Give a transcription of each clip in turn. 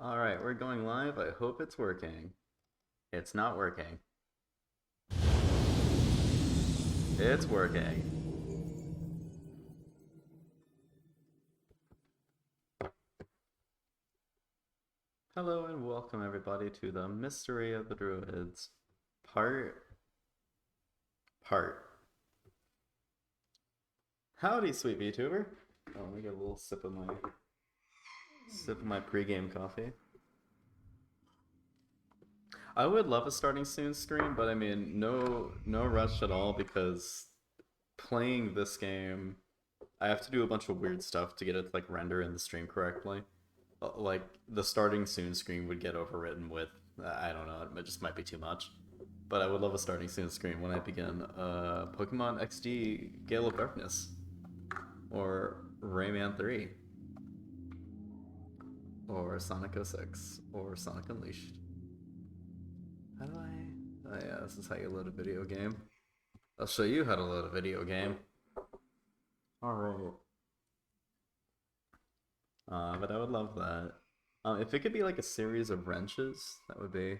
Alright, we're going live. I hope it's working. It's not working. It's working. Hello and welcome everybody to the Mystery of the Druids. Part. Howdy, sweet VTuber. Oh, let me get a little sip of my pre-game coffee. I would love a starting soon screen, but I mean, no rush at all because playing this game, I have to do a bunch of weird stuff to get it to like render in the stream correctly. Like the starting soon screen would get overwritten with I don't know, it just might be too much. But I would love a starting soon screen when I begin Pokemon XD Gale of Darkness or Rayman 3 or Sonic 06 or Sonic Unleashed. How do I? Oh yeah, this is how you load a video game. I'll show you how to load a video game. Alright. But I would love that. If it could be like a series of wrenches, that'd be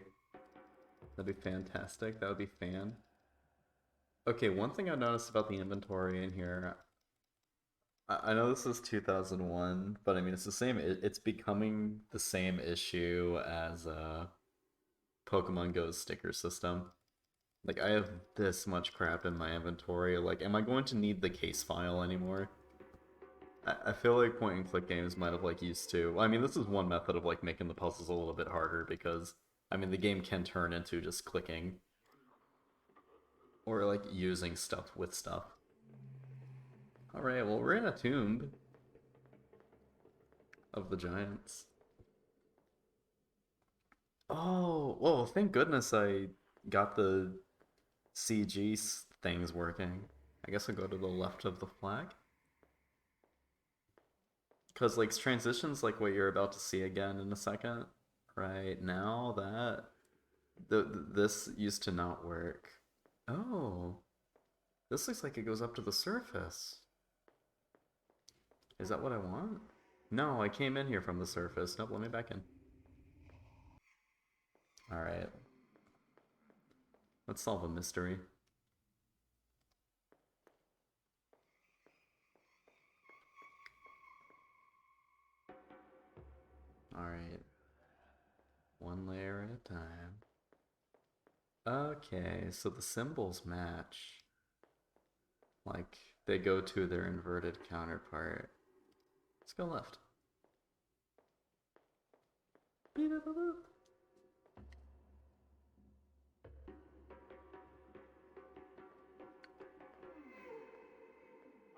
fantastic. That would be fan. Okay, one thing I noticed about the inventory in here, I know this is 2001, but I mean it's the same. It's becoming the same issue as Pokemon Go's sticker system. Like I have this much crap in my inventory. Like, am I going to need the case file anymore? I feel like point and click games might have like used to. I mean, this is one method of like making the puzzles a little bit harder because I mean the game can turn into just clicking or like using stuff with stuff. All right, well we're in a tomb of the giants. Oh, well, thank goodness I got the CG things working. I guess I'll go to the left of the flag. Because, like, transitions like what you're about to see again in a second, right now, this used to not work. Oh, this looks like it goes up to the surface. Is that what I want? No, I came in here from the surface. Nope, let me back in. Alright, let's solve a mystery. Alright, one layer at a time. Okay, so the symbols match. Like, they go to their inverted counterpart. Let's go left.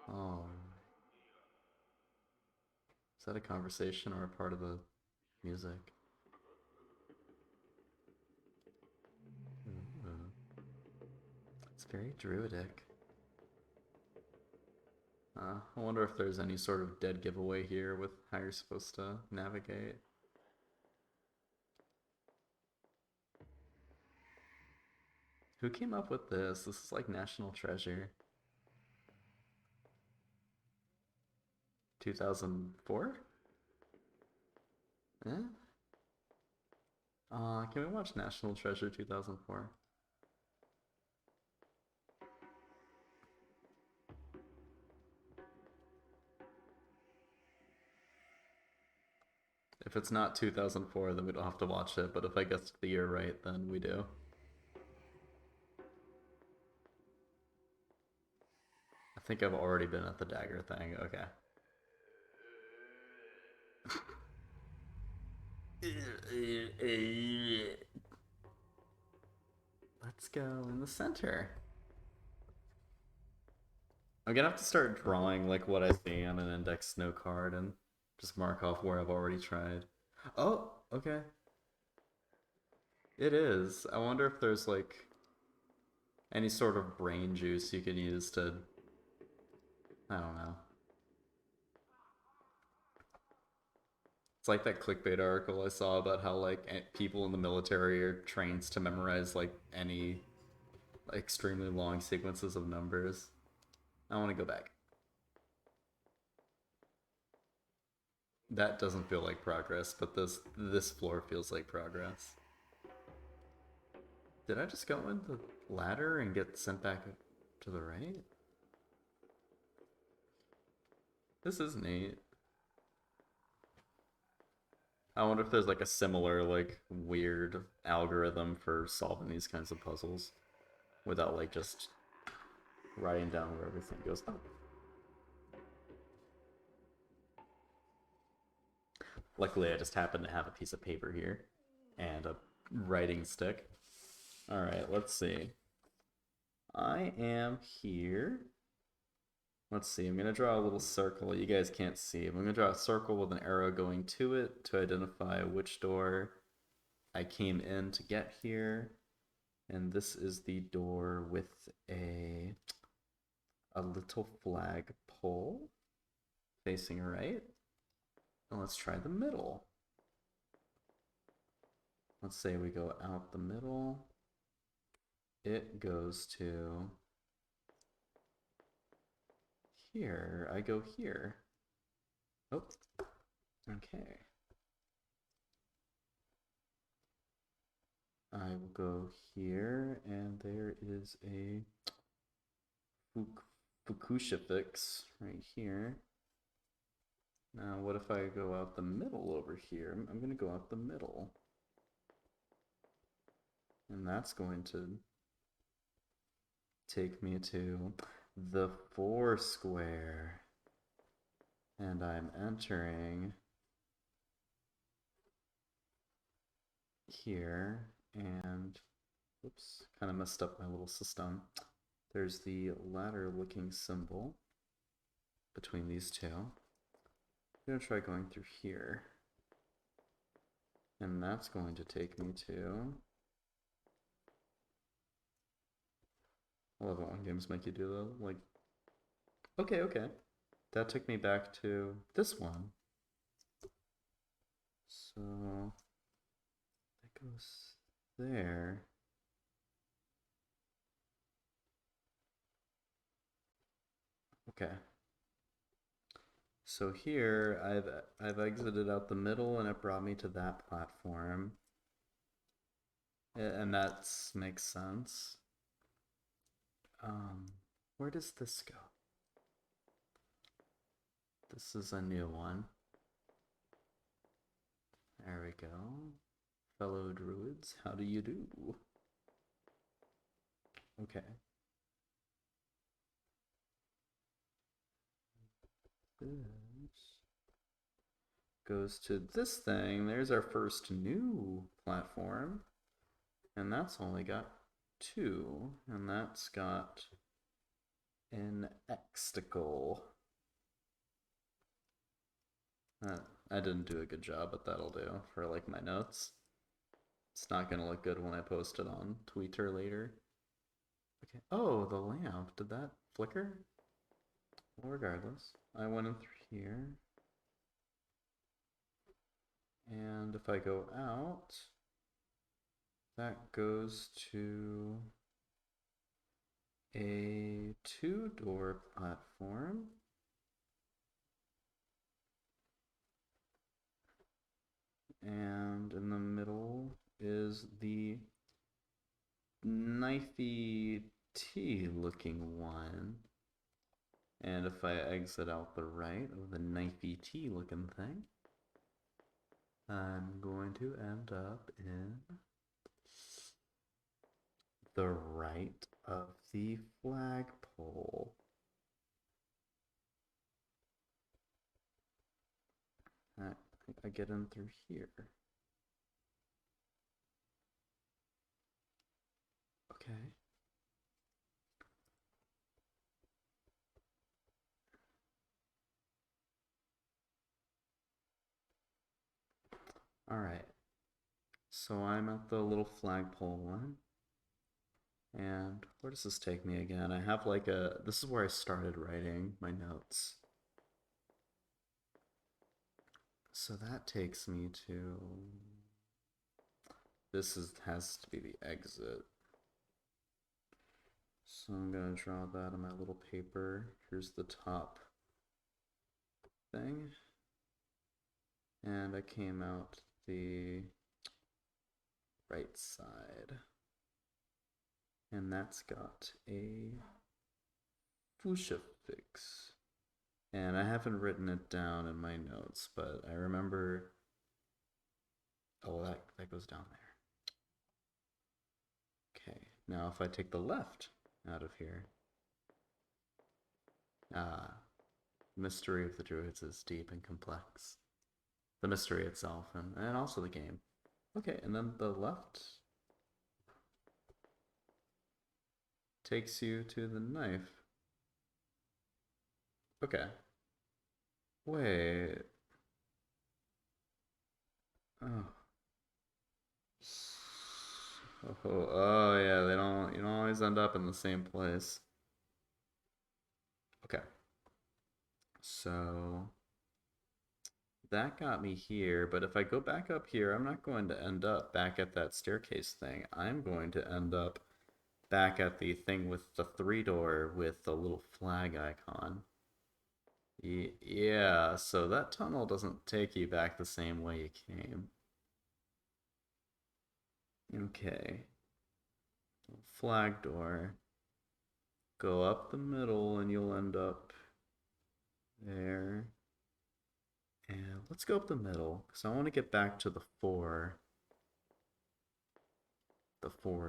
Oh. Is that a conversation or a part of the music? Ooh. It's very druidic. I wonder if there's any sort of dead giveaway here with how you're supposed to navigate. Who came up with this? This is like National Treasure. 2004? Eh? Can we watch National Treasure 2004? If it's not 2004, then we don't have to watch it, but if I guessed the year right, then we do. I think I've already been at the dagger thing. Okay. Let's go in the center. I'm gonna have to start drawing like what I see on an index note card and just mark off where I've already tried. Oh, okay. It is. I wonder if there's like any sort of brain juice you can use to, I don't know. It's like that clickbait article I saw about how like people in the military are trained to memorize like any extremely long sequences of numbers. I want to go back. That doesn't feel like progress, but this floor feels like progress. Did I just go in the ladder and get sent back to the right? This is neat. I wonder if there's like a similar, like, weird algorithm for solving these kinds of puzzles without, like, just writing down where everything goes. Oh. Luckily, I just happen to have a piece of paper here and a writing stick. Alright, let's see. I am here. Let's see, I'm going to draw a little circle. You guys can't see. I'm going to draw a circle with an arrow going to it to identify which door I came in to get here. And this is the door with a little flag pole facing right. And let's try the middle. Let's say we go out the middle. It goes to here. I go here. Oh, okay. I will go here, and there is a Fukusha fix right here. Now, what if I go out the middle over here? I'm going to go out the middle. And that's going to take me to the 4 square. And I'm entering here, and whoops, kind of messed up my little system. There's the ladder looking symbol between these two. I'm going to try going through here. And that's going to take me to... I love it when games make you do that. Like, okay. That took me back to this one. So, that goes there. Okay. So here, I've exited out the middle, and it brought me to that platform. And that makes sense. Where does this go? This is a new one. There we go. Fellow Druids, how do you do? Okay. This goes to this thing. There's our first new platform. And that's only got 2. And that's got an exticle. I didn't do a good job, but that'll do for like my notes. It's not gonna look good when I post it on Twitter later. Okay. Oh, the lamp. Did that flicker? Well, regardless, I went in through here. And if I go out, that goes to a 2-door platform. And in the middle is the knifey T looking one. And if I exit out the right of the knifey T looking thing, I'm going to end up in the right of the flagpole. I get in through here. Okay. All right. So I'm at the little flagpole one. And where does this take me again? I have like this is where I started writing my notes. So that takes me to, has to be the exit. So I'm gonna draw that on my little paper. Here's the top thing. And I came out the right side. And that's got a fuchsia fix. And I haven't written it down in my notes, but I remember. Oh, that goes down there. Okay, now if I take the left out of here. Mystery of the Druids is deep and complex. The mystery itself, and also the game. Okay, and then the left takes you to the knife. Okay. Wait. Oh. Oh yeah, you don't always end up in the same place. Okay. So that got me here, but if I go back up here, I'm not going to end up back at that staircase thing. I'm going to end up back at the thing with the 3-door with the little flag icon. Yeah, so that tunnel doesn't take you back the same way you came. Okay. Flag door. Go up the middle and you'll end up there. And let's go up the middle, because I want to get back to the 4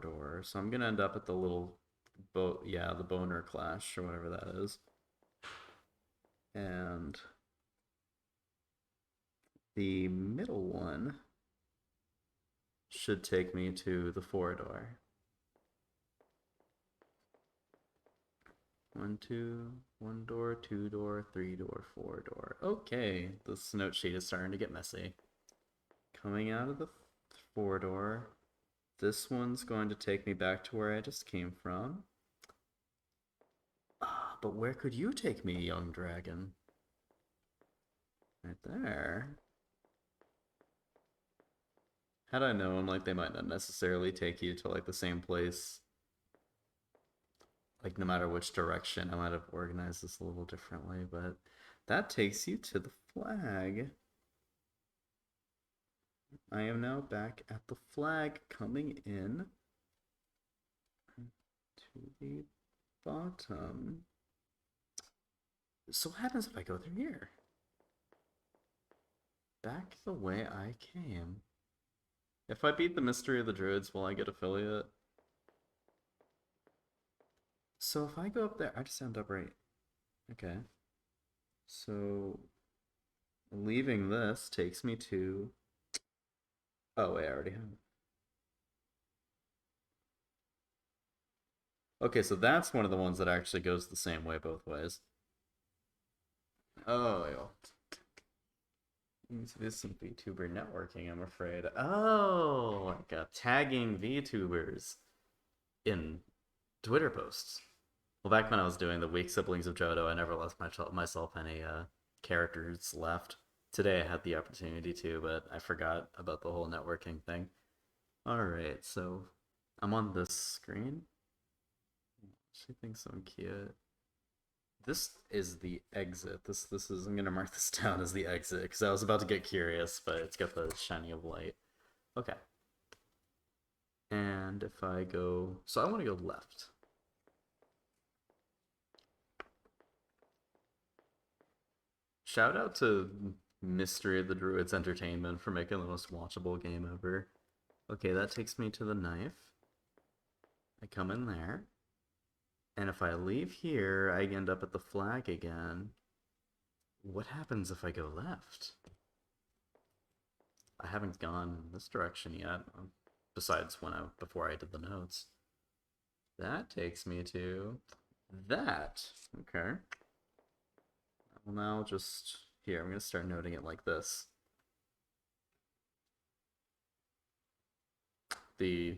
door. So I'm gonna end up at the little the boner clash or whatever that is. And the middle one should take me to the 4 door. 1 door, 2 door, 3 door, 4 door. Okay, this note sheet is starting to get messy. Coming out of the 4 door, this one's going to take me back to where I just came from. But where could you take me, young dragon? Right there. Had I known, like, they might not necessarily take you to, like, the same place, like, no matter which direction, I might have organized this a little differently, but that takes you to the flag. I am now back at the flag, coming in to the bottom. So what happens if I go through here? Back the way I came. If I beat the Mystery of the Druids, will I get affiliate? So if I go up there, I just end up right. Okay. So leaving this takes me to. Oh wait, I already have. Okay, so that's one of the ones that actually goes the same way both ways. Oh, needs to be some VTuber networking, I'm afraid. Oh, like tagging VTubers in Twitter posts. Well, back when I was doing the weak siblings of Johto, I never left myself any characters left. Today I had the opportunity to, but I forgot about the whole networking thing. Alright, so I'm on this screen. She thinks I'm cute. This is the exit. This is, I'm gonna mark this down as the exit because I was about to get curious, but it's got the shining of light. Okay. And if I go, so I want to go left. Shout out to Mystery of the Druids Entertainment for making the most watchable game ever. Okay, that takes me to the knife. I come in there. And if I leave here, I end up at the flag again. What happens if I go left? I haven't gone this direction yet, besides before I did the notes. That takes me to that. Okay. Well, now just here, I'm gonna start noting it like this. The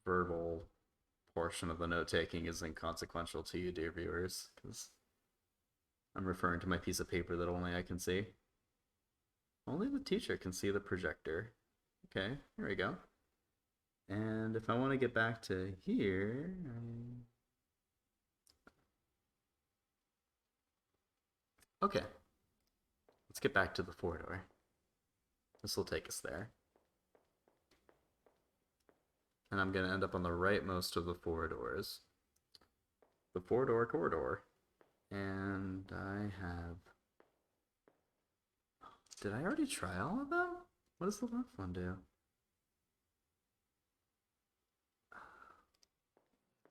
verbal portion of the note taking is inconsequential to you, dear viewers, because I'm referring to my piece of paper that only I can see. Only the teacher can see the projector. Okay, here we go. And if I want to get back to here, okay. Let's get back to the 4-door. This will take us there. And I'm going to end up on the rightmost of the 4 doors. The 4-door corridor. And I have... Did I already try all of them? What does the left one do?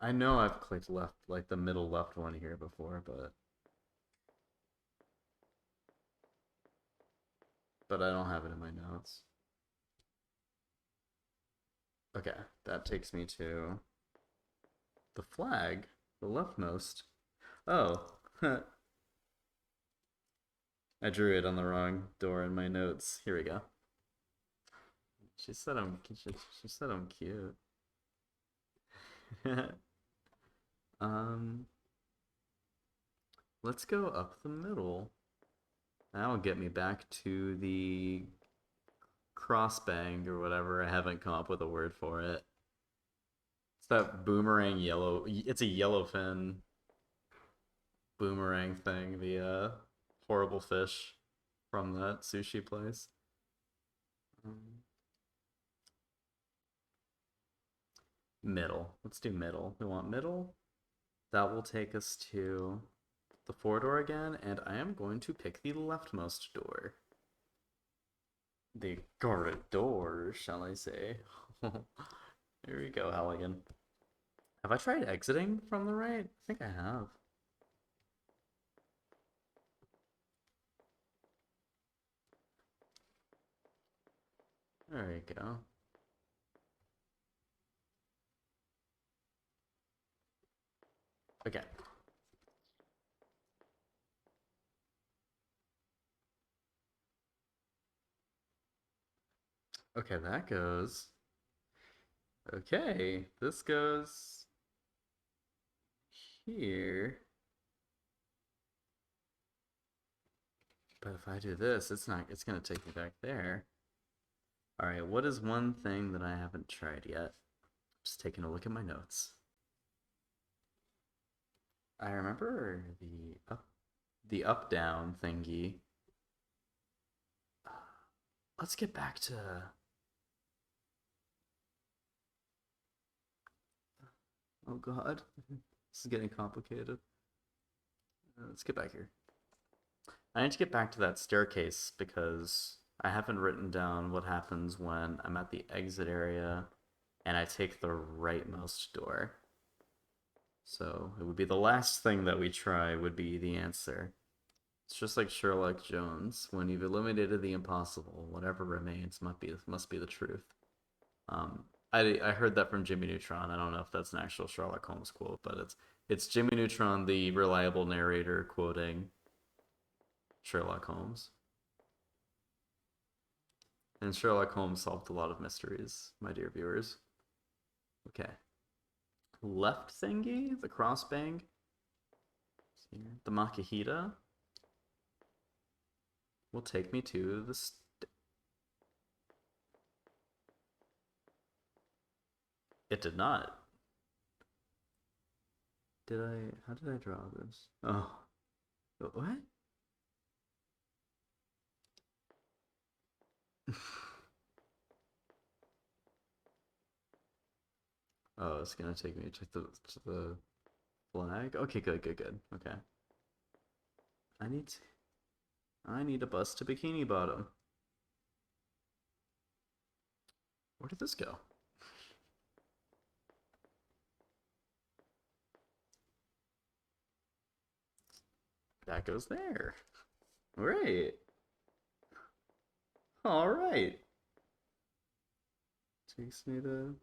I know I've clicked left, like the middle left one here before, but I don't have it in my notes. Okay, that takes me to the flag, the leftmost. Oh, I drew it on the wrong door in my notes. Here we go. She said I'm cute. um, let's go up the middle. That'll get me back to the crossbang or whatever. I haven't come up with a word for it. It's that boomerang yellow. It's a yellowfin boomerang thing. The horrible fish from that sushi place. Middle. Let's do middle. We want middle. That will take us to the 4-door again, and I am going to pick the leftmost door. The corridor, shall I say. Here we go, Halligan. Have I tried exiting from the right? I think I have. There we go. Okay. Okay, that goes. Okay, this goes here. But if I do this, it's gonna take me back there. Alright, what is one thing that I haven't tried yet? Just taking a look at my notes. I remember the up down thingy. Let's get back to oh god. This is getting complicated. Let's get back here. I need to get back to that staircase because I haven't written down what happens when I'm at the exit area and I take the rightmost door. So it would be the last thing that we try would be the answer. It's just like Sherlock Jones. When you've eliminated the impossible, whatever remains must be the truth. I heard that from Jimmy Neutron. I don't know if that's an actual Sherlock Holmes quote, but it's Jimmy Neutron, the reliable narrator, quoting Sherlock Holmes. And Sherlock Holmes solved a lot of mysteries, my dear viewers. Okay. Left thingy, the crossbang, the Makihita will take me to the it did not. How did I draw this? Oh. What? Oh, it's gonna take me to the flag. Okay, good. Okay. I need a bus to Bikini Bottom. Where did this go? That goes there. Great. All right. Takes me to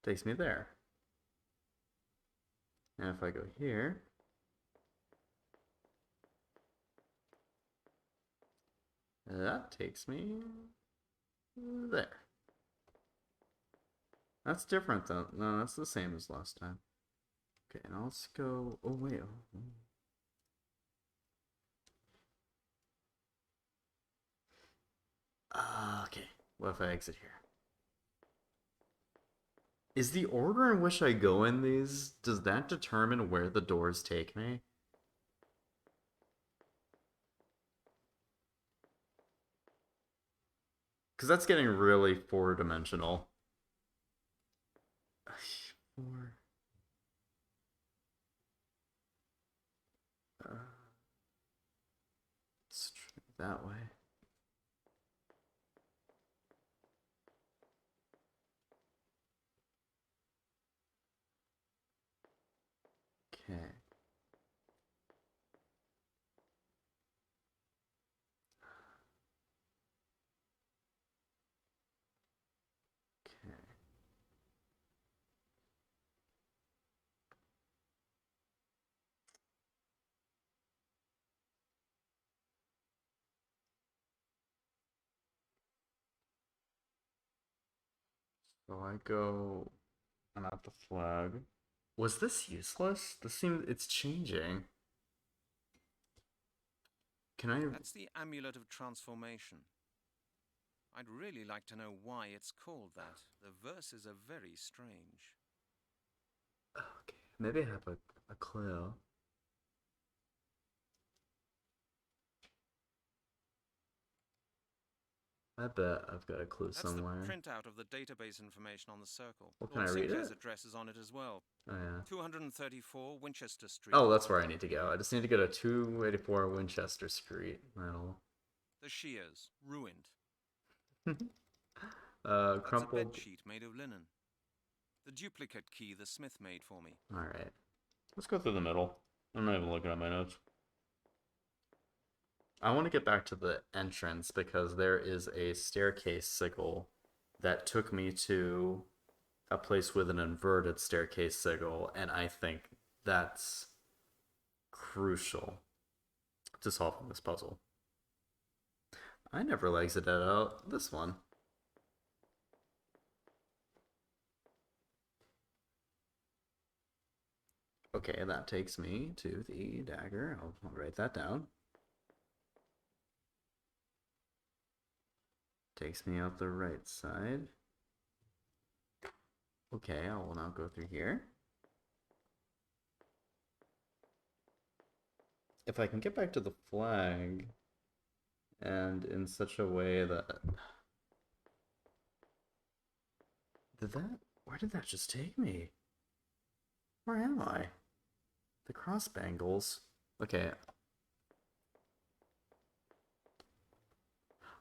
takes me there. And if I go here, that takes me there. That's different though. No, that's the same as last time. Okay, and let's go. Oh wait. Okay. What if I exit here? Is the order in which I go in these, does that determine where the doors take me? Because that's getting really four-dimensional. Four. Uh, that way. Okay. Okay. So I go. I'm at the flag. Was this useless? This seems. It's changing. Can I. That's the Amulet of Transformation. I'd really like to know why it's called that. The verses are very strange. Okay. Maybe I have a clue. I bet I've got a clue That's the somewhere. printout of the database information on the circle. Well, can I Lord read Sinclair's it? address is on it as well. Oh, yeah. 234 Winchester Street. Oh, that's where I need to go. I just need to go to 284 Winchester Street. That'll. The shears, ruined. That's a bed Crumpled. sheet made of linen. The duplicate key the smith made for me. Alright. Let's go through the middle. I'm not even looking at my notes. I want to get back to the entrance because there is a staircase sigil that took me to a place with an inverted staircase sigil, and I think that's crucial to solving this puzzle. I never exited out this one. Okay, that takes me to the dagger. I'll write that down. Takes me out the right side. Okay, I will now go through here. If I can get back to the flag, and in such a way that... Where did that just take me? Where am I? The cross bangles. Okay.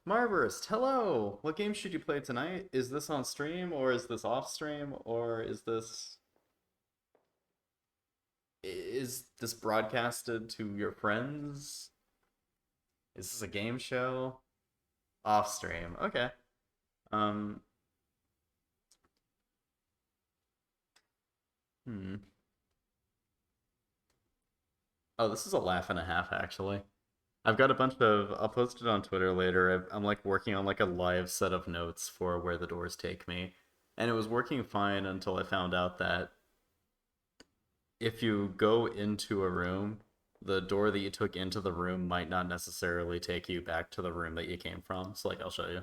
Marburst, hello! What game should you play tonight? Is this on stream, or is this off stream, or is this... Is this broadcasted to your friends? Is this a game show? Off stream. Okay. Um. Hmm. Oh, this is a laugh and a half, actually. I've got a bunch of. I'll post it on Twitter later. I'm like working on like a live set of notes for where the doors take me, and it was working fine until I found out that if you go into a room, the door that you took into the room might not necessarily take you back to the room that you came from. So like, I'll show you.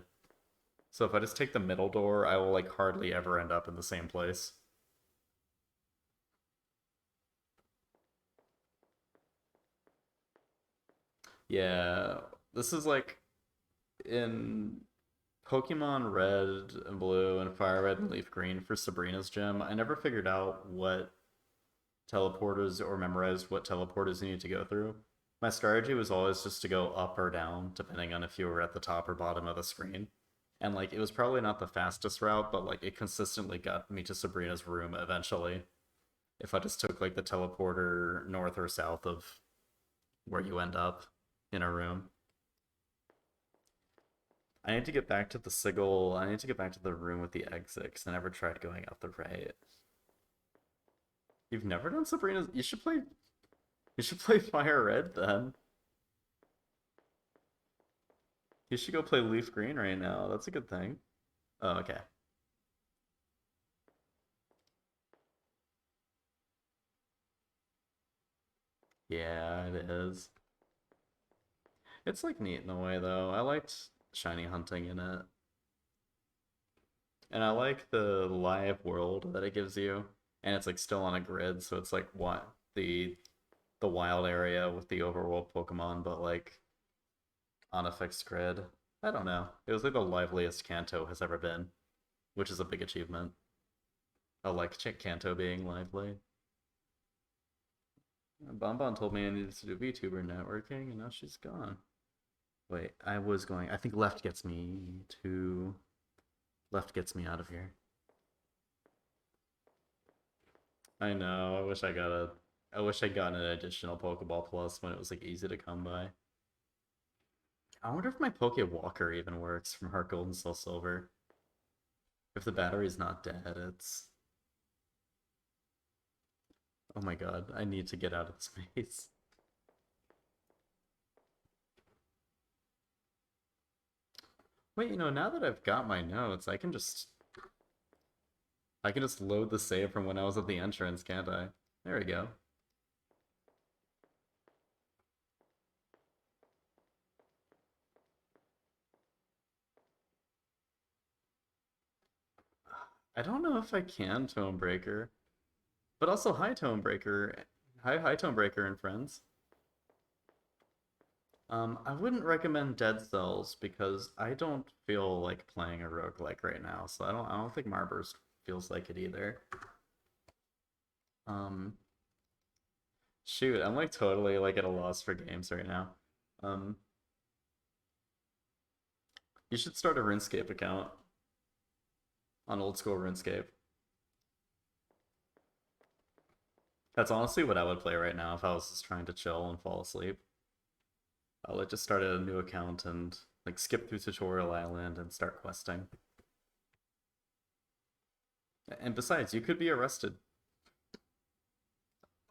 So if I just take the middle door, I will like hardly ever end up in the same place. Yeah, this is like in Pokemon Red and Blue and Fire Red and Leaf Green for Sabrina's gym. I never figured out what teleporters or memorized what teleporters you need to go through. My strategy was always just to go up or down, depending on if you were at the top or bottom of the screen. And like it was probably not the fastest route, but like it consistently got me to Sabrina's room eventually. If I just took like the teleporter north or south of where you end up in a room. I need to get back to the sigil. I need to get back to the room with the exit because I never tried going out the right. You've never done Sabrina's? You should play. You should play Fire Red then. You should go play Leaf Green right now. That's a good thing. Oh, okay. Yeah, it is. It's like neat in a way though. I liked shiny hunting in it. And I like the live world that it gives you, and it's like still on a grid, so it's like what the wild area with the overworld Pokemon, but like on a fixed grid. I don't know. It was like the liveliest Kanto has ever been, which is a big achievement. I like Kanto being lively. Bonbon told me I needed to do VTuber networking, and now she's gone. Wait, I was going. I think left gets me to. Left gets me out of here. I know. I wish I got a. I wish I got an additional Pokeball Plus when it was like easy to come by. I wonder if my Poke Walker even works from Heart Gold and Soul Silver. If the battery's not dead, it's. Oh my god, I need to get out of this maze. Wait, now that I've got my notes, I can just load the save from when I was at the entrance, can't I? There we go. I don't know if I can Tone Breaker, but also hi Tone Breaker, hi Tone Breaker and friends. I wouldn't recommend Dead Cells because I don't feel like playing a roguelike right now, so I don't think Marburst feels like it either. Um, Shoot, I'm like totally like at a loss for games right now. Um, you should start a RuneScape account on old school RuneScape. That's honestly what I would play right now if I was just trying to chill and fall asleep. I would just start a new account and like skip through Tutorial Island and start questing. And besides, you could be arrested.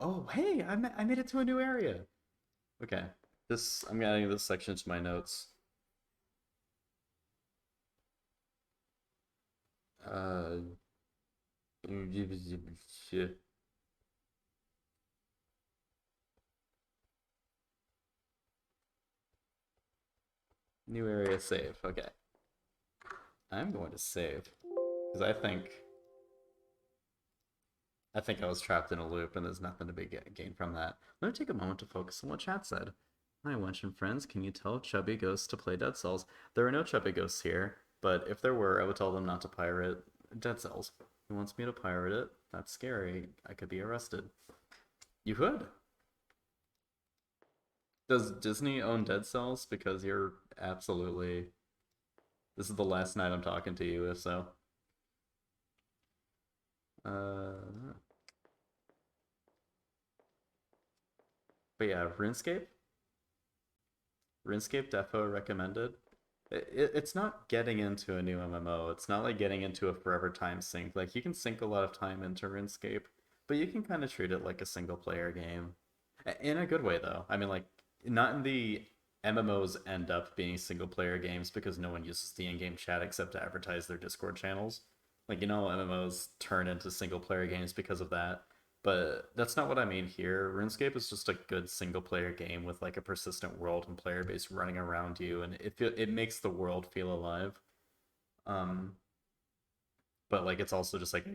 Oh, hey, I made it to a new area. Okay, I'm adding this section to my notes. Uh, New area save. Okay, I'm going to save because I think I was trapped in a loop and there's nothing to be gained from that. Let me take a moment to focus on what chat said. Hi, Wench and friends. Can you tell Chubby Ghosts to play Dead Cells? There are no Chubby Ghosts here, but if there were, I would tell them not to pirate Dead Cells. He wants me to pirate it. That's scary. I could be arrested. You could. Does Disney own Dead Cells? Because you're absolutely. This is the last night I'm talking to you, if so. Uh, but yeah, RuneScape. RuneScape Defo recommended. It's not getting into a new MMO. It's not like getting into a forever time sink. Like you can sink a lot of time into RuneScape, but you can kind of treat it like a single player game. In a good way though. I mean like not in the MMOs end up being single player games because no one uses the in-game chat except to advertise their Discord channels. Like MMOs turn into single player games because of that. But that's not what I mean here. RuneScape is just a good single player game with like a persistent world and player base running around you, and it makes the world feel alive. Um, but like it's also just like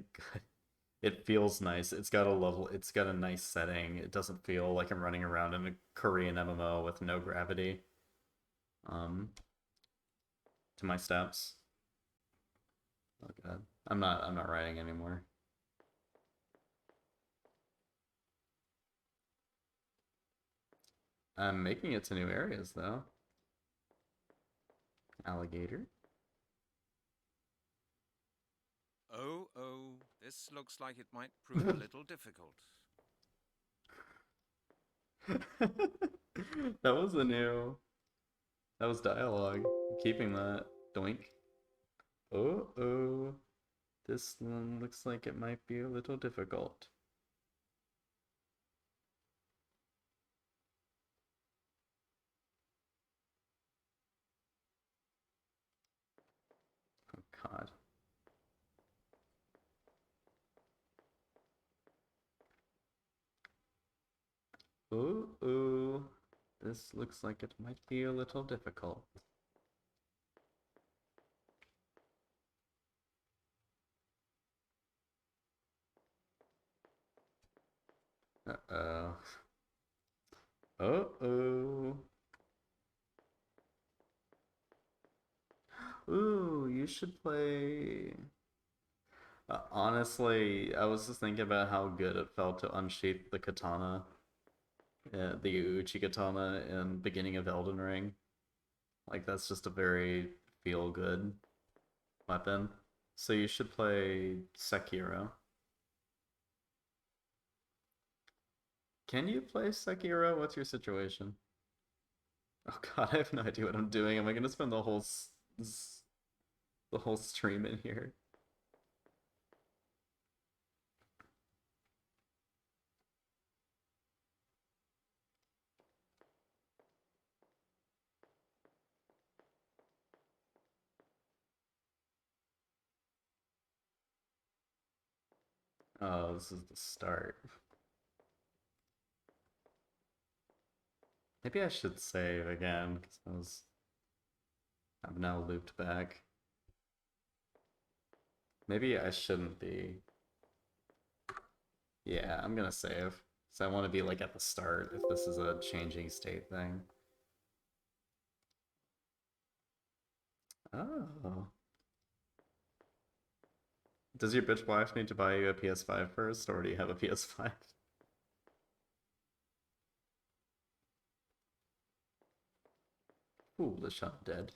it feels nice. It's got a level. It's got a nice setting. It doesn't feel like I'm running around in a Korean MMO with no gravity. Um, to my steps. Oh god, I'm not writing anymore. I'm making it to new areas though. Alligator. Oh, this looks like it might prove a little difficult. That was a new. That was dialogue. I'm keeping that. Doink. Oh, oh. This one looks like it might be a little difficult. Oh, God. Oh, oh. This looks like it might be a little difficult. Uh-oh. Ooh, you should play. Honestly, I was just thinking about how good it felt to unsheath the katana, the Uchi katana in beginning of Elden Ring. Like that's just a very feel good weapon. So you should play Sekiro. Can you play Sekiro? What's your situation? Oh god, I have no idea what I'm doing. Am I gonna spend the whole stream in here? Oh, this is the start. Maybe I should save again because I've now looped back. Maybe I shouldn't be. Yeah, I'm gonna save. So I want to be like at the start if this is a changing state thing. Oh. Does your bitch wife need to buy you a PS5 first, or do you have a PS5? Ooh, the shot dead.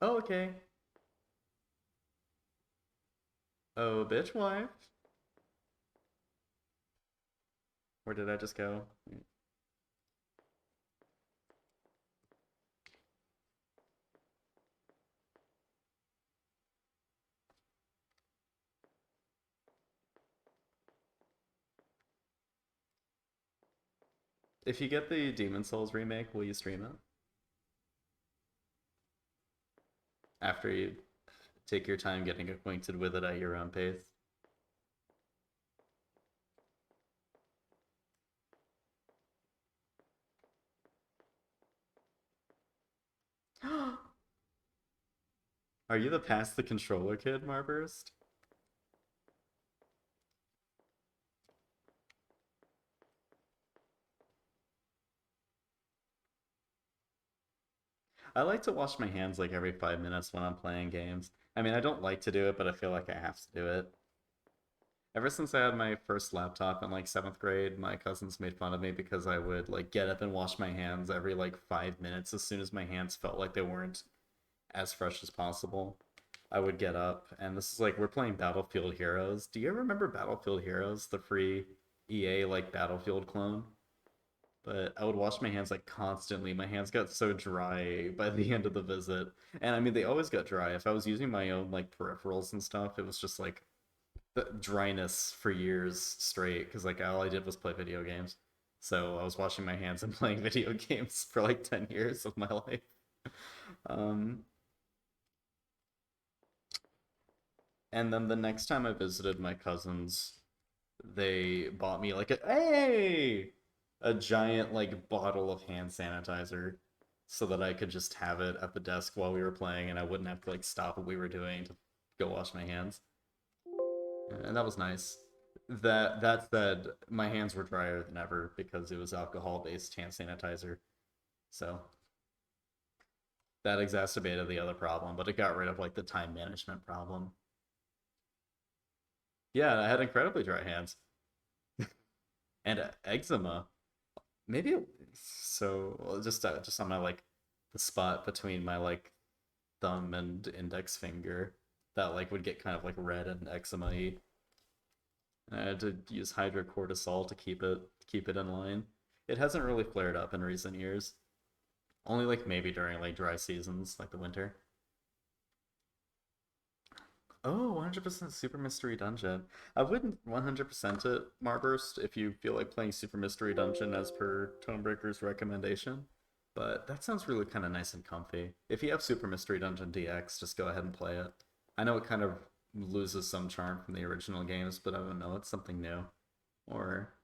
Oh, okay. Oh, bitch wife. Where did I just go? If you get the Demon Souls remake, will you stream it? After you take your time getting acquainted with it at your own pace? Are you the pass the controller kid, Marburst? I like to wash my hands like every 5 minutes when I'm playing games. I mean, I don't like to do it, but I feel like I have to do it. Ever since I had my first laptop in like seventh grade, my cousins made fun of me because I would like get up and wash my hands every like 5 minutes as soon as my hands felt like they weren't as fresh as possible. I would get up, and this is like we're playing Battlefield Heroes. Do you ever remember Battlefield Heroes, the free EA like Battlefield clone? But I would wash my hands like constantly. My hands got so dry by the end of the visit. And I mean, they always got dry. If I was using my own like peripherals and stuff, it was just like the dryness for years straight because like all I did was play video games. So I was washing my hands and playing video games for like 10 years of my life. Um, and then the next time I visited my cousins, they bought me like a giant like bottle of hand sanitizer so that I could just have it at the desk while we were playing and I wouldn't have to like stop what we were doing to go wash my hands. And that was nice. That said, my hands were drier than ever because it was alcohol-based hand sanitizer. So that exacerbated the other problem, but it got rid of like the time management problem. Yeah, I had incredibly dry hands and eczema. Maybe so well, just on my like the spot between my like thumb and index finger that like would get kind of like red and eczema-y. I had to use hydrocortisol to keep it in line. It hasn't really flared up in recent years. Only like maybe during like dry seasons, like the winter. Oh, 100% Super Mystery Dungeon. I wouldn't 100% it, Marburst, if you feel like playing Super Mystery Dungeon as per Tonebreaker's recommendation. But that sounds really kind of nice and comfy. If you have Super Mystery Dungeon DX, just go ahead and play it. I know it kind of loses some charm from the original games, but I don't know, it's something new. Or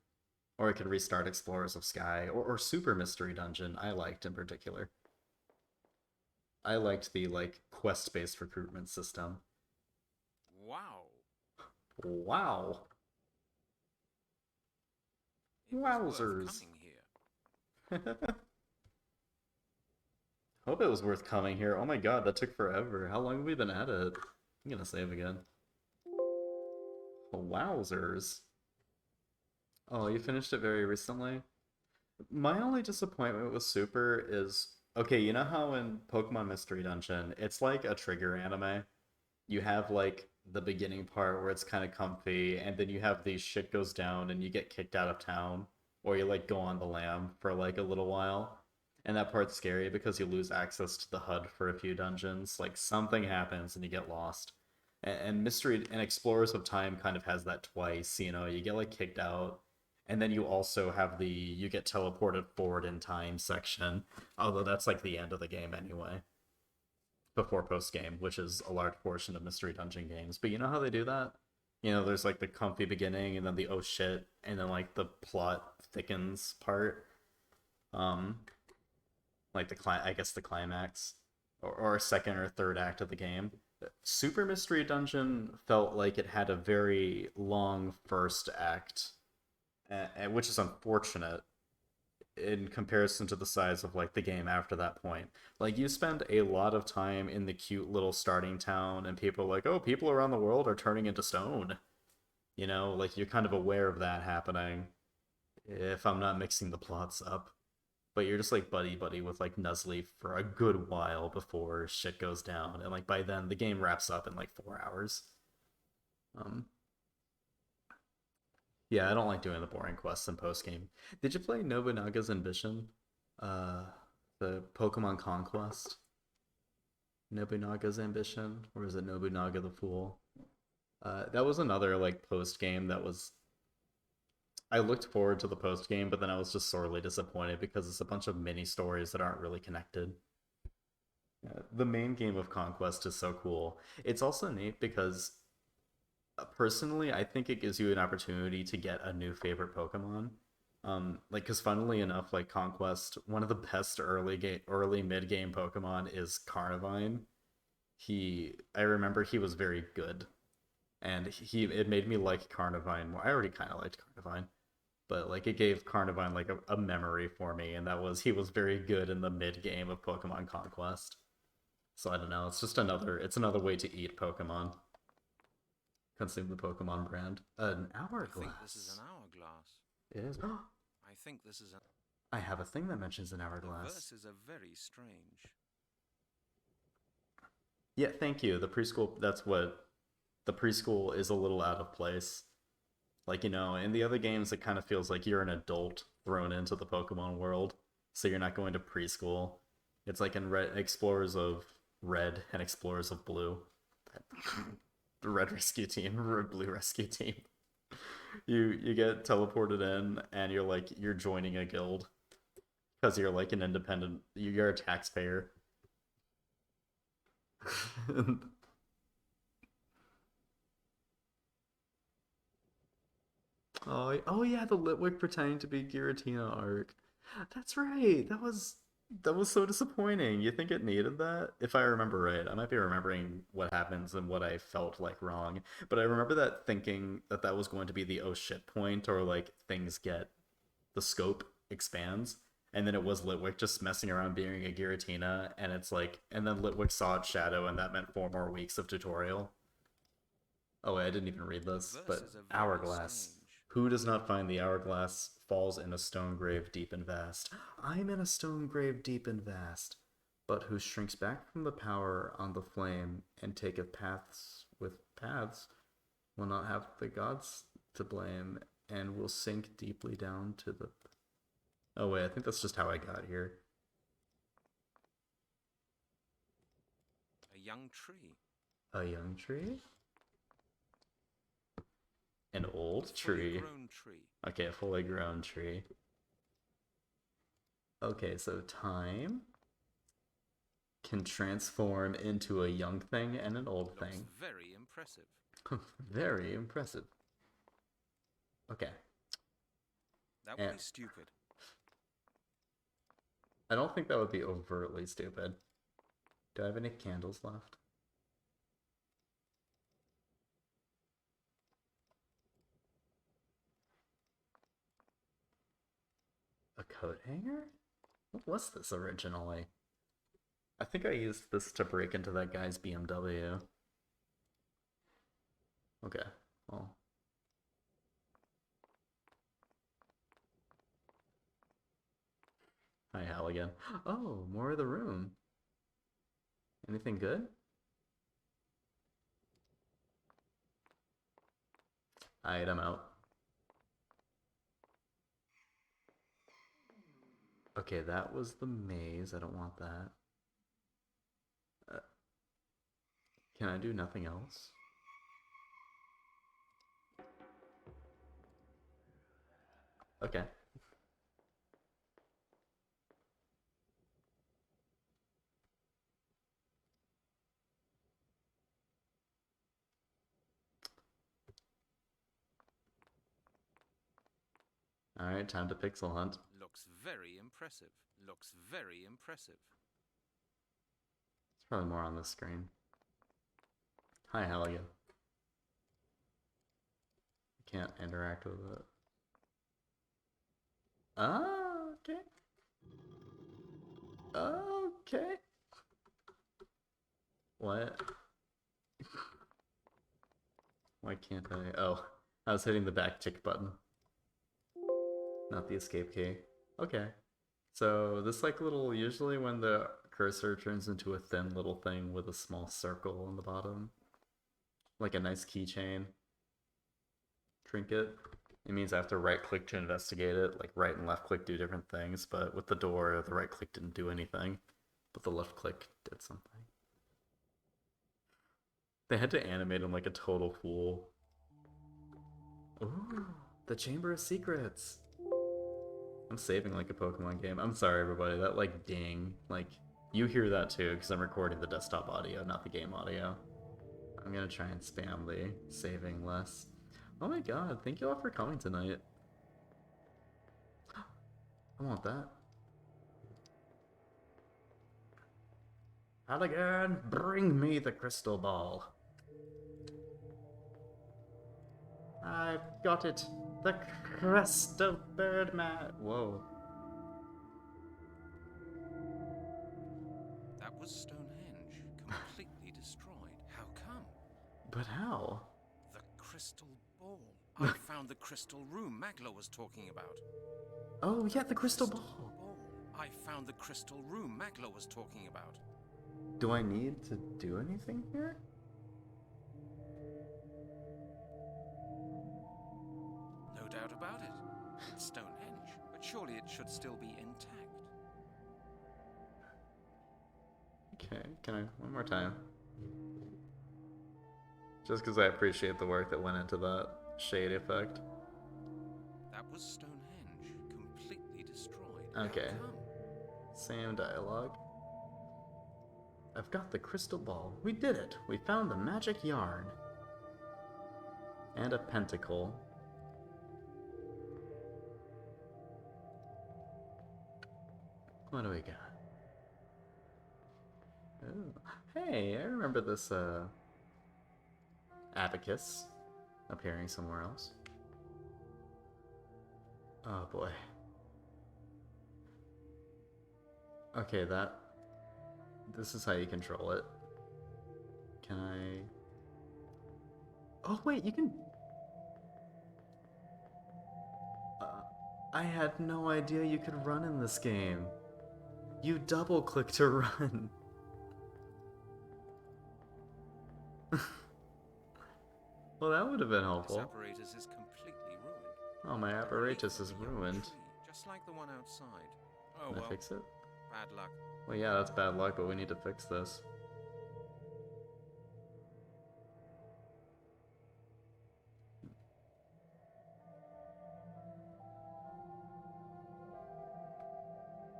or I could restart Explorers of Sky or Super Mystery Dungeon. I liked in particular. I liked the like quest-based recruitment system. Wow. Wow. It was worth Wowzers. coming here. Hope it was worth coming here. Oh my god, that took forever. How long have we been at it? I'm gonna save again. Wowzers. Oh, you finished it very recently? My only disappointment with Super is okay, you know how in Pokemon Mystery Dungeon, it's like a trigger anime? You have like the beginning part where it's kind of comfy, and then you have the shit goes down and you get kicked out of town, or you like go on the lam for like a little while. And that part's scary because you lose access to the HUD for a few dungeons. Like something happens and you get lost. And Mystery and Explorers of Time kind of has that twice. You know, you get like kicked out, and then you also have the you get teleported forward in time section. Although that's like the end of the game anyway before post game, which is a large portion of mystery dungeon games. But you know how they do that? You know, there's like the comfy beginning and then the oh shit and then like the plot thickens part. Um like I guess the climax or a second or third act of the game. Super Mystery Dungeon felt like it had a very long first act, which is unfortunate in comparison to the size of like the game after that point. Like you spend a lot of time in the cute little starting town and people are like, "Oh, people around the world are turning into stone." You know, like you're kind of aware of that happening if I'm not mixing the plots up. But you're just like buddy buddy with like Nuzleaf for a good while before shit goes down and like by then the game wraps up in like 4 hours. Um yeah, I don't like doing the boring quests in post game. Did you play Nobunaga's Ambition? Uh, the Pokemon Conquest, Nobunaga's Ambition, or is it Nobunaga the Fool? That was another like post game that was. I looked forward to the post game, but then I was just sorely disappointed because it's a bunch of mini stories that aren't really connected. The main game of Conquest is so cool. It's also neat because personally, I think it gives you an opportunity to get a new favorite Pokemon. Like, cause funnily enough, like Conquest, one of the best early mid game Pokemon is Carnivine. I remember he was very good, and it made me like Carnivine more. I already kind of liked Carnivine, but like it gave Carnivine like a memory for me, and that was he was very good in the mid game of Pokemon Conquest. So I don't know. It's another way to eat Pokemon. Consume the Pokemon brand. An I think this is an hourglass. hourglass. It is. I think this is an. I have a thing that mentions an The hourglass. verses are very strange. Yeah, thank you. The preschool. That's what the preschool is a little out of place. Like you know, in the other games, it kind of feels like you're an adult thrown into the Pokemon world, so you're not going to preschool. It's like in Explorers of Red and Explorers of Blue. The Red Rescue Team, Red Blue Rescue Team. You get teleported in, and you're joining a guild because you're like an independent. You're a taxpayer. Oh yeah, the Litwick pretending to be Giratina arc. That's right. That was so disappointing. You think it needed that? If I remember right, I might be remembering what happens and what I felt like wrong. But I remember that thinking that that was going to be the oh shit point, or like things get the scope expands. And then it was Litwick just messing around being a Giratina, and it's like, and then Litwick saw its shadow, and that meant 4 more weeks of tutorial. Oh, wait, I didn't even read The this, but verses are very Hourglass. strange. Who does not find the hourglass falls in a stone grave deep and vast? I'm in a stone grave deep and vast, but who shrinks back from the power on the flame and taketh paths with paths will not have the gods to blame and will sink deeply down to the. Oh, wait, I think that's just how I got here. A young tree. A young tree? An old A fully tree. grown tree. Okay, a fully grown tree. Okay, so time can transform into a young thing and an old Looks thing. very impressive. Very impressive. Okay. That would And be stupid. I don't think that would be overtly stupid. Do I have any candles left? coat hanger? What was this originally? I think I used this to break into that guy's BMW. Okay, well. Hi, Hal again. Oh, more of the room. Anything good? Alright, I'm out. Okay, that was the maze. I don't want that. Can I do nothing else? Okay. Alright, time to pixel hunt. Looks very impressive. Looks very impressive. It's probably more on this screen. Hi, Halligan. Can't interact with it. Oh, okay. Okay. What? Why can't I? Oh, I was hitting the back tick button. Not the escape key. Okay. So this like little, usually when the cursor turns into a thin little thing with a small circle on the bottom, like a nice keychain trinket, it means I have to right click to investigate it. Like right and left click do different things, but with the door, the right click didn't do anything, but the left click did something. They had to animate him like a total fool. Ooh, the Chamber of Secrets. I'm saving like a Pokemon game. I'm sorry, everybody. That like ding, like you hear that too, because I'm recording the desktop audio, not the game audio. I'm gonna try and spam the saving less. Oh my god! Thank you all for coming tonight. I want that. Halligan, bring me the crystal ball. I've got it. The crystal birdman. Whoa. That was Stonehenge, completely destroyed. How come? But how? The crystal ball. I found the crystal room Magla was talking about. Oh yeah, the crystal ball. I found the crystal room Magla was talking about. Do I need to do anything here? No doubt about it. It's Stonehenge, but surely it should still be intact. Okay, can I one more time? Just because I appreciate the work that went into that shade effect. That was Stonehenge, completely destroyed. Okay. How come? Same dialogue. I've got the crystal ball. We did it. We found the magic yarn. And a pentacle. What do we got? Ooh. Hey, I remember this abacus appearing somewhere else. Oh boy. Okay, this is how you control it. Can I... Oh wait, you can... I had no idea you could run in this game. You double click to run. Well, that would have been This helpful. apparatus is completely ruined. Oh, my apparatus is ruined. Tree, just like the one outside. Oh Can I well, fix it? bad luck. Well, yeah, that's bad luck, but we need to fix this.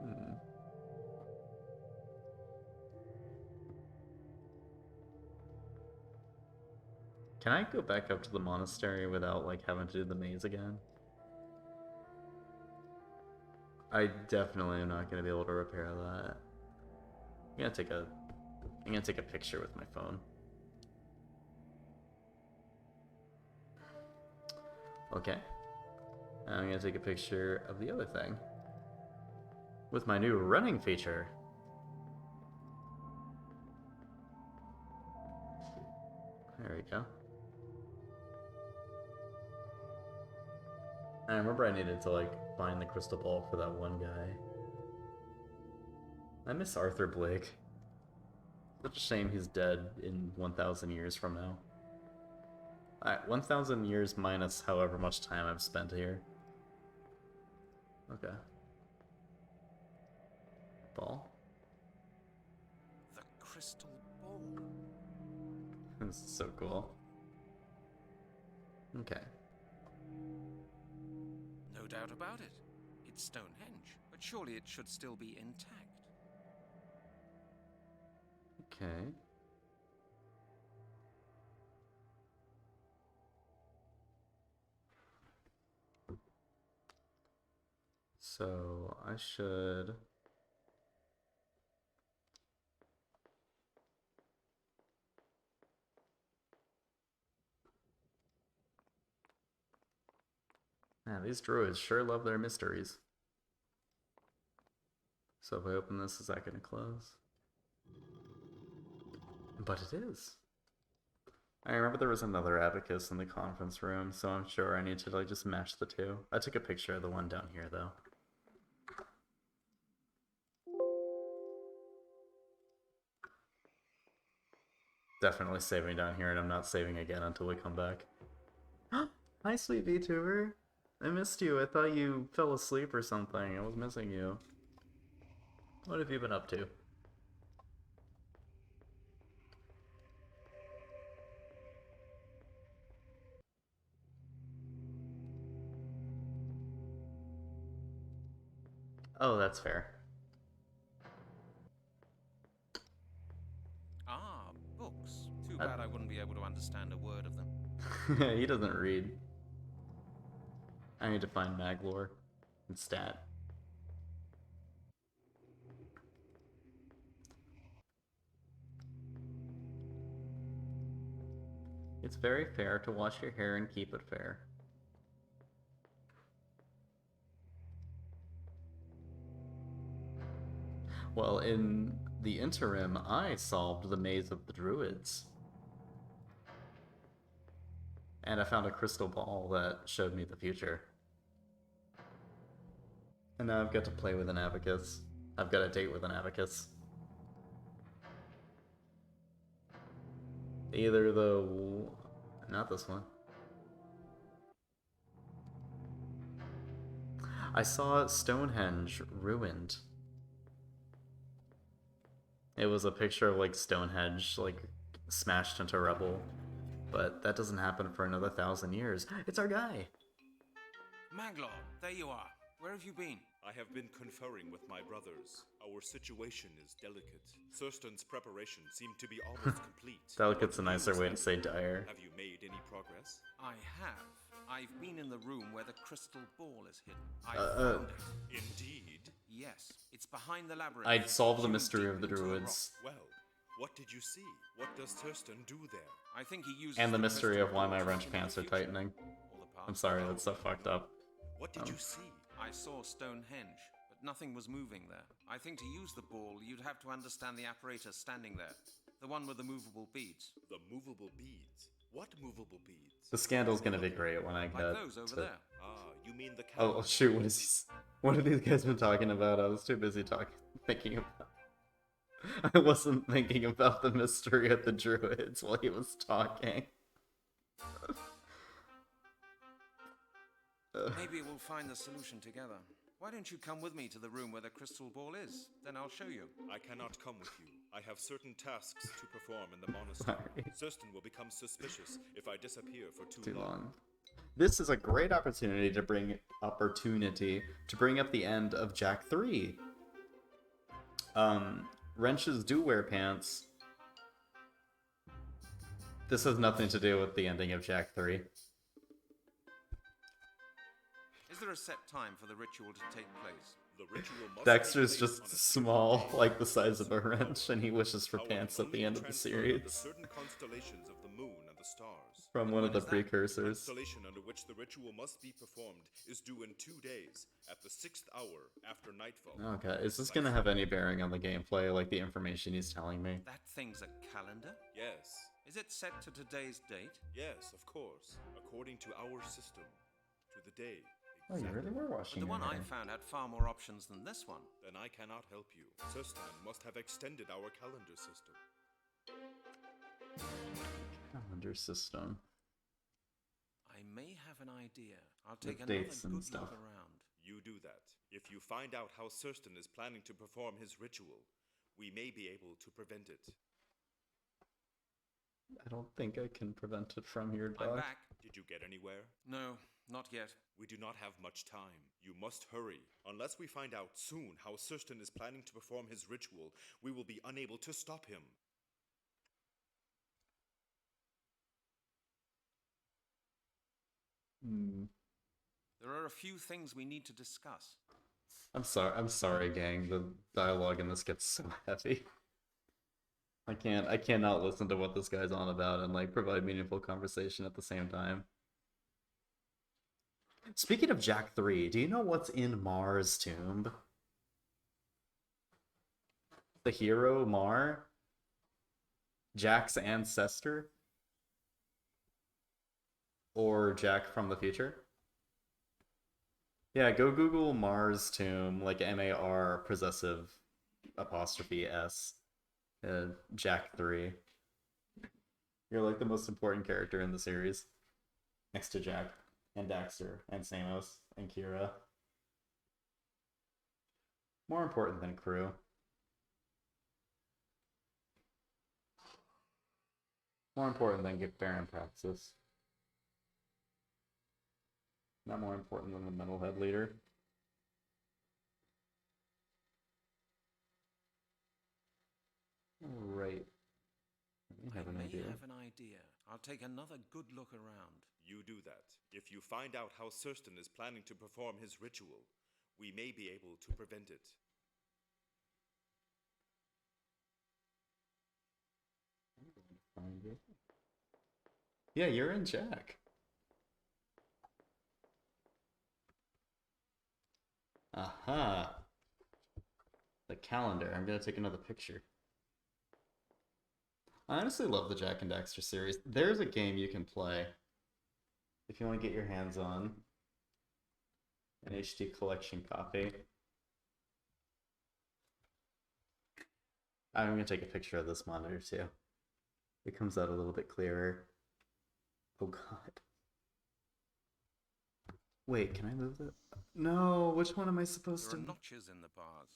Hmm. Can I go back up to the monastery without, like, having to do the maze again? I definitely am not going to be able to repair that. I'm gonna take a picture with my phone. Okay. I'm gonna take a picture of the other thing. with my new running feature. There we go. I remember I needed to, like, find the crystal ball for that one guy. I miss Arthur Blake. Such a shame he's dead in 1,000 years from now. 1,000 years minus however much time I've spent here. Okay. Ball? The crystal ball. This is so cool. Okay. No doubt about it. It's Stonehenge, but surely it should still be intact. Okay. So I should... Man, these druids sure love their mysteries. So if I open this, is that going to close? But it is. I remember there was another abacus in the conference room, so I'm sure I need to like just match the two. I took a picture of the one down here though. Definitely saving down here, and I'm not saving again until we come back. Hi, sweet VTuber. I missed you. I thought you fell asleep or something. I was missing you. What have you been up to? Oh, that's fair. Ah, books. Too bad I wouldn't be able to understand a word of them. He doesn't read. I need to find Maglore and Stat. It's very fair to wash your hair and keep it fair. Well, in the interim, I solved the maze of the Druids. And I found a crystal ball that showed me the future. And now I've got to play with an abacus. I've got a date with an abacus. Either the... not this one. I saw Stonehenge ruined. It was a picture of like Stonehenge like smashed into rubble. But that doesn't happen for another 1,000 years. It's our guy! Maglor, there you are. Where have you been? I have been conferring with my brothers. Our situation is delicate. Thurston's preparations seem to be almost complete. Delicate's a nicer way to say dire. Have you made any progress? I have. I've been in the room where the crystal ball is hidden. I found it. Indeed. Yes, it's behind the labyrinth. I'd solve the Hewn mystery deep of the into Druids. Well, what did you see? What does Thurston do there? I think he uses And the mystery crystal of why ball my to wrench see pants the are future. tightening. Or the past. I'm sorry, that's so fucked up. What did you see? I saw Stonehenge, but nothing was moving there. I think to use the ball, you'd have to understand the apparatus standing there. The one with the movable beads. The movable beads. What movable beads? The scandal's gonna be great when I Like get those over to... there. Ah, you mean the Oh calendar. shoot, what have these guys been talking about? I was too busy thinking about... I wasn't thinking about the mystery of the Druids while he was talking. Maybe we'll find the solution together. Why don't you come with me to the room where the crystal ball is? Then I'll show you. I cannot come with you. I have certain tasks to perform in the monastery. Sorry. Thurston will become suspicious if I disappear for too Too long. long. This is a great opportunity to bring up the end of Jack 3. Wrenches do wear pants. This has nothing to do with the ending of Jack 3. Is there a set time for the ritual to take place? The ritual must Dexter's take place just on a certain small, day like the at size of a certain wrench, hour. and he wishes for Power can pants at only the be end of the transferred under series certain constellations of the moon and the stars. from And one when of the is that? The precursors. constellation under which the ritual must be performed is due in 2 days, at the 6th hour after nightfall. Okay, is this gonna have Precisely. any bearing on the gameplay, like the information he's telling me? That thing's a calendar? Yes, Is it set to today's date? yes, of course. According to our system, to the day. Oh, you really were But washing the your one I hair. found had far more options than this one. Then I cannot help you. Sustan must have extended our calendar system. Calendar system. I may have an idea. I'll take With another dates and good stuff. look around. You do that. If you find out how Surston is planning to perform his ritual, we may be able to prevent it. I don't think I can prevent it from here, I'm dog. back. Did you get anywhere? No, not yet. We do not have much time. You must hurry. Unless we find out soon how Surston is planning to perform his ritual, we will be unable to stop him. Hmm. There are a few things we need to discuss. I'm sorry, gang. The dialogue in this gets so heavy. I cannot listen to what this guy's on about and like provide meaningful conversation at the same time. Speaking of Jack 3, do you know what's in Mar's tomb? The hero Mar? Jack's ancestor? Or Jack from the future? Yeah, go Google Mar's tomb, like MAR possessive apostrophe S. Jack 3. You're like the most important character in the series. Next to Jack, and Daxter, and Samos, and Kira. More important than crew. More important than get Baron Praxis. Not more important than the metalhead leader. Right. I have an idea. have an idea. I'll take another good look around. You do that. If you find out how Surston is planning to perform his ritual, we may be able to prevent it. Find it. Yeah, you're in Jack. Aha. The calendar. I'm gonna take another picture. I honestly love the Jack and Daxter series. There's a game you can play if you want to get your hands on an HD collection copy. I'm gonna take a picture of this monitor too. It comes out a little bit clearer. Oh god. Wait, can I move that? No, which one am I supposed There are to? notches in the bars.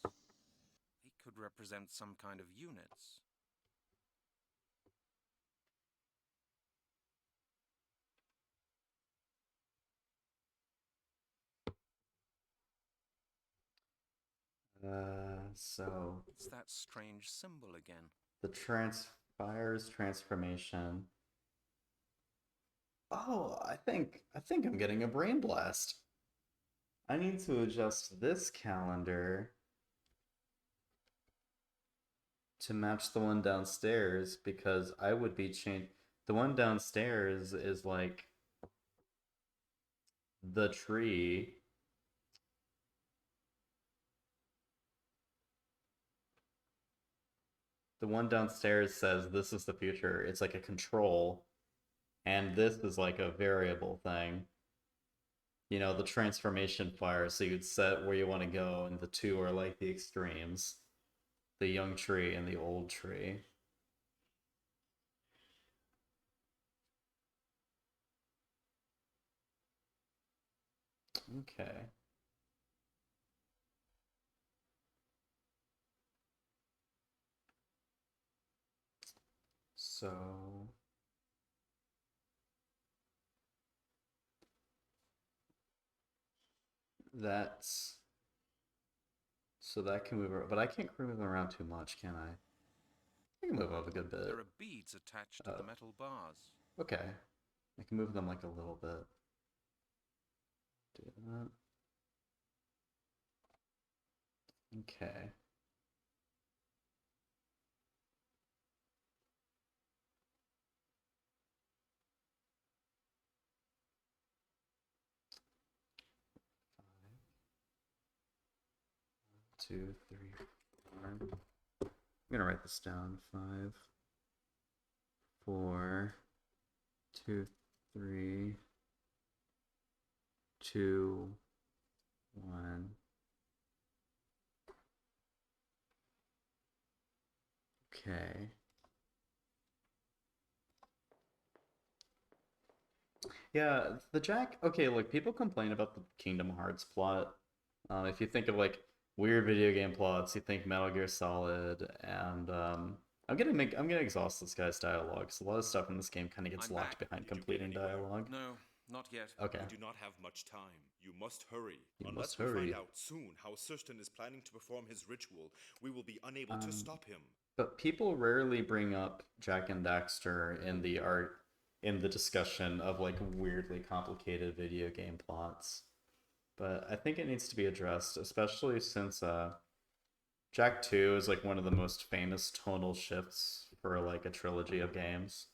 They could represent some kind of units. So It's that strange symbol again. the transpires transformation. Oh, I think I'm getting a brain blast. I need to adjust this calendar to match the one downstairs because I would be changed. The one downstairs is like the tree. The one downstairs says this is the future. It's like a control, and this is like a variable thing. You know, the transformation fire, so you'd set where you want to go, and the two are like the extremes. The young tree and the old tree. Okay. So that's that can move around, but I can't move them around too much, can I? I can move up a good bit. There are beads attached to the metal bars. Okay. I can move them like a little bit. Do that. Okay. Two, three, four. I'm gonna write this down. 5, 4, 2, 3, 2, 1. Okay. Yeah, the Jack. Okay, look, people complain about the Kingdom Hearts plot. If you think of like weird video game plots, you think Metal Gear Solid, and I'm gonna exhaust this guy's dialogue. So a lot of stuff in this game kind of gets I'm locked back. behind Did you get completing anywhere? dialogue. No, not yet. Okay, We do not have much time. You must hurry. you Unless must we find hurry. out soon how Surston is planning to perform his ritual, we will be unable to Um, stop him. but people rarely bring up Jack and Daxter in the discussion of like weirdly complicated video game plots. But I think it needs to be addressed, especially since Jack 2 is like one of the most famous tonal shifts for like a trilogy of games.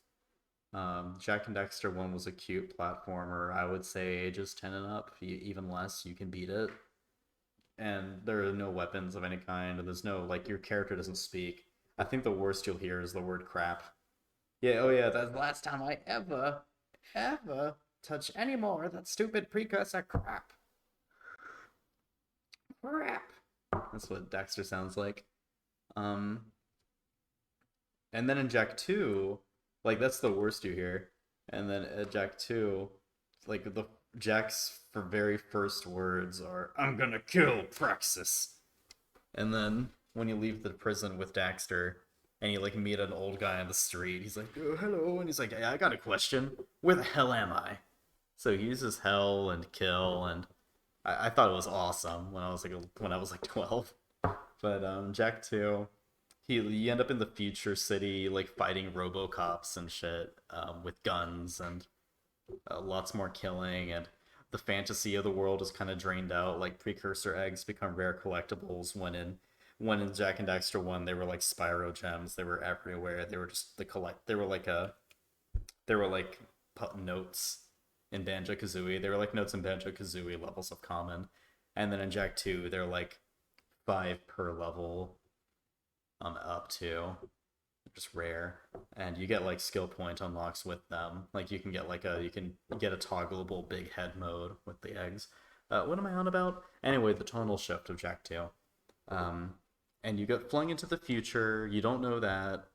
Jack and Dexter 1 was a cute platformer. I would say ages 10 and up, even less, you can beat it. And there are no weapons of any kind, and there's no, like, your character doesn't speak. I think the worst you'll hear is the word crap. Yeah, oh yeah, that's the last time I ever touch any more of that stupid precursor crap. Crap. That's what Dexter sounds like. Um, and then in Jack 2, like that's the worst you hear. And then at Jack 2, like the Jack's for very first words are I'm gonna kill Praxis. And then when you leave the prison with Daxter and you like meet an old guy on the street, he's like, oh, hello, and he's like, hey, I got a question. Where the hell am I? So he uses hell and kill, and I thought it was awesome when I was like 12. But Jack 2, you end up in the future city, like fighting RoboCops and shit, with guns and lots more killing, and the fantasy of the world is kind of drained out. Like precursor eggs become rare collectibles when in Jack and Daxter 1 they were like Spyro gems. They were everywhere. They were just the collect. They were like notes in Banjo Kazooie. They were like notes in Banjo Kazooie levels of common, and then in Jack 2 they're like 5 per level up to just rare, and you get like skill point unlocks with them. Like you can get a toggleable big head mode with the eggs. What am I on about? Anyway, the tonal shift of Jack 2. Um, and you get flung into the future. You don't know that.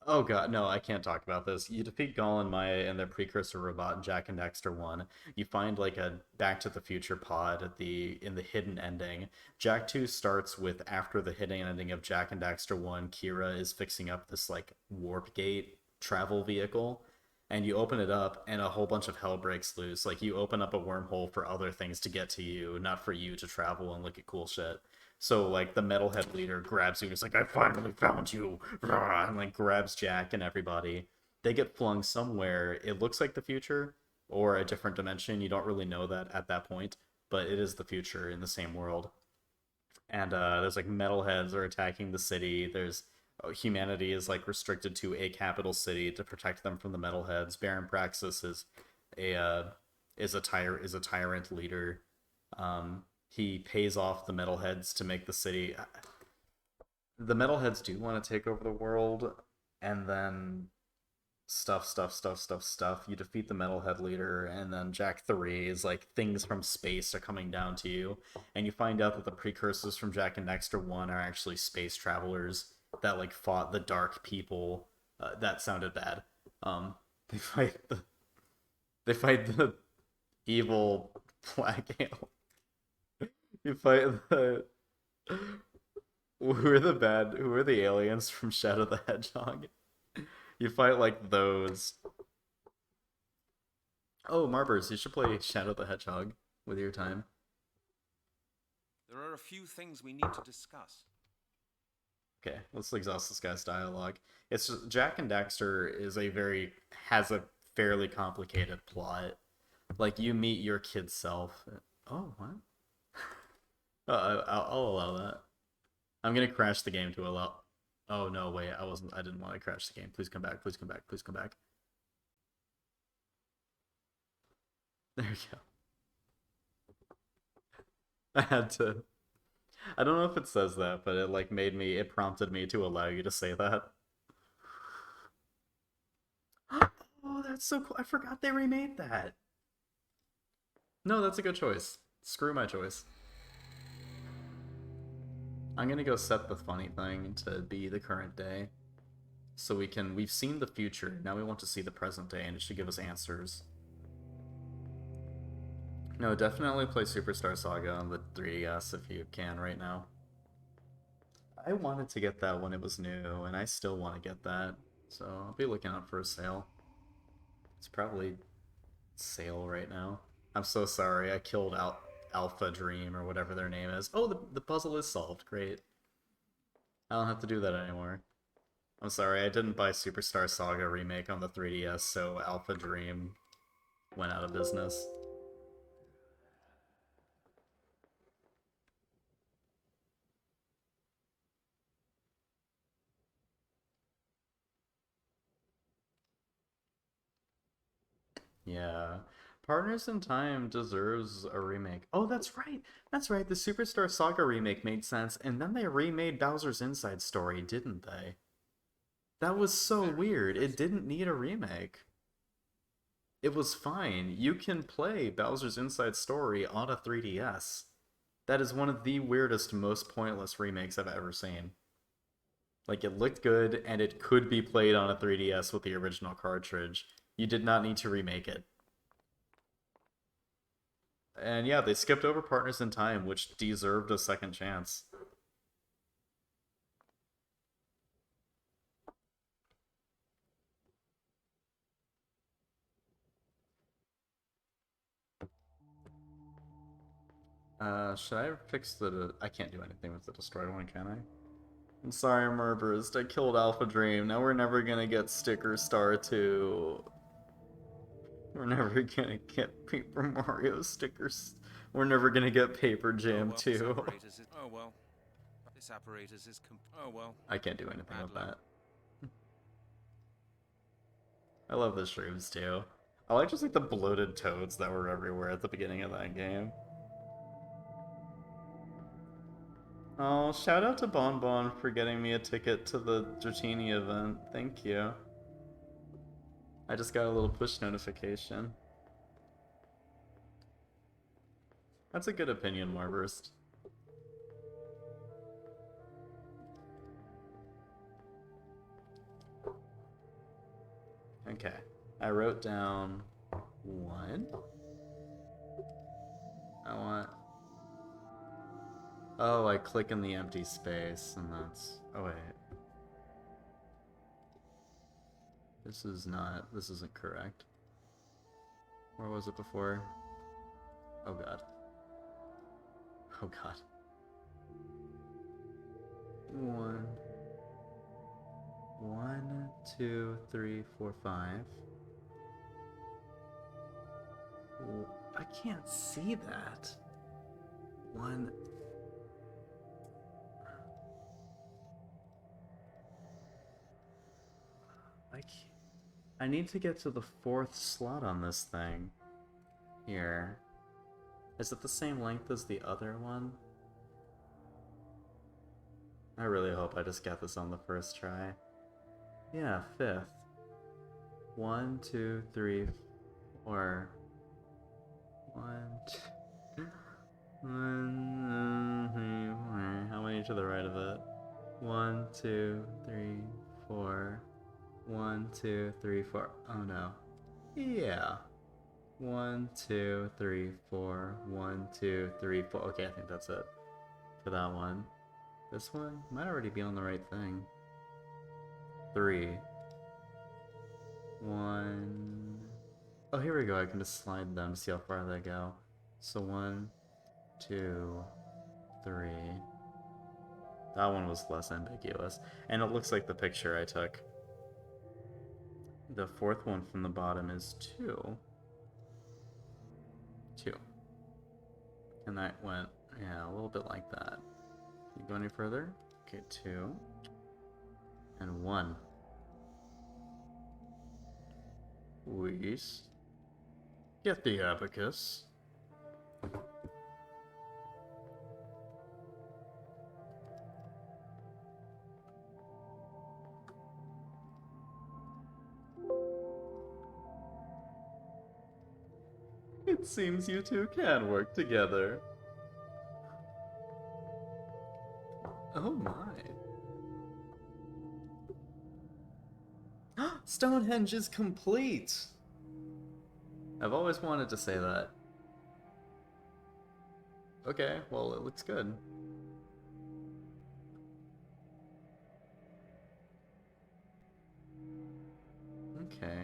Oh god, no, I can't talk about this. You defeat Gaul and Maya and their precursor robot in Jack and Dexter 1. You find like a Back to the Future pod at the in the hidden ending. Jack 2 starts with after the hidden ending of Jack and Dexter 1, Kira is fixing up this like warp gate travel vehicle, and you open it up and a whole bunch of hell breaks loose. Like you open up a wormhole for other things to get to you, not for you to travel and look at cool shit. So like the metalhead leader grabs you and is like, I finally found you, and like grabs Jack and everybody. They get flung somewhere. It looks like the future or a different dimension. You don't really know that at that point, but it is the future in the same world. And there's like metalheads are attacking the city. There's humanity is like restricted to a capital city to protect them from the metalheads. Baron Praxis a uh, is a tyrant leader. He pays off the metalheads to make the city. The metalheads do want to take over the world, and then stuff. You defeat the metalhead leader, and then Jack 3 is like things from space are coming down to you, and you find out that the precursors from Jack and Dexter 1 are actually space travelers that like fought the dark people. That sounded bad. They fight the evil black ale. You fight the who are the aliens from Shadow the Hedgehog? You fight like those. Oh, Marbers, you should play Shadow the Hedgehog with your time. There are a few things we need to discuss. Okay, let's exhaust this guy's dialogue. It's just, Jack and Daxter has a fairly complicated plot. Like you meet your kid self. Oh, what? I'll allow that. I'm gonna crash the game to allow. Oh no, wait, I wasn't. I didn't want to crash the game. Please come back. Please come back. Please come back. There you go. I had to. I don't know if it says that, but it like made me. It prompted me to allow you to say that. Oh, that's so cool. I forgot they remade that. No, that's a good choice. Screw my choice. I'm gonna go set the funny thing to be the current day. So we've seen the future, now we want to see the present day, and it should give us answers. No, definitely play Superstar Saga on the 3DS if you can right now. I wanted to get that when it was new, and I still want to get that, so I'll be looking out for a sale. It's probably sale right now. I'm so sorry, I killed Alpha Dream or whatever their name is. Oh, the puzzle is solved, great. I don't have to do that anymore. I'm sorry, I didn't buy Superstar Saga Remake on the 3DS, so Alpha Dream went out of business. Yeah. Partners in Time deserves a remake. Oh, that's right. That's right. The Superstar Saga remake made sense, and then they remade Bowser's Inside Story, didn't they? That was so weird. It didn't need a remake. It was fine. You can play Bowser's Inside Story on a 3DS. That is one of the weirdest, most pointless remakes I've ever seen. Like, it looked good, and it could be played on a 3DS with the original cartridge. You did not need to remake it. And yeah, they skipped over Partners in Time, which deserved a second chance. Should I fix the... I can't do anything with the destroyed one, can I? I'm sorry, Murburst. I killed Alpha Dream. Now we're never gonna get Sticker Star 2. We're never gonna get Paper Mario stickers. We're never gonna get Paper Jam 2. Oh well. This apparatus is oh well. I can't do anything Bad with luck. that. I love the shrooms too. I like just like the bloated toads that were everywhere at the beginning of that game. Oh, shout out to Bon Bon for getting me a ticket to the Dratini event. Thank you. I just got a little push notification. That's a good opinion, Marburst. Okay. I wrote down 1. I want... Oh, I click in the empty space, and that's... Oh, wait. This isn't correct. Where was it before? Oh, God. Oh, God. 1, 2, 3, 4, 5. I can't see that. 1. I need to get to the 4th slot on this thing. Here. Is it the same length as the other one? I really hope I just get this on the first try. Yeah, 5th. 1, 2, 3, 4. 1, 2. 1, 2, 3, 4. How many to the right of it? 1, 2, 3, 4. 1, 2, 3, 4. Oh no. Yeah. 1, 2, 3, 4. 1, 2, 3, 4. Okay, I think that's it for that one. This one might already be on the right thing. 3. 1. Oh, here we go. I can just slide them to see how far they go. So 1, 2, 3. That one was less ambiguous. And it looks like the picture I took. The 4th one from the bottom is 2. 2. And that went Yeah, a little bit like that. You go any further? Okay, 2. And 1. Luis. Get the abacus. It seems you two can work together. Oh my. Stonehenge is complete! I've always wanted to say that. Okay, well, it looks good. Okay.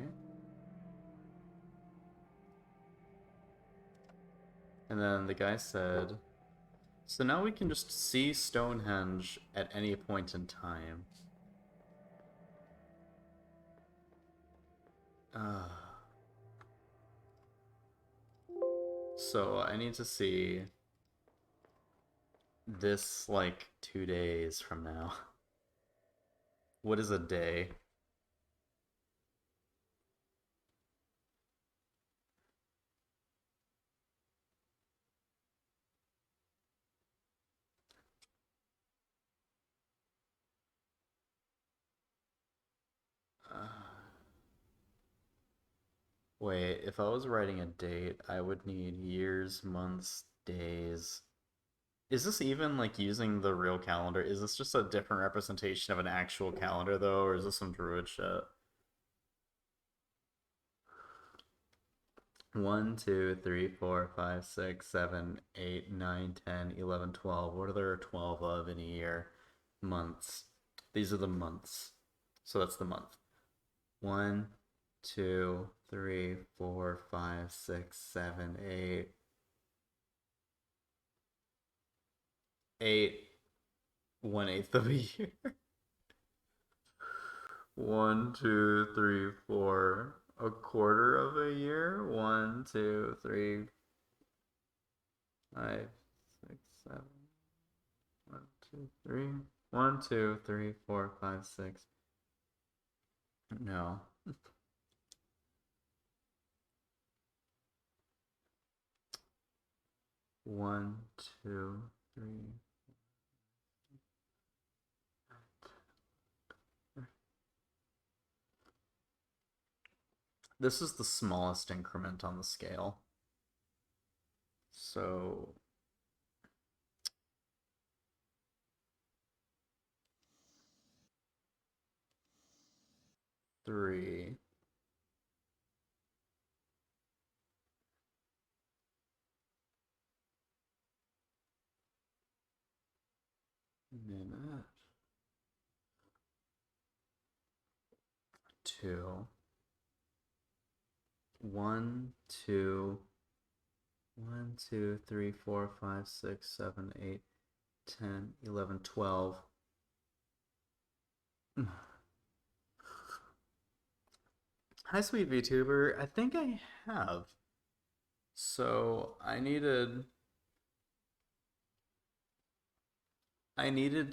And then the guy said, so now we can just see Stonehenge at any point in time. So I need to see this like 2 days from now. What is a day? Wait, if I was writing a date, I would need years, months, days. Is this even like using the real calendar? Is this just a different representation of an actual calendar though, or is this some druid shit? 1, 2, 3, 4, 5, 6, 7, 8, 9, 10, 11, 12. What are there 12 of in a year? Months. These are the months. So that's the month. 1, 2, 3, 4, 5, 6, 7, 8. 8, 1/8 of a year. 1, 2, 3, 4. A quarter of a year. 1, 2, 3, 5, 6, 7. 1, 2, 3. 1, 2, 3, 4, 5, 6. No. One, two, three. This is the smallest increment on the scale. So 3. Minute. 2. 1, 2. 1, 2, 3, 4, 5, 6, 7, 8, 10, 11, 12. Hi, sweet VTuber. I think I have. So I needed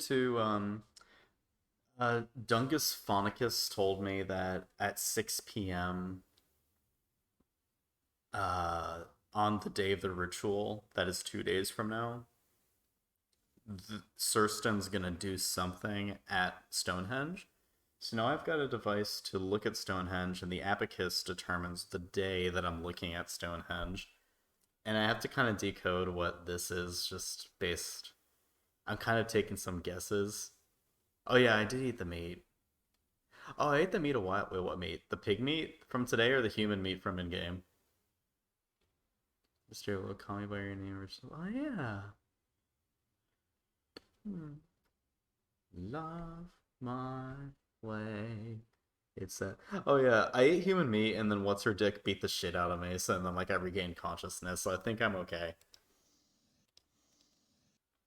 to Dungus Phonicus told me that at 6 p.m. On the day of the ritual, that is 2 days from now, Surston's gonna do something at Stonehenge. So now I've got a device to look at Stonehenge, and the abacus determines the day that I'm looking at Stonehenge. And I have to kind of decode what this is just based. I'm kind of taking some guesses. Oh yeah, I did eat the meat. Oh, I ate the meat a while. Wait, what meat? The pig meat from today or the human meat from in game? Mr. Will call me by your name. Oh yeah. Love my way. It's a. Oh yeah, I ate human meat, and then what's her dick beat the shit out of me, so then like I regained consciousness. So I think I'm okay.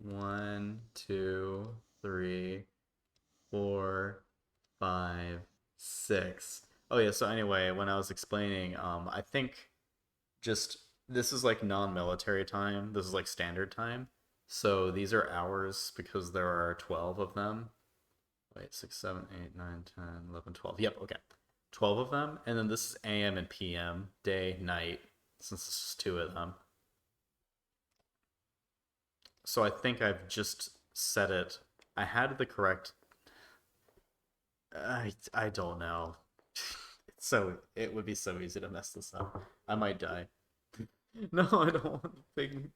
1, 2, 3, 4, 5, 6. Oh yeah. So anyway, when I was explaining, I think just this is like non-military time. This is like standard time. So these are hours because there are 12 of them. Wait, 6, 7, 8, 9, 10, 11, 12. Yep, okay. 12 of them, and then this is AM and PM, day, night, since this is 2 of them. So I think I've just set it. I had the correct. I don't know. It would be so easy to mess this up. I might die. No, I don't want big.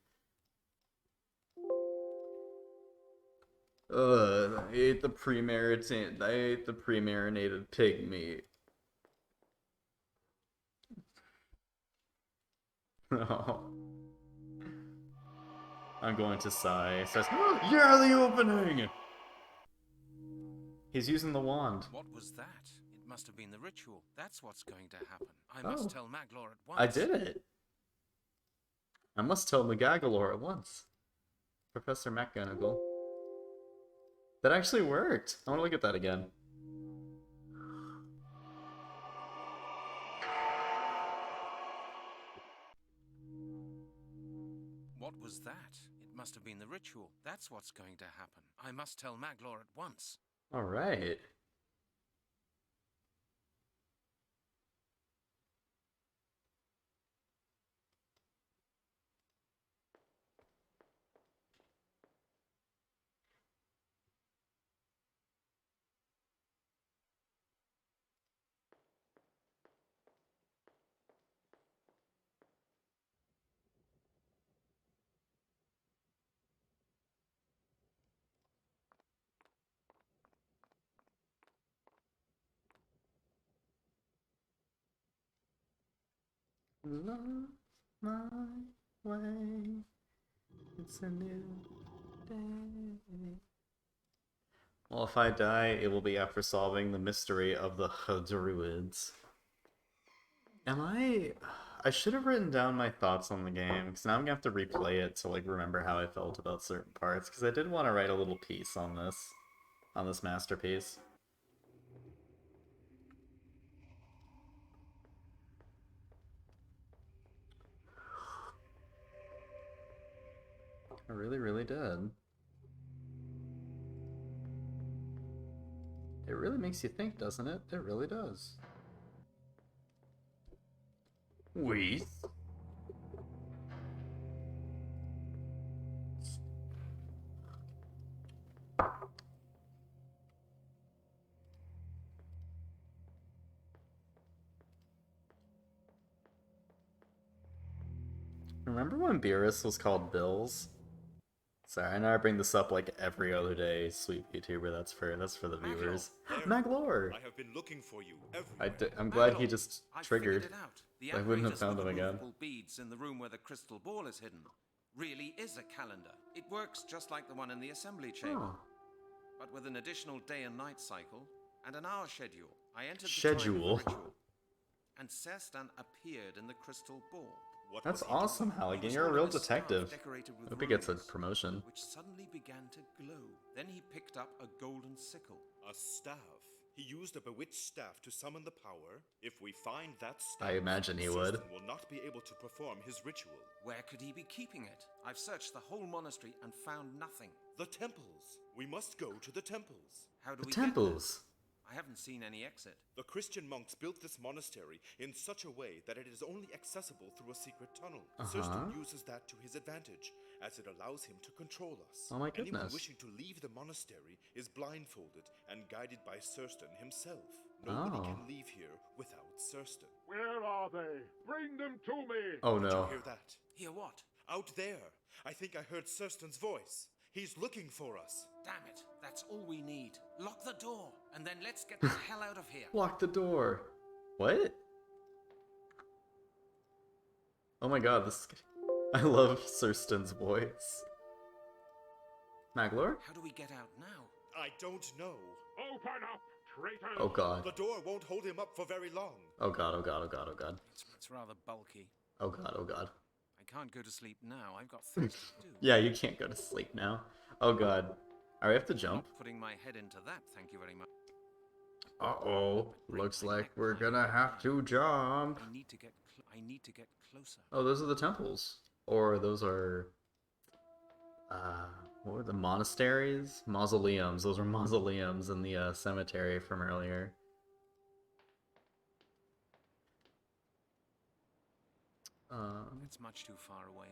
I ate the pre-marinated pig meat. No. I'm going to sigh. It says, yeah, the opening! He's using the wand. What was that? It must have been the ritual. That's what's going to happen. I must tell Maglor at once. I did it. I must tell McGaggalore at once. Professor McGonagall. That actually worked. I want to look at that again. What was that? It must have been the ritual. That's what's going to happen. I must tell Maglor at once. All right. Love my way. It's a new day. Well, if I die, it will be after solving the mystery of the Druids. I should have written down my thoughts on the game, because now I'm gonna have to replay it to like remember how I felt about certain parts, because I did want to write a little piece on this masterpiece. I really, really did. It really makes you think, doesn't it? It really does. Wait. Remember when Beerus was called Bills? Sorry, I know I bring this up like every other day, sweet YouTuber. That's for the viewers. Maglor! I have been looking for you everywhere. I'm glad he just I triggered. figured it out. The I wouldn't have apparatus found with him the again. movable beads in the room where the crystal ball is hidden really is a calendar. It works just like the one in the assembly chamber, Oh. but with an additional day and night cycle and an hour schedule. I entered the Schedule. time of the ritual, and Serstan appeared in the crystal ball. What That's was he doing? awesome, He Halligan. was You're a holding real staff detective. decorated with Hope he gets a runes, promotion. which suddenly began to glow. Then he picked up a golden sickle. A staff. He used a bewitched staff to summon the power. If we find that staff, I imagine he would. Susan will not be able to perform his ritual. Where could he be keeping it? I've searched the whole monastery and found nothing. The temples. We must go to the temples. How do The we get there? temples. I haven't seen any exit. The Christian monks built this monastery in such a way that it is only accessible through a secret tunnel. Thurston uses that to his advantage, as it allows him to control us. Oh my Anyone goodness. wishing to leave the monastery is blindfolded and guided by Thurston himself. Nobody can leave here without Thurston. Where are they? Bring them to me! Oh Did no. you hear that? Hear what? Out there. I think I heard Thurston's voice. He's looking for us. Damn it. That's all we need. Lock the door, and then let's get the hell out of here. Lock the door. What? Oh my god, this. I love Thurston's voice. Maglor? How do we get out now? I don't know. Open up, traitors! Oh god. The door won't hold him up for very long. Oh god, oh god, oh god, oh god. It's rather bulky. Oh god, oh god. I can't go to sleep now. I've got things to do. Yeah, you can't go to sleep now. Oh god. Alright, we have to jump. Not putting my head into that, thank you very much. Uh-oh. Looks like we're gonna have to jump. I need to get closer. Oh, those are the temples. Or those are... What were the monasteries? Mausoleums. Those were mausoleums in the cemetery from earlier. It's much too far away.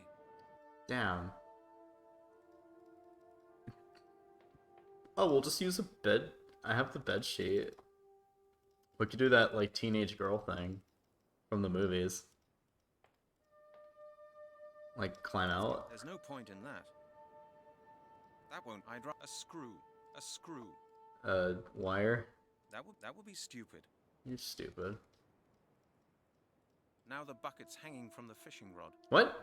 Damn. Oh, we'll just use a bed. I have the bed sheet. We could do that, like, teenage girl thing from the movies. Like, climb out. There's no point in that. That won't. I'd rather a screw. A screw. Wire? That would be stupid. You're stupid. Now the bucket's hanging from the fishing rod. What?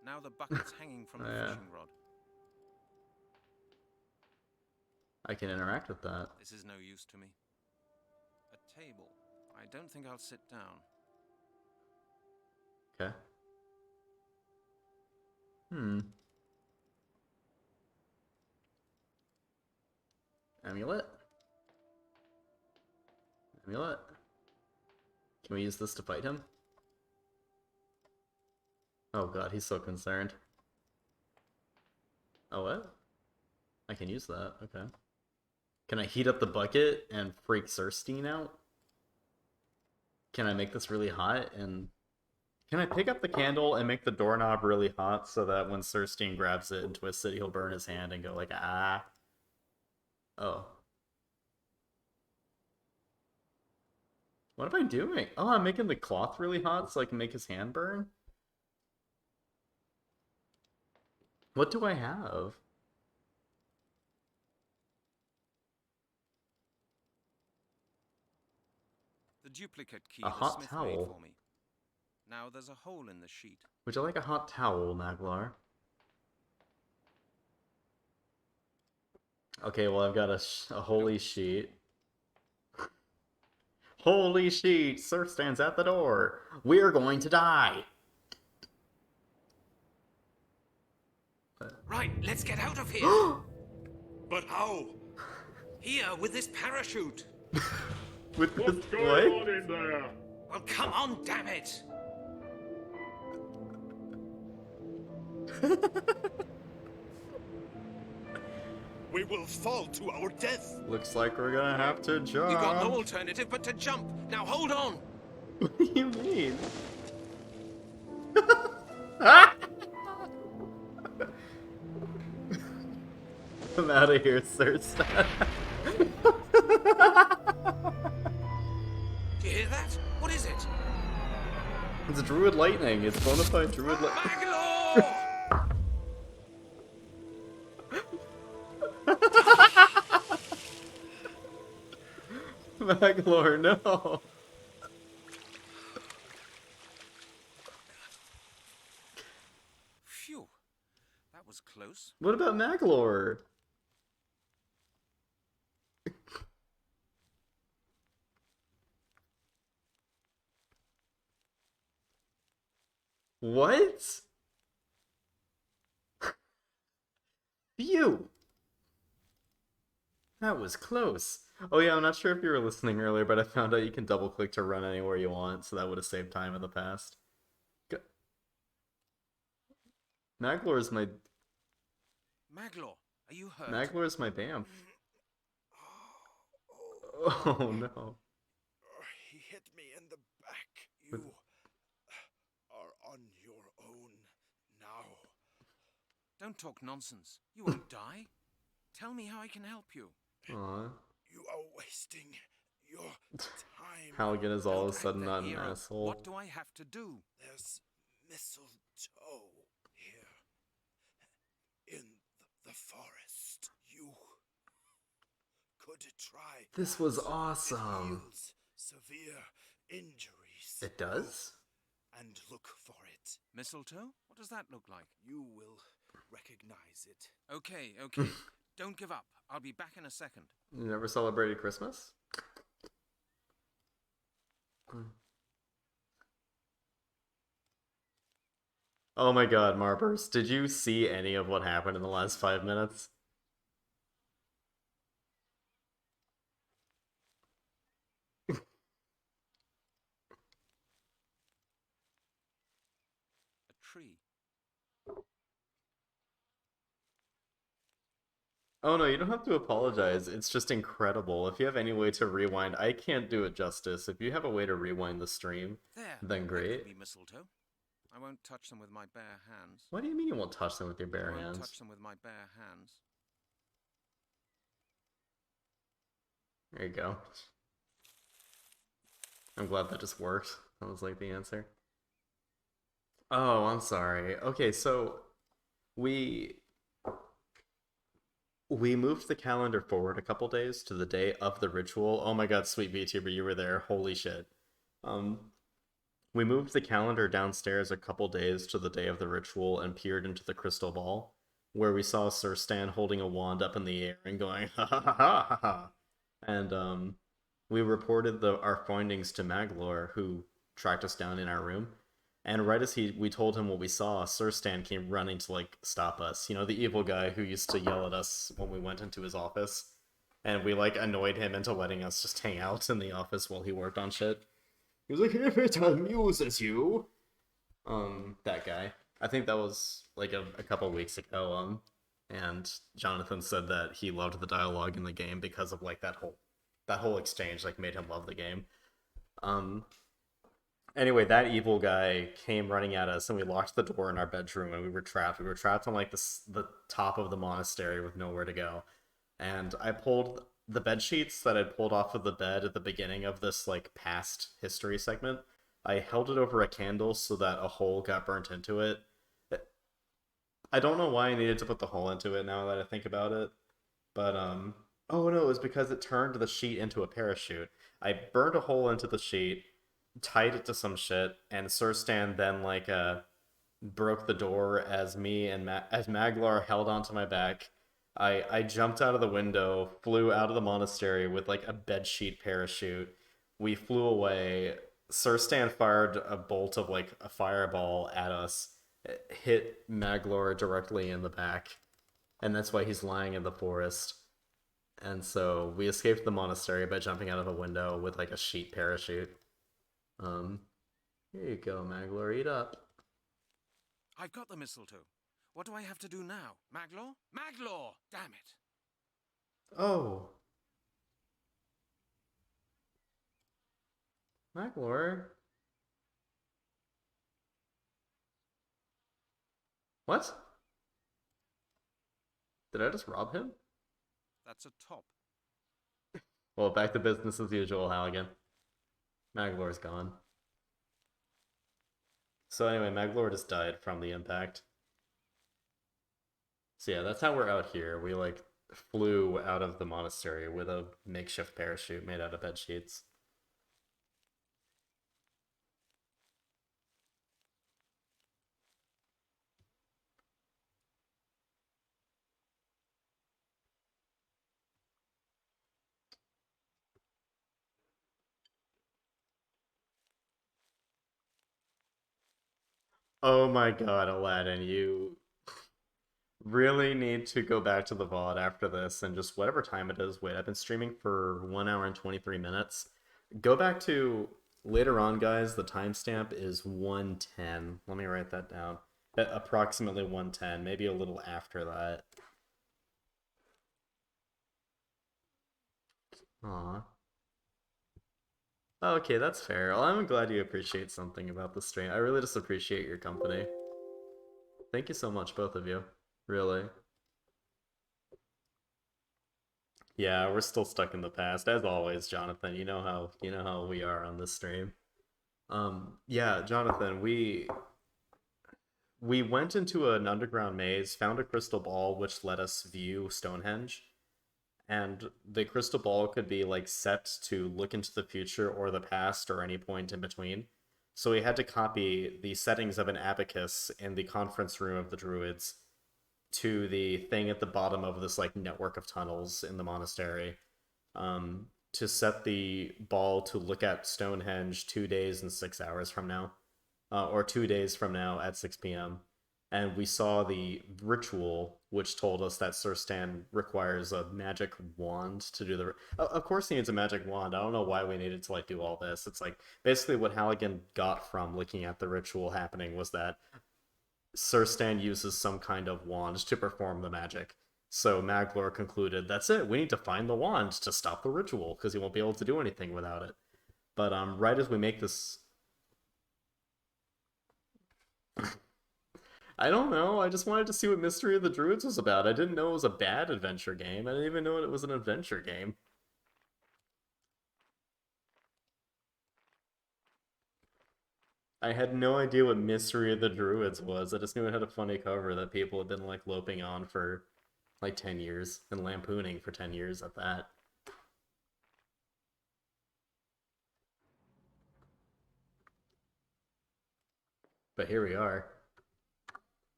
Now the bucket's hanging from the Yeah. fishing rod. I can interact with that. This is no use to me. A table. I don't think I'll sit down. Okay. Amulet? Amulet? Can we use this to fight him? Oh god, he's so concerned. Oh, what? I can use that, okay. Can I heat up the bucket and freak Surstein out? Can I make this really hot and... Can I pick up the candle and make the doorknob really hot so that when Surstein grabs it and twists it, he'll burn his hand and go like, ah? Oh. What am I doing? Oh, I'm making the cloth really hot so I can make his hand burn? What do I have? The duplicate key A the hot smith towel. made for me. Now there's a hole in the sheet. Would you like a hot towel, Maglar? Okay, well I've got a holy sheet. Holy sheet! Sir stands at the door. We're going to die. Right, let's get out of here. But how? Here with this parachute. With this What's going what? on in there? Well, come on, damn it. We will fall to our death. Looks like we're gonna have to jump. We've got no alternative but to jump. Now hold on. What do you mean? I'm out of here, Sir. Do you hear that? What is it? It's Druid lightning. It's bona fide Druid lightning. Maglor! Maglor, no. Phew. That was close. What about Maglor? What? Phew. That was close. Oh yeah, I'm not sure if you were listening earlier, but I found out you can double click to run anywhere you want, so that would have saved time in the past. Maglor's my Maglor, are you hurt? Maglor's my BAM. Oh no. He hit me in the back. You are on your own now. Don't talk nonsense. You won't die. Tell me how I can help you. Aw. You are wasting your time. Halligan is all of a Don't act sudden the not an hero. asshole. What do I have to do? There's mistletoe here in the forest. You could try. This was that. It awesome. heals severe injuries. It does? And look for it. Mistletoe? What does that look like? You will recognize it. Okay, okay. Don't give up. I'll be back in a second. You never celebrated Christmas? Oh my god, Marbers, did you see any of what happened in the last 5 minutes? A tree. Oh no, you don't have to apologize. It's just incredible. If you have any way to rewind, I can't do it justice. If you have a way to rewind the stream, There, then that great. could be mistletoe. I won't touch them with my bare hands. What do you mean you won't touch them with your I bare won't hands? touch them with my bare hands. There you go. I'm glad that just worked. That was like the answer. Oh, I'm sorry. Okay, so we we moved the calendar forward a couple days to the day of the ritual. Oh my god, sweet VTuber, you were there. Holy shit. Um, we moved the calendar downstairs a couple days to the day of the ritual and peered into the crystal ball, where we saw Sir Stan holding a wand up in the air and going, ha ha ha ha ha ha. And we reported our findings to Maglor, who tracked us down in our room. And right as we told him what we saw, Sir Stan came running to like stop us. You know, the evil guy who used to yell at us when we went into his office, and we like annoyed him into letting us just hang out in the office while he worked on shit. He was like, "If it amuses you," that guy. I think that was like a couple weeks ago. And Jonathan said that he loved the dialogue in the game because of like that whole exchange like made him love the game. Um, Anyway, that evil guy came running at us, and we locked the door in our bedroom, and we were trapped. We were trapped on like the top of the monastery with nowhere to go. And I pulled the bed sheets that I'd pulled off of the bed at the beginning of this like past history segment. I held it over a candle so that a hole got burnt into it. I don't know why I needed to put the hole into it now that I think about it, but oh no, it was because it turned the sheet into a parachute. I burned a hole into the sheet, tied it to some shit, and Sir Stan then like broke the door as me and as Maglar held onto my back. I jumped out of the window, flew out of the monastery with like a bedsheet parachute. We flew away. Sir Stan fired a bolt of like a fireball at us. It hit Maglor directly in the back, and that's why he's lying in the forest. And so we escaped the monastery by jumping out of a window with like a sheet parachute. Um, Here you go, Maglor. Eat up. I've got the mistletoe. What do I have to do now? Maglor? Maglor! Damn it! Oh, Maglor. What? Did I just rob him? That's a top. Well, back to business as usual, Halligan. Maglor's gone. So anyway, Maglor just died from the impact. So yeah, that's how we're out here. We like flew out of the monastery with a makeshift parachute made out of bed sheets. Oh my god, Aladdin, you really need to go back to the VOD after this and just whatever time it is. Wait, I've been streaming for 1 hour and 23 minutes. Go back to later on, guys. The timestamp is 1:10. Let me write that down. At approximately 1:10, maybe a little after that. Aw. Okay, that's fair. Well, I'm glad you appreciate something about the stream. I really just appreciate your company. Thank you so much, both of you. Really. Yeah, we're still stuck in the past, as always, Jonathan. You know how we are on this stream. Yeah, Jonathan, we went into an underground maze, found a crystal ball which let us view Stonehenge, and the crystal ball could be like set to look into the future or the past or any point in between. So we had to copy the settings of an abacus in the conference room of the Druids to the thing at the bottom of this like network of tunnels in the monastery, to set the ball to look at Stonehenge 2 days and 6 hours from now, or 2 days from now at 6 p.m. And we saw the ritual, which told us that Sir Stan requires a magic wand to do the. Of course, he needs a magic wand. I don't know why we needed to like do all this. It's like basically what Halligan got from looking at the ritual happening was that Sir Stan uses some kind of wand to perform the magic. So Maglor concluded, that's it, we need to find the wand to stop the ritual, because he won't be able to do anything without it. But right as we make this... I don't know, I just wanted to see what Mystery of the Druids was about. I didn't know it was a bad adventure game. I didn't even know it was an adventure game. I had no idea what Mystery of the Druids was. I just knew it had a funny cover that people had been, like, loping on for, like, 10 years, and lampooning for 10 years at that. But here we are.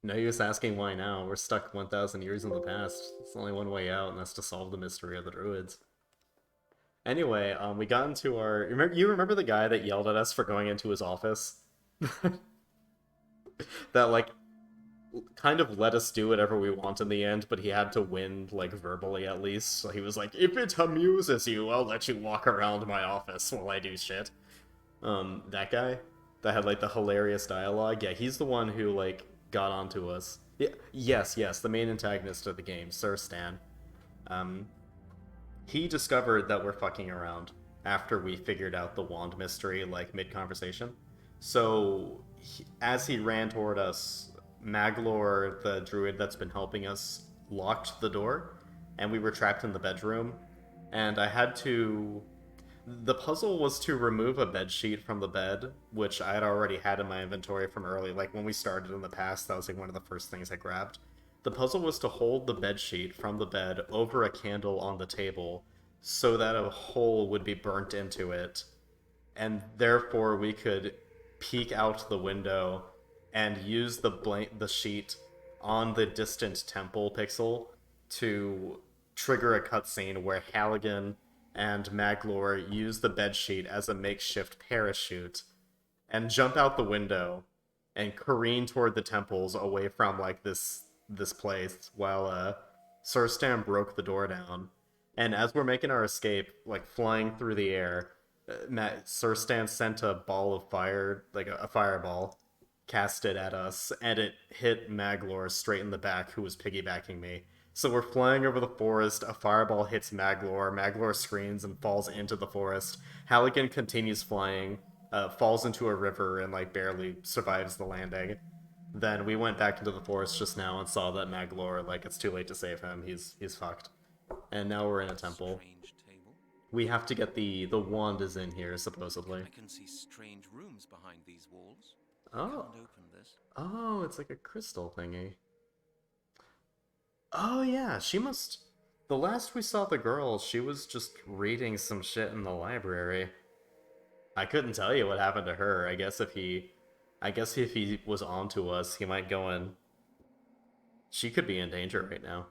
No use asking why now. We're stuck 1,000 years in the past. It's only one way out, and that's to solve the mystery of the Druids. Anyway, we got into our... You remember the guy that yelled at us for going into his office? That, like, kind of let us do whatever we want in the end, but he had to win, like, verbally at least. So he was like, if it amuses you, I'll let you walk around my office while I do shit. That guy? That had, like, the hilarious dialogue? Yeah, he's the one who, like, got onto us. Yeah, yes, the main antagonist of the game, Sir Stan. He discovered that we're fucking around after we figured out the wand mystery, like, mid-conversation. So, as he ran toward us, Maglor, the druid that's been helping us, locked the door, and we were trapped in the bedroom, and I had to... The puzzle was to remove a bedsheet from the bed, which I had already had in my inventory from early, like when we started in the past, that was like one of the first things I grabbed. The puzzle was to hold the bedsheet from the bed over a candle on the table so that a hole would be burnt into it, and therefore we could peek out the window and use the sheet on the distant temple pixel to trigger a cutscene where Halligan and Maglor use the bedsheet as a makeshift parachute and jump out the window and careen toward the temples away from, like, this place while Sir Stan broke the door down. And as we're making our escape, like, flying through the air, Sir Stan sent a ball of fire, like a fireball, cast it at us, and it hit Maglor straight in the back, who was piggybacking me. So we're flying over the forest, a fireball hits Maglor, Maglor screams and falls into the forest. Halligan continues flying, falls into a river and, like, barely survives the landing. Then we went back into the forest just now and saw that Maglor, like, it's too late to save him, he's fucked. And now we're in a temple. Strange table. We have to get the wand is in here, supposedly. I can see strange rooms behind these walls. Oh. Can't open this. Oh, it's like a crystal thingy. Oh yeah, she must... The last we saw the girl, she was just reading some shit in the library. I couldn't tell you what happened to her. I guess if he was onto us, he might go in. She could be in danger right now.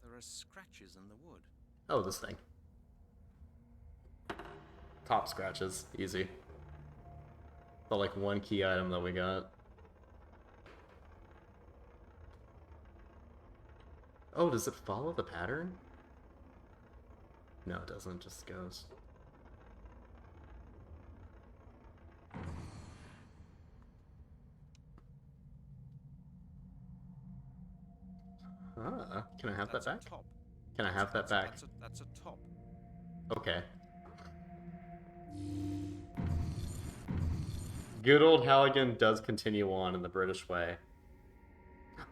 There are scratches in the wood. Oh, this thing. Top scratches. Easy. The, like, one key item that we got. Oh, does it follow the pattern? No, it doesn't. It just goes. Ah, can I have that back? Top. Can I have that back? That's a top. Okay. Good old Halligan does continue on in the British way.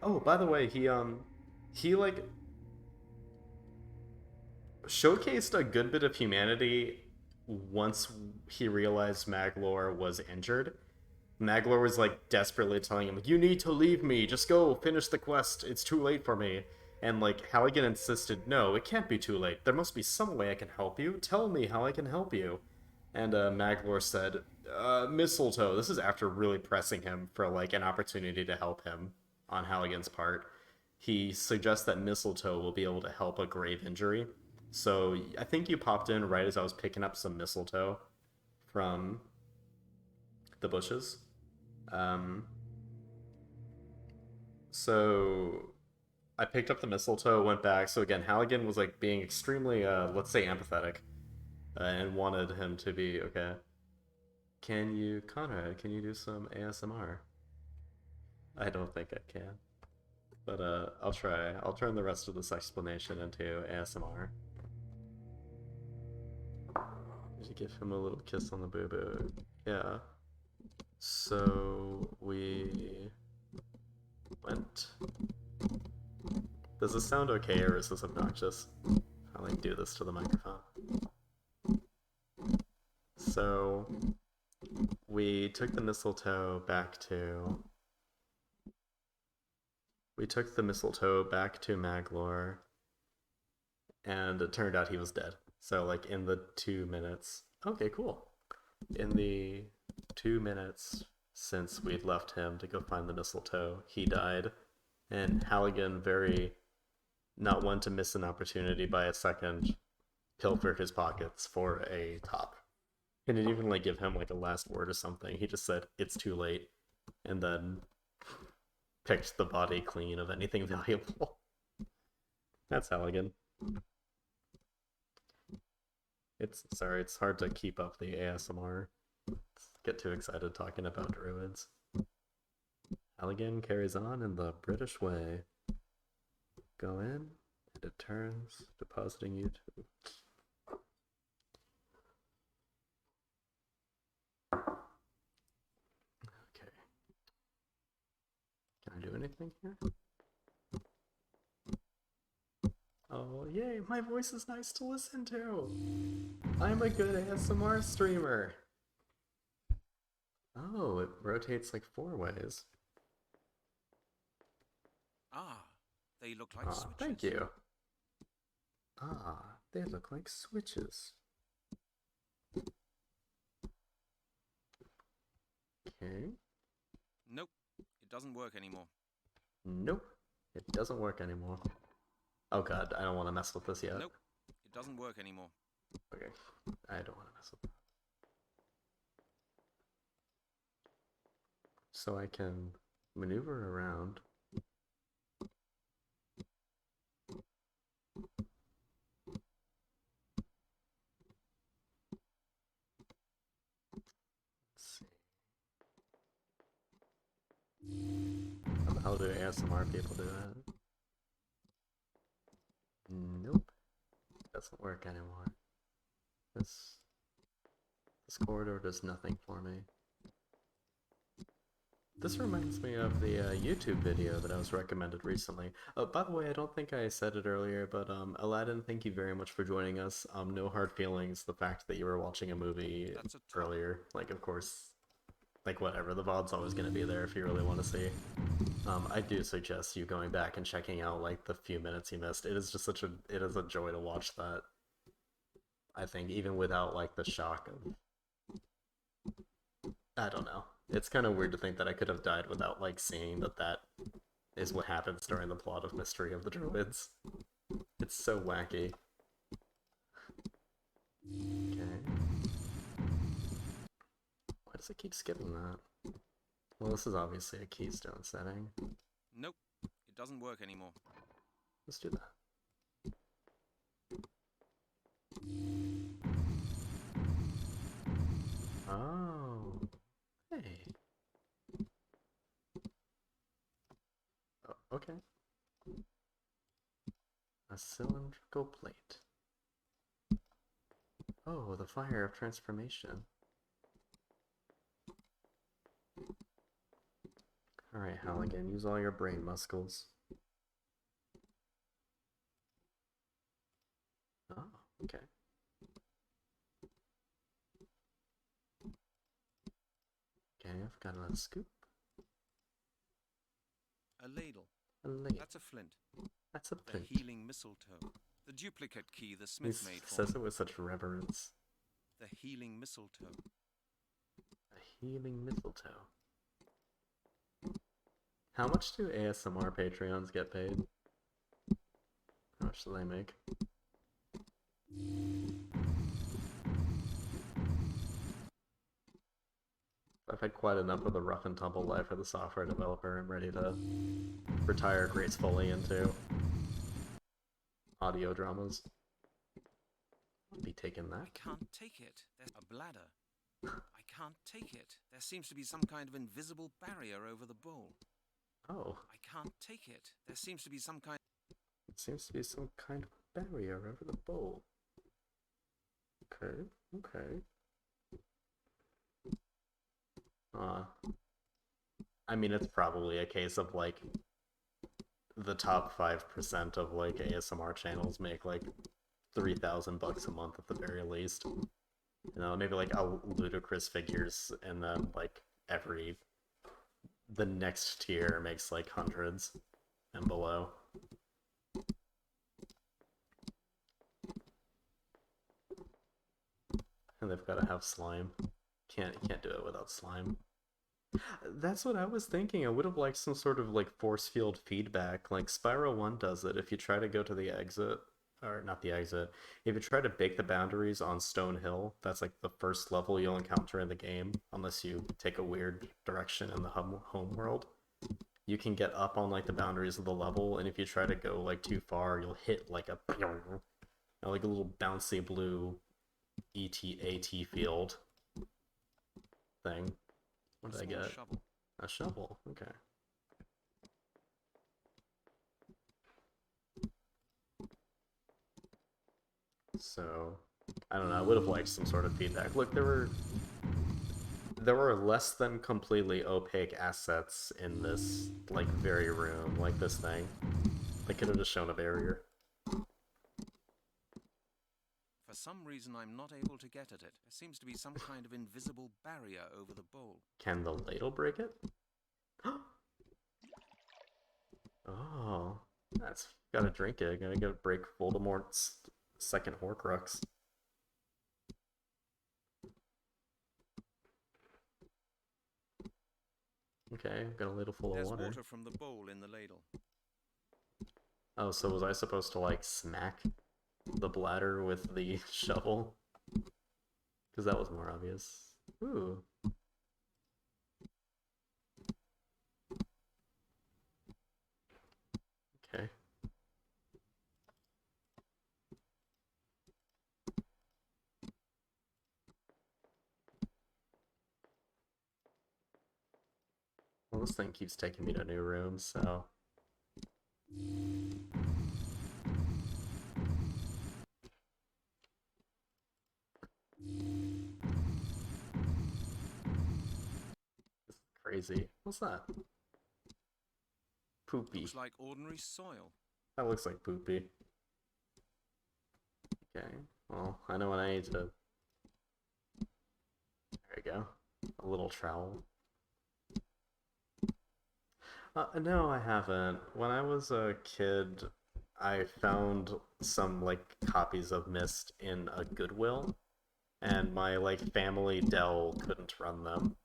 Oh, by the way, he like showcased a good bit of humanity once he realized Maglor was injured. Maglor was, like, desperately telling him, you need to leave me, just go, finish the quest, it's too late for me. And, like, Halligan insisted, no, it can't be too late, there must be some way I can help you, tell me how I can help you. And Maglor said, mistletoe. This is after really pressing him for, like, an opportunity to help him on Halligan's part. He suggests that mistletoe will be able to help a grave injury. So I think you popped in right as I was picking up some mistletoe from the bushes. So I picked up the mistletoe, went back. So again, Halligan was, like, being extremely, let's say, empathetic, and wanted him to be okay. Conrad, can you do some ASMR? I don't think I can. But I'll try. I'll turn the rest of this explanation into ASMR. Just give him a little kiss on the boo-boo. Yeah. So we went. Does this sound okay or is this obnoxious? I'll like do this to the microphone. So we took the mistletoe back to Maglor, and it turned out he was dead. So like in the 2 minutes. Okay, cool. In the 2 minutes since we'd left him to go find the mistletoe, he died. And Halligan, very not one to miss an opportunity by a second, pilfered his pockets for a top. He didn't even like give him like a last word or something. He just said, "It's too late," and then picked the body clean of anything valuable. That's Halligan. It's hard to keep up the ASMR. Get too excited talking about druids. Halligan carries on in the British way. Go in, and it turns, depositing you to... Okay. Can I do anything here? Oh, yay, my voice is nice to listen to! I'm a good ASMR streamer! Oh, it rotates like 4 ways. Ah, they look like switches. Thank you. Ah, they look like switches. Okay. Nope, it doesn't work anymore. Nope, it doesn't work anymore. Oh god, I don't want to mess with this yet. Nope, it doesn't work anymore. Okay, I don't want to mess with that. So I can maneuver around. Let's see. How the hell do ASMR people do that? Nope. Doesn't work anymore. This corridor does nothing for me. This reminds me of the YouTube video that I was recommended recently. By the way, I don't think I said it earlier, but Aladdin, thank you very much for joining us. No hard feelings. The fact that you were watching a movie earlier, like, of course, like, whatever. The VOD's always going to be there if you really want to see. I do suggest you going back and checking out, like, the few minutes you missed. It is just it is a joy to watch that. I think, even without, like, the shock of... I don't know. It's kind of weird to think that I could have died without, like, seeing that is what happens during the plot of Mystery of the Druids. It's so wacky. Okay. Why does it keep skipping that? Well, this is obviously a keystone setting. Nope, it doesn't work anymore. Let's do that. Oh. Hey. Oh, okay. A cylindrical plate. Oh, the fire of transformation. Alright, Halligan, use all your brain muscles. Oh, okay. Okay, I've got a scoop. A ladle. A ladle. That's a flint. That's a The flint. healing mistletoe. The duplicate key the smith He made for says me. it with such reverence. The healing mistletoe. A healing mistletoe. How much do ASMR Patreons get paid? How much do they make? I've had quite enough of the rough and tumble life of the software developer. I'm ready to retire gracefully into audio dramas. I'll be taking that. I can't take it. There's a bladder. I can't take it. There seems to be some kind of invisible barrier over the bowl. Oh, I can't take it. There seems to be some kind. it seems to be some kind of barrier over the bowl. Okay, okay. I mean, it's probably a case of like the top 5% of like ASMR channels make like $3,000 a month at the very least. You know, maybe like a ludicrous figures, and then like the next tier makes like hundreds and below. And they've got to have slime. Can't do it without slime. That's what I was thinking. I would have liked some sort of like force field feedback. Like Spyro 1 does it. If you try to go to the exit, or not the exit, if you try to break the boundaries on Stone Hill, that's like the first level you'll encounter in the game, unless you take a weird direction in the home world. You can get up on like the boundaries of the level, and if you try to go like too far, you'll hit like a little bouncy blue ET field thing. What did I Small get? shovel. A shovel. Okay. So, I don't know. I would have liked some sort of feedback. Look, there were less than completely opaque assets in this like very room, like this thing. They could have just shown a barrier. For some reason, I'm not able to get at it. There seems to be some kind of invisible barrier over the bowl. Can the ladle break it? Oh, that's gotta drink it. Gotta go break Voldemort's second Horcrux. Okay, got a ladle full There's of water. water from the bowl in the ladle. Oh, so was I supposed to like smack the bladder with the shovel? Because that was more obvious. Ooh. Okay. Well, this thing keeps taking me to new rooms, so... This is crazy. What's that? Poopy. Looks like ordinary soil. That looks like poopy. Okay. Well, I know when I need to... There we go. A little trowel. No, I haven't. When I was a kid, I found some like copies of Myst in a Goodwill, and my like family Dell couldn't run them.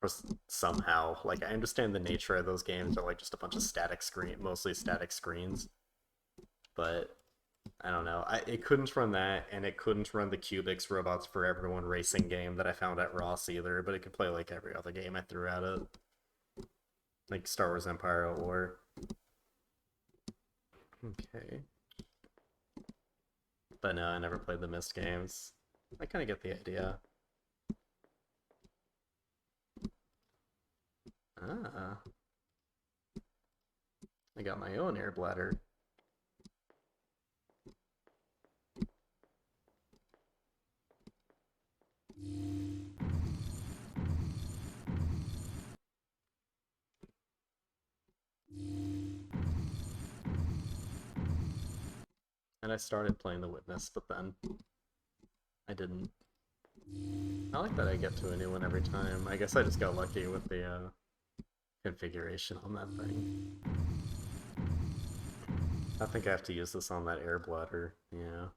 Or somehow, like I understand the nature of those games are like just a bunch of mostly static screens, but I don't know. It couldn't run that, and it couldn't run the Cubics Robots for Everyone racing game that I found at Ross either. But it could play like every other game I threw at it. Like Star Wars Empire at War. Okay. But no, I never played the Myst games. I kind of get the idea. Ah. I got my own air bladder. And I started playing The Witness, but then I didn't. I like that I get to a new one every time. I guess I just got lucky with the configuration on that thing. I think I have to use this on that air bladder. Yeah.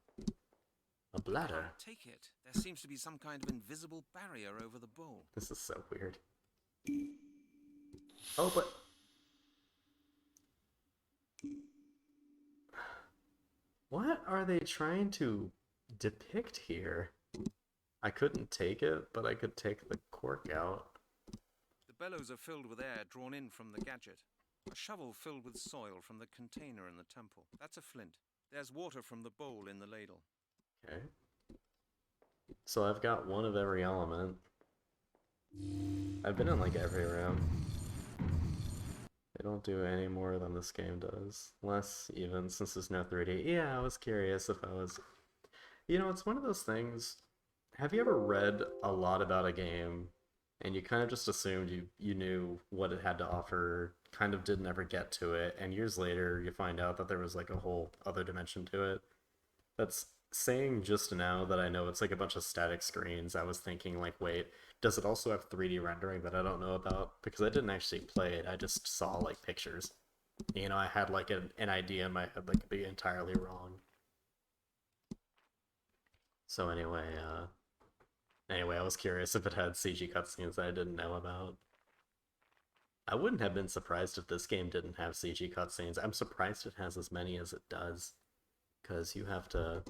A bladder. Can't take it. There seems to be some kind of invisible barrier over the bowl. This is so weird. Oh, but... What are they trying to depict here? I couldn't take it, but I could take the cork out. The bellows are filled with air drawn in from the gadget. A shovel filled with soil from the container in the temple. That's a flint. There's water from the bowl in the ladle. Okay. So I've got one of every element. I've been in like every room. They don't do any more than this game does. Less even, since there's no 3D. Yeah, I was curious if I was... You know, it's one of those things... Have you ever read a lot about a game, and you kind of just assumed you knew what it had to offer, kind of didn't ever get to it, and years later you find out that there was like a whole other dimension to it? That's saying just now that I know it's like a bunch of static screens. I was thinking like, wait, does it also have 3D rendering that I don't know about? Because I didn't actually play it, I just saw like pictures. You know, I had like an idea in my head that could be entirely wrong. So anyway, I was curious if it had CG cutscenes that I didn't know about. I wouldn't have been surprised if this game didn't have CG cutscenes. I'm surprised it has as many as it does. Because you have to...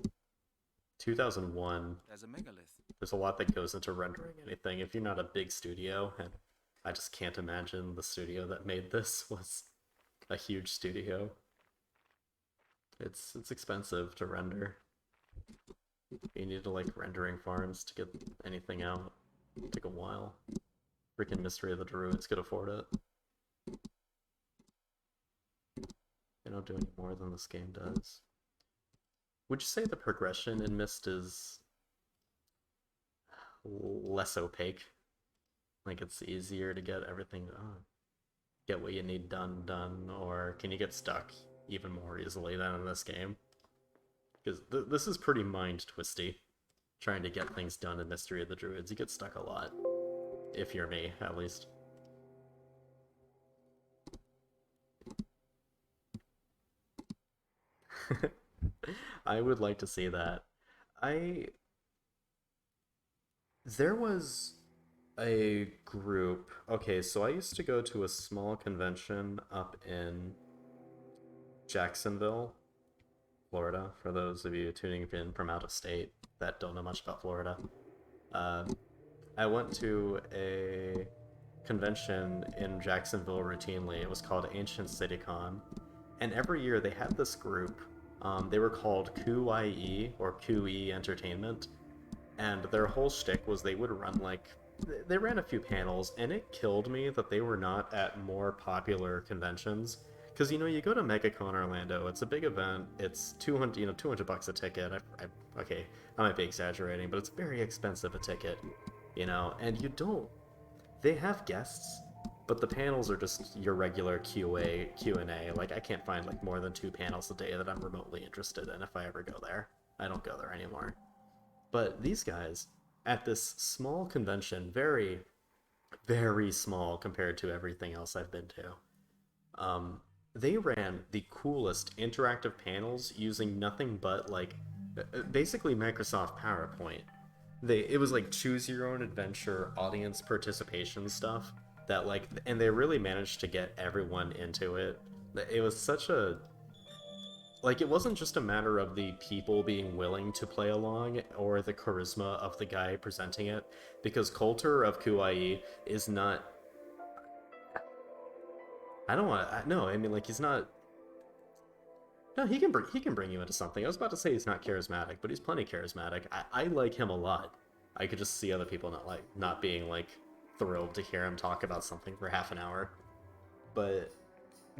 2001, There's a megalith. there's a lot that goes into rendering anything. If you're not a big studio, and I just can't imagine the studio that made this was a huge studio. It's expensive to render. You need to like rendering farms to get anything out. It'd take a while. Freaking Mystery of the Druids could afford it. They don't do any more than this game does. Would you say the progression in Myst is less opaque? Like it's easier to get everything get what you need done, or can you get stuck even more easily than in this game? Because this is pretty mind twisty, trying to get things done in Mystery of the Druids. You get stuck a lot, if you're me, at least. I would like to see that. There was a group. Okay, so I used to go to a small convention up in Jacksonville, Florida, for those of you tuning in from out of state that don't know much about Florida. I went to a convention in Jacksonville routinely. It was called Ancient CityCon, and every year they had this group. They were called QIE, or QE Entertainment, and their whole shtick was they would run like... They ran a few panels, and it killed me that they were not at more popular conventions. Because, you know, you go to MegaCon Orlando, it's a big event, it's $200 a ticket. Okay, I might be exaggerating, but it's very expensive a ticket, you know, and you don't... They have guests, but the panels are just your regular Q&A. Like, I can't find, like, more than 2 panels a day that I'm remotely interested in if I ever go there. I don't go there anymore. But these guys, at this small convention, very, very small compared to everything else I've been to, they ran the coolest interactive panels using nothing but, like, basically Microsoft PowerPoint. It was like choose your own adventure audience participation stuff that, like, and they really managed to get everyone into it. It was such a... Like, it wasn't just a matter of the people being willing to play along or the charisma of the guy presenting it, because Coulter of QIE is not... I don't want... No, I mean, like, he's not... No, he can bring you into something. I was about to say he's not charismatic, but he's plenty charismatic. I like him a lot. I could just see other people not being, like, thrilled to hear him talk about something for half an hour. But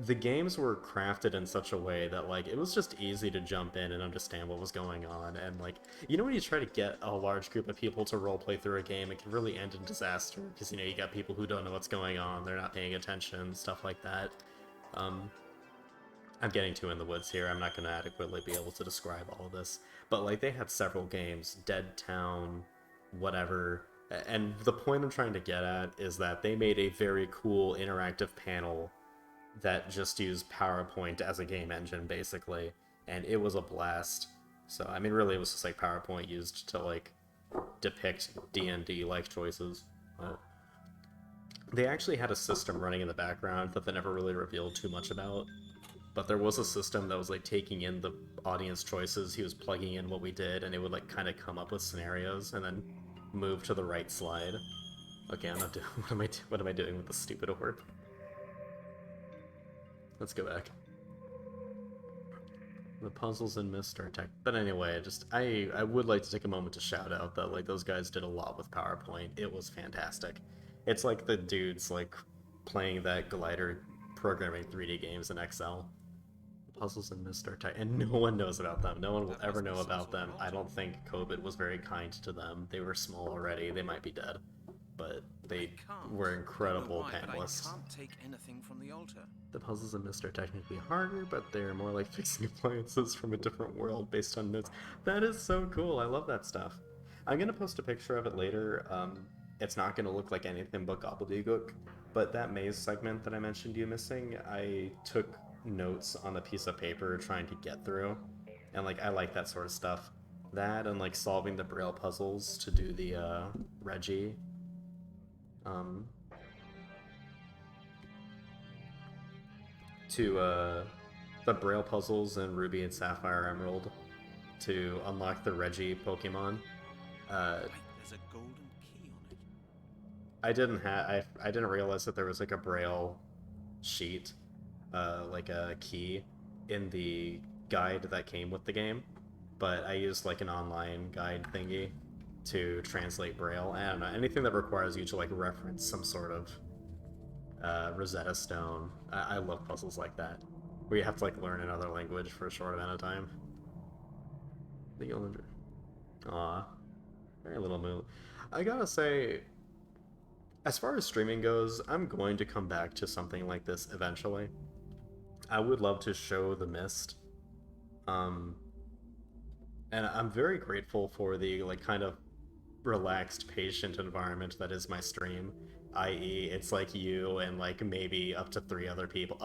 the games were crafted in such a way that, like, it was just easy to jump in and understand what was going on. And, like, you know when you try to get a large group of people to roleplay through a game, it can really end in disaster. Because, you know, you got people who don't know what's going on, they're not paying attention, stuff like that. I'm getting too in the woods here. I'm not going to adequately be able to describe all of this. But, like, they had several games. Dead Town, whatever. And the point I'm trying to get at is that they made a very cool interactive panel that just used PowerPoint as a game engine, basically. And it was a blast. So, I mean, really, it was just, like, PowerPoint used to, like, depict D&D life choices. They actually had a system running in the background that they never really revealed too much about. But there was a system that was, like, taking in the audience choices. He was plugging in what we did, and it would, like, kind of come up with scenarios, and then move to the right slide. Okay, I'm not doing... What am I doing with this stupid orb? Let's go back. The puzzles in Myst are tech... But anyway, I would like to take a moment to shout out that, like, those guys did a lot with PowerPoint. It was fantastic. It's like the dudes, like, playing that glider programming 3D games in Excel. Puzzles and Mr. Tech, and no one knows about them. No one will That ever must be know some about sort of them. I altar. don't think COVID was very kind to them. They were small already. They might be dead, but they were incredible I don't know why, panelists. but I can't take anything from the altar. The puzzles in Mist are technically harder, but they're more like fixing appliances from a different world based on notes. That is so cool. I love that stuff. I'm gonna post a picture of it later. It's not gonna look like anything but gobbledygook, but that maze segment that I mentioned you missing, I took notes on a piece of paper trying to get through, and like I like that sort of stuff. That and like solving the braille puzzles to do the Reggie. Um, to the Braille puzzles in Ruby and Sapphire Emerald to unlock the Reggie Pokemon. Wait, there's a golden key on it. I didn't realize that there was like a Braille sheet, like a key in the guide that came with the game, but I used like an online guide thingy to translate Braille. I don't know, anything that requires you to like reference some sort of Rosetta Stone. I love puzzles like that, where you have to like learn another language for a short amount of time. The Yolanda. Aw, very little moon. I gotta say, as far as streaming goes, I'm going to come back to something like this eventually. I would love to show the Mist. And I'm very grateful for the like kind of relaxed, patient environment that is my stream. I.e., it's like you and like maybe up to three other people.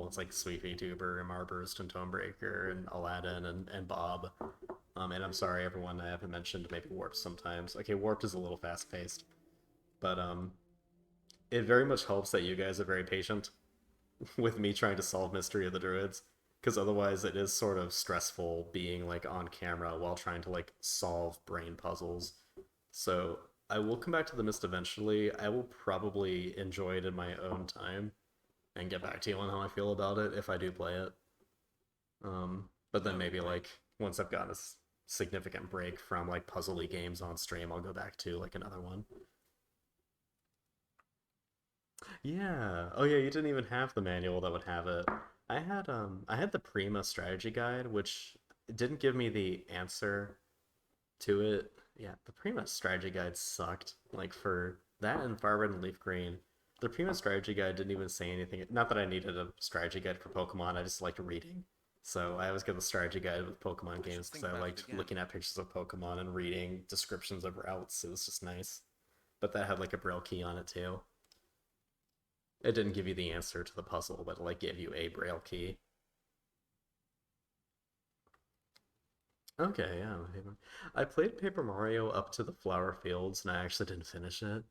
It's like Sweet VTuber and Marburst and Tonebreaker and Aladdin and Bob. And I'm sorry everyone I haven't mentioned maybe Warped sometimes. Okay, Warped is a little fast paced, but it very much helps that you guys are very patient with me trying to solve Mystery of the Druids, because otherwise it is sort of stressful being like on camera while trying to like solve brain puzzles. So I will come back to the Mist eventually. I will probably enjoy it in my own time and get back to you on how I feel about it if I do play it. But then maybe like once I've gotten a significant break from like puzzly games on stream, I'll go back to like another one. Yeah. Oh yeah, you didn't even have the manual that would have it. I had the Prima strategy guide, which didn't give me the answer to it. Yeah, the Prima strategy guide sucked. Like for that and Fire Red and Leaf Green, the Prima strategy guide didn't even say anything. Not that I needed a strategy guide for Pokemon, I just liked reading. So I always get the strategy guide with Pokemon games because I liked looking at pictures of Pokemon and reading descriptions of routes. It was just nice. But that had like a Braille key on it too. It didn't give you the answer to the puzzle, but it like gave you a Braille key. Okay, yeah. I played Paper Mario up to the Flower Fields, and I actually didn't finish it.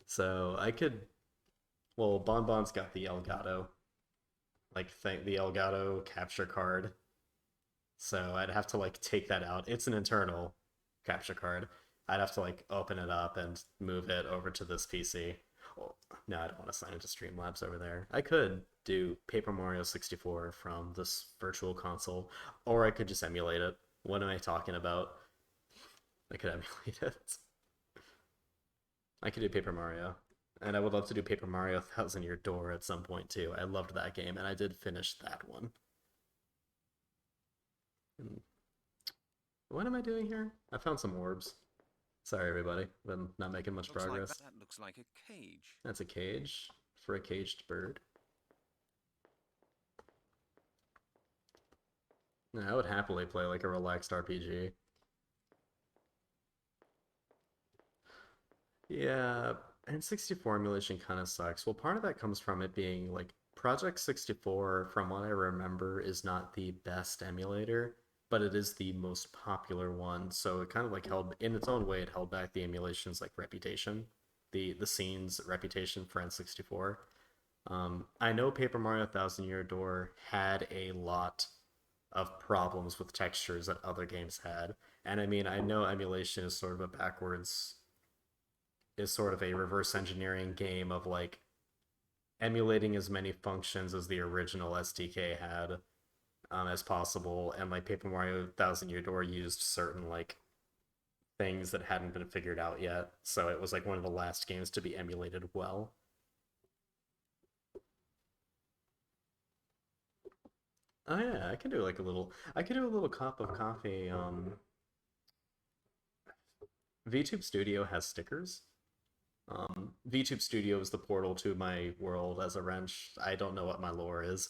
So I could. Well, Bonbon's got the Elgato, like the Elgato capture card. So I'd have to like take that out. It's an internal capture card. I'd have to like open it up and move it over to this PC. Well, no, I don't want to sign into Streamlabs over there. I could do Paper Mario 64 from this virtual console, or I could just emulate it. What am I talking about? I could emulate it. I could do Paper Mario. And I would love to do Paper Mario Thousand Year Door at some point too. I loved that game, and I did finish that one. And what am I doing here? I found some orbs. Sorry, everybody. Been not making much progress. Like that looks like a cage. That's a cage for a caged bird. Yeah, I would happily play like a relaxed RPG. Yeah, and 64 emulation kind of sucks. Well, part of that comes from it being like Project 64, from what I remember, is not the best emulator, but it is the most popular one. So it kind of like held, in its own way, it held back the emulation's like reputation, the scene's reputation for N64. I know Paper Mario Thousand Year Door had a lot of problems with textures that other games had. And I mean, I know emulation is sort of a reverse engineering game of like emulating as many functions as the original SDK had as possible. And like Paper Mario Thousand Year Door used certain like things that hadn't been figured out yet. So it was like one of the last games to be emulated well. Oh yeah, I can do like a little. I could do a little cup of coffee. VTube Studio has stickers. VTube Studio is the portal to my world as a wrench. I don't know what my lore is.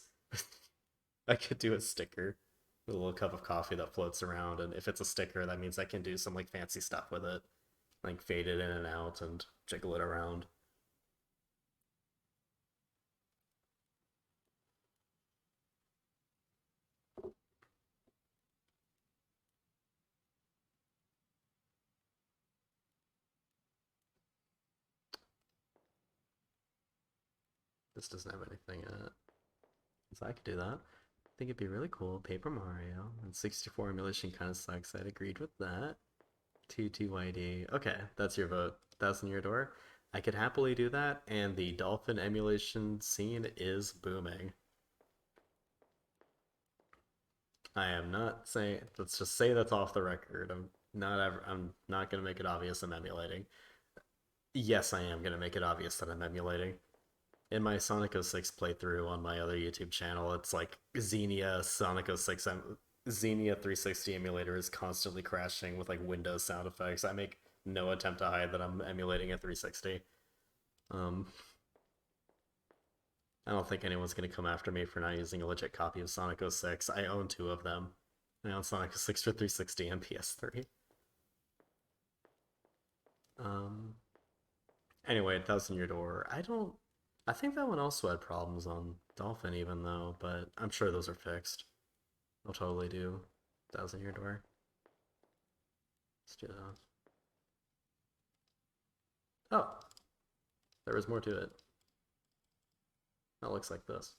I could do a sticker with a little cup of coffee that floats around, and if it's a sticker, that means I can do some like fancy stuff with it, like fade it in and out and jiggle it around. This doesn't have anything in it, so I could do that. I think it'd be really cool. Paper Mario and 64 emulation kind of sucks. I'd agreed with that. TTYD. Okay, that's your vote. 1,000 Year Door. I could happily do that, and the dolphin emulation scene is booming. I am not saying. Let's just say that's off the record. I'm not gonna make it obvious I'm emulating. Yes, I am gonna make it obvious that I'm emulating. In my Sonic 06 playthrough on my other YouTube channel, it's like Xenia Sonic 06 Xenia 360 emulator is constantly crashing with like Windows sound effects. I make no attempt to hide that I'm emulating a 360. Um, I don't think anyone's gonna come after me for not using a legit copy of Sonic 06. I own two of them. I own Sonic 06 for 360 and PS3. Um, anyway, 1,000 Year Door. I think that one also had problems on Dolphin, even though, but I'm sure those are fixed. I'll totally do 1,000 Year Door. Let's do that. Oh, there was more to it. That looks like this.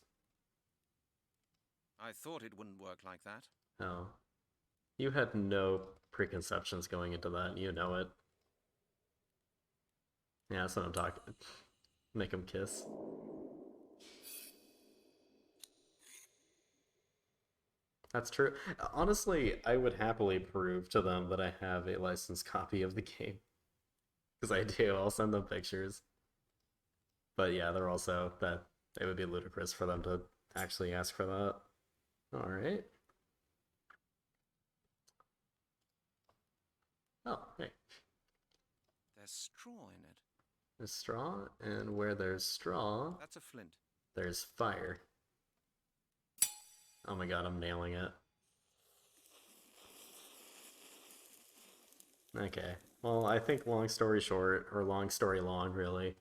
I thought it wouldn't work like that. Oh. You had no preconceptions going into that. You know it. Yeah, that's what I'm talking. Make them kiss. That's true. Honestly, I would happily prove to them that I have a licensed copy of the game. Because I do. I'll send them pictures. But yeah, they're also that it would be ludicrous for them to actually ask for that. Alright. Oh, hey. There's straw in it. There's straw, and where there's straw, That's a flint. there's fire. Oh my god, I'm nailing it. Okay. Well, I think long story short, or long story long, really,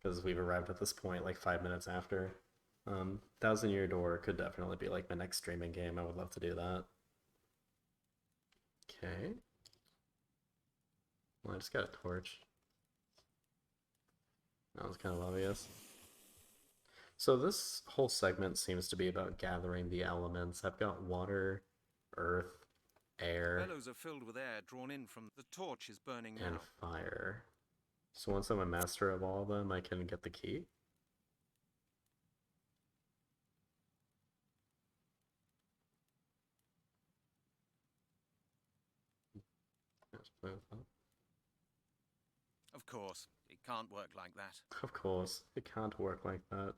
because we've arrived at this point like 5 minutes after. 1,000 Year Door could definitely be like my next streaming game. I would love to do that. Okay. Well, I just got a torch. That was kind of obvious. So this whole segment seems to be about gathering the elements. I've got water, earth, air, Bellows are filled with air drawn in from the torch is burning and now. fire. So once I'm a master of all of them, I can get the key. Of course, it can't work like that. Of course, it can't work like that.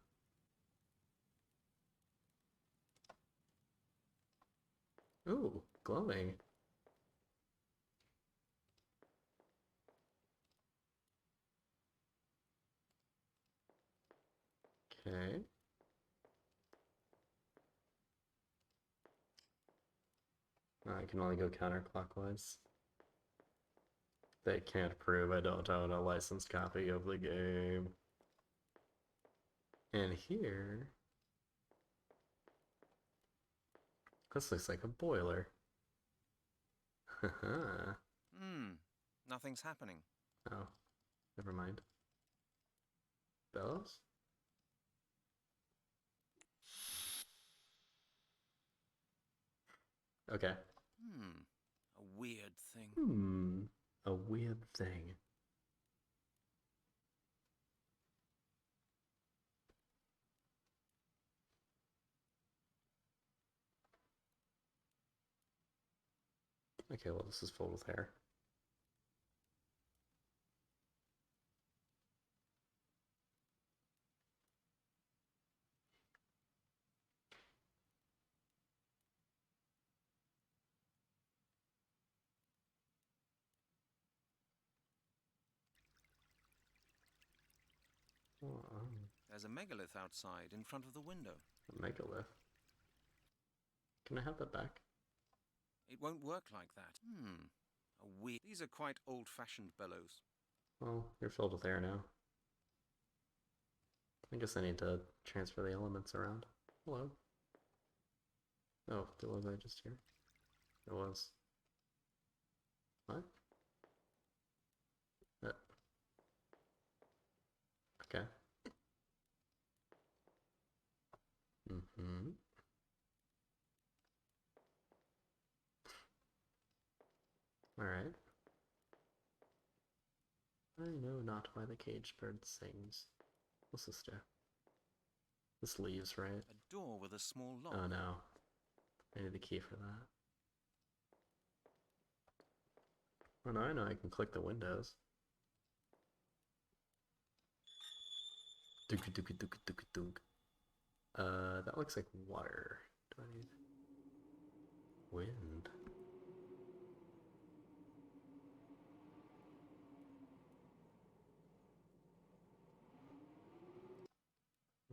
Ooh, glowing. Okay. I can only go counterclockwise. They can't prove I don't own a licensed copy of the game. And here... This looks like a boiler. Haha. Nothing's happening. Oh, never mind. Bellows? Okay. A weird thing. A weird thing. Okay, well, this is filled with hair. Oh, There's a megalith outside in front of the window. a megalith. Can I have that back? It won't work like that. A weird. These are quite old-fashioned bellows. Well, you're filled with air now. I guess I need to transfer the elements around. Hello. Oh, was I just here? It was. What? Okay. Mm-hmm. Alright. I know not why the caged bird sings. What's this do? This leaves, right? A door with a small lock. Oh no. I need the key for that. Oh no, I know I can click the windows. Dunk dunk dunk dunk dunk. That looks like water. Do I need wind?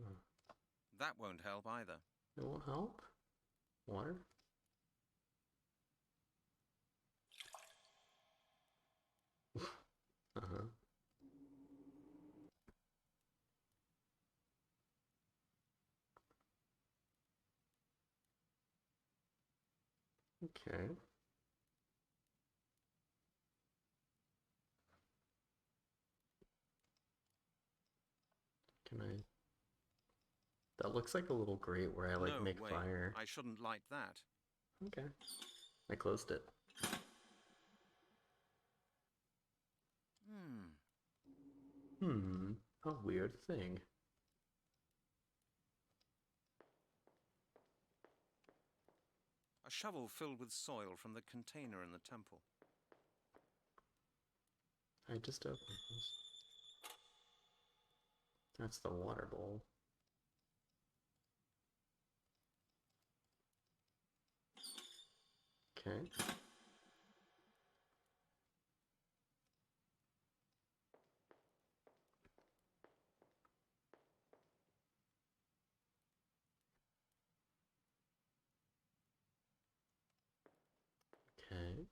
Oh, That won't help either. it won't help? Water? Uh-huh. Okay. Can I... That looks like a little grate where I like No, make wait. fire. I shouldn't light that. Okay. I closed it. A weird thing. A shovel filled with soil from the container in the temple. I just opened this. That's the water bowl. Okay. Okay.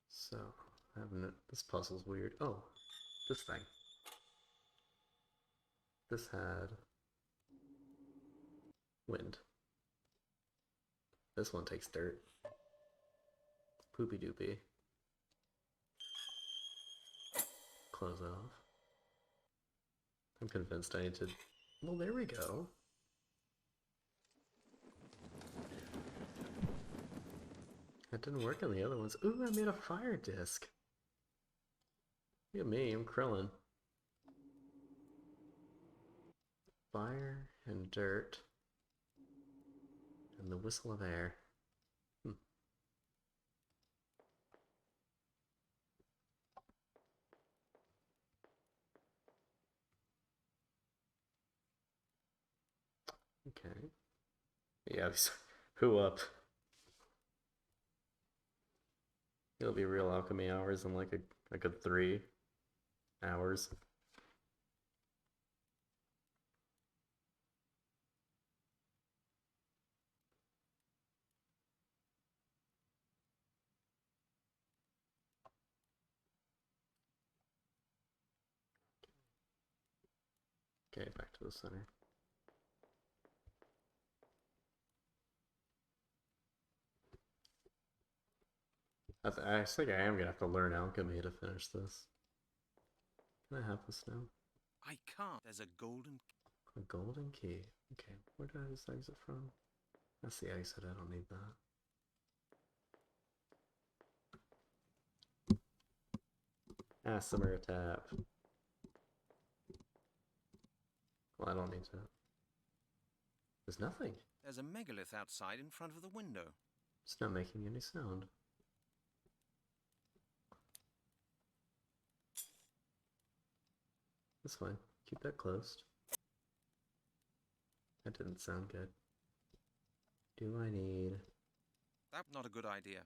So, I have no, this puzzle's weird. Oh, this thing. This had wind. This one takes dirt. Poopy doopy. Close off. I'm convinced I need to... Well, there we go. That didn't work on the other ones. Ooh, I made a fire disc. Look at me, I'm Krillin. Fire and dirt. And the whistle of air. Okay. Yeah, who up? It'll be real alchemy hours in like a good 3 hours. Okay, back to the center. I think I am gonna have to learn alchemy to finish this. Can I have this now? I can't. There's a golden... A golden key. Okay, where did I just exit from? That's the exit, I don't need that. Asimir tap. Well, I don't need to. There's nothing. There's a megalith outside in front of the window. It's not making any sound. That's fine. Keep that closed. That didn't sound good. Do I need... That's not a good idea.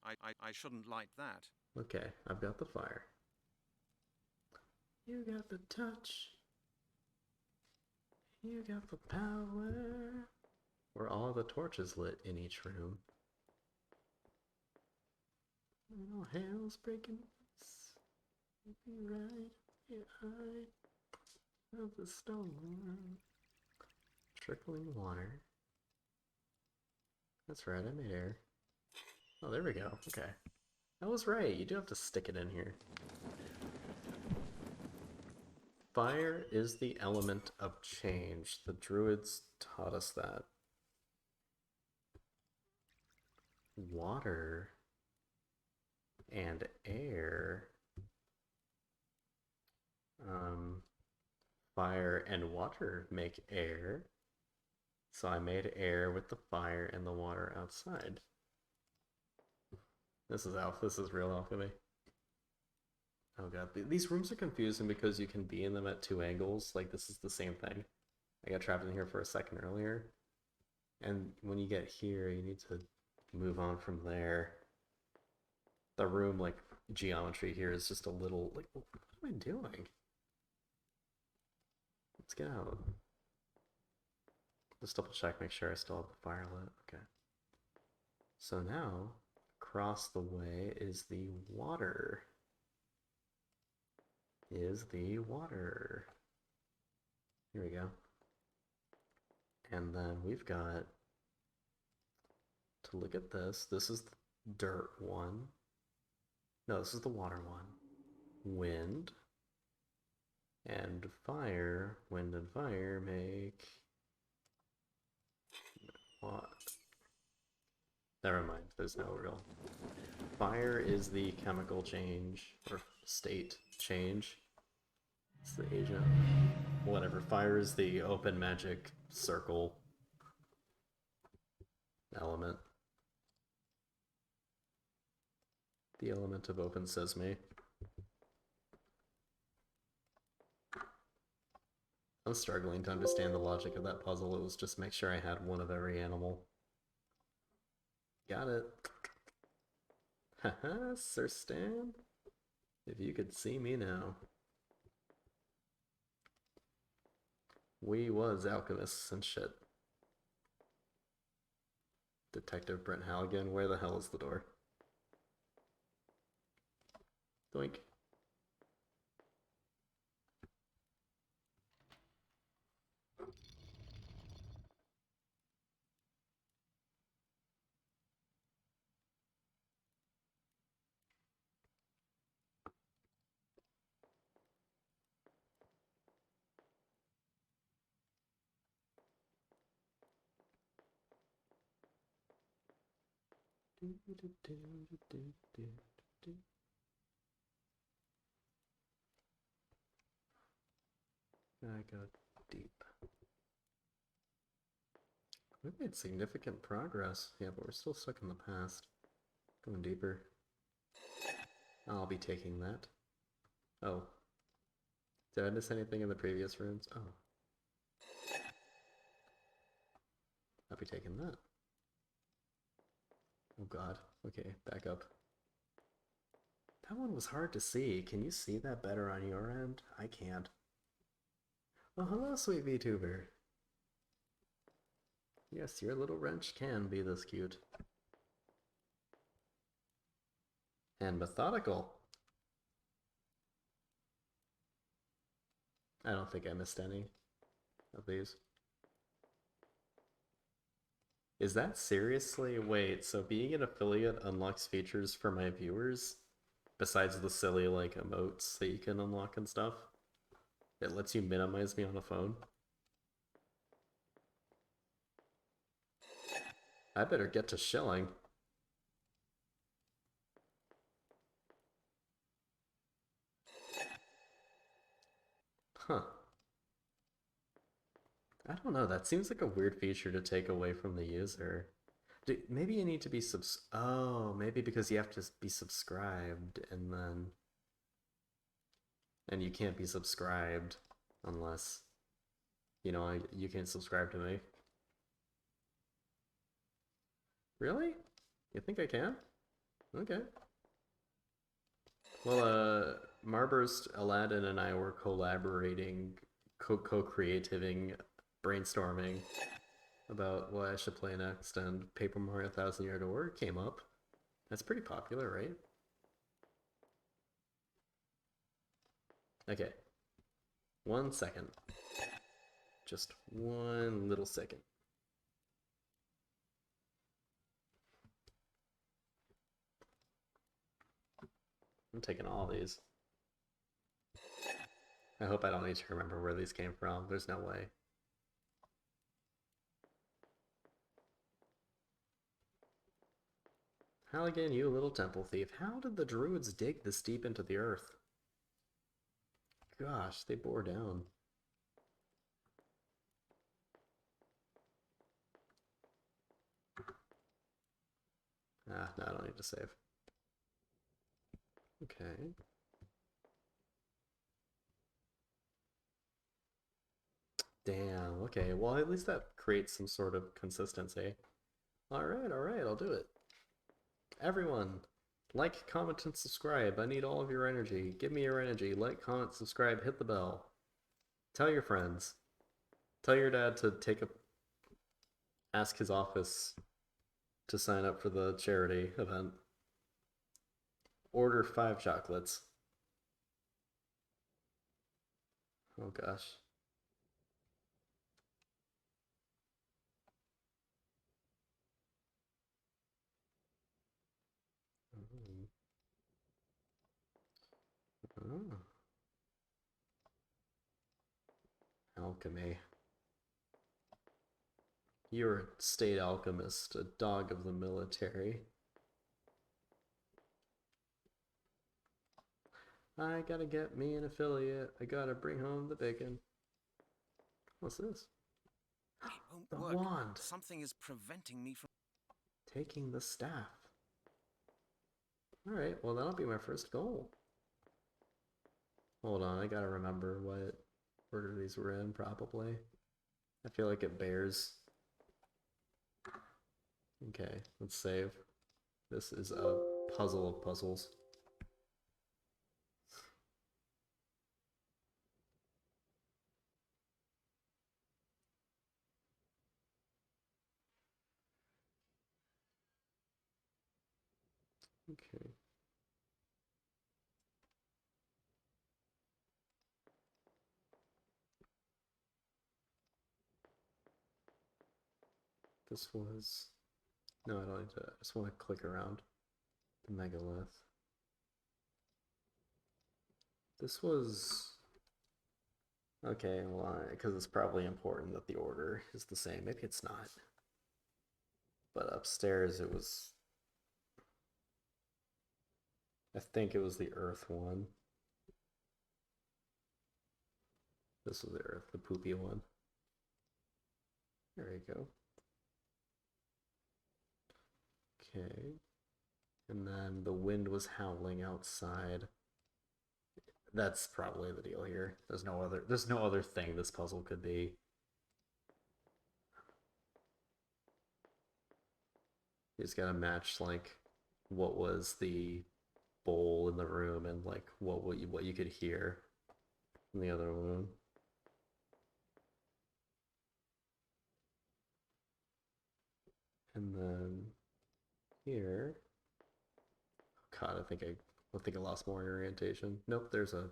I shouldn't light that. Okay, I've got the fire. You got the touch. You got the power. Were all the torches lit in each room? Oh, hell's breaking loose. Be right behind of the storm. Trickling water. That's right, I made air. Oh, there we go. Okay. I was right. You do have to stick it in here. Fire is the element of change. The Druids taught us that. Water and air. Fire and water make air. So I made air with the fire and the water outside. This is real alchemy. Oh god, these rooms are confusing because you can be in them at 2 angles. Like, this is the same thing. I got trapped in here for a second earlier. And when you get here, you need to move on from there. The room, like, geometry here is just a little, like, what am I doing? Let's get out. Just double check, make sure I still have the fire lit. Okay. So now, across the way is the water. Here we go. And then we've got to look at this. This is the dirt one. No, this is the water one. Wind and fire. Wind and fire make what? Never mind, there's no real. Fire is the chemical change, or state change. It's the agent. Whatever. Fire is the open magic circle element. The element of open sesame. I'm struggling to understand the logic of that puzzle. It was just make sure I had one of every animal. Got it. Haha, Sir Stan. If you could see me now. We was alchemists and shit. Detective Brent Halligan, where the hell is the door? Doink. I go deep. We've made significant progress. Yeah, but we're still stuck in the past. Going deeper. I'll be taking that. Oh. Did I miss anything in the previous rooms? Oh. I'll be taking that. Oh god. Okay, back up. That one was hard to see. Can you see that better on your end? I can't. Oh, hello, sweet VTuber. Yes, your little wrench can be this cute. And methodical. I don't think I missed any of these. Is that seriously? Wait, so being an affiliate unlocks features for my viewers? Besides the silly, like, emotes that you can unlock and stuff? It lets you minimize me on the phone? I better get to shilling. Huh. I don't know, that seems like a weird feature to take away from the user. Maybe you need to be oh, maybe because you have to be subscribed and And you can't be subscribed unless, you know, you can't subscribe to me. Really? You think I can? Okay. Well, Marburst, Aladdin, and I were collaborating, co-creativing, brainstorming about what I should play next, and Paper Mario Thousand Year Door came up. That's pretty popular, right? Okay. 1 second. Just 1 little second. I'm taking all these. I hope I don't need to remember where these came from. There's no way. Halligan, you little temple thief. How did the Druids dig this deep into the earth? Gosh, they bore down. Ah, no, I don't need to save. Okay. Damn, okay. Well, at least that creates some sort of consistency. Alright, I'll do it. Everyone, like, comment, and subscribe. I need all of your energy. Give me your energy. Like, comment, subscribe, hit the bell. Tell your friends. Tell your dad to ask his office to sign up for the charity event. Order 5 chocolates. Oh gosh. Oh. Alchemy. You're a state alchemist, a dog of the military. I gotta get me an affiliate. I gotta bring home the bacon. What's this? It won't The work. wand. Something is preventing me from... Taking the staff. Alright, well that'll be my first goal. Hold on, I gotta remember what order these were in, probably. I feel like it bears. Okay, let's save. This is a puzzle of puzzles. Okay. This was... No, I don't need to. I just want to click around the megalith. This was... Okay, well, because it's probably important that the order is the same. Maybe it's not. But upstairs it was... I think it was the earth one. This was the earth, the poopy one. There you go. Okay. And then the wind was howling outside. That's probably the deal here. There's no other thing this puzzle could be. You just gotta match like what was the bowl in the room and like what you could hear in the other room. And then here, God, I think I lost more orientation. Nope, there's a...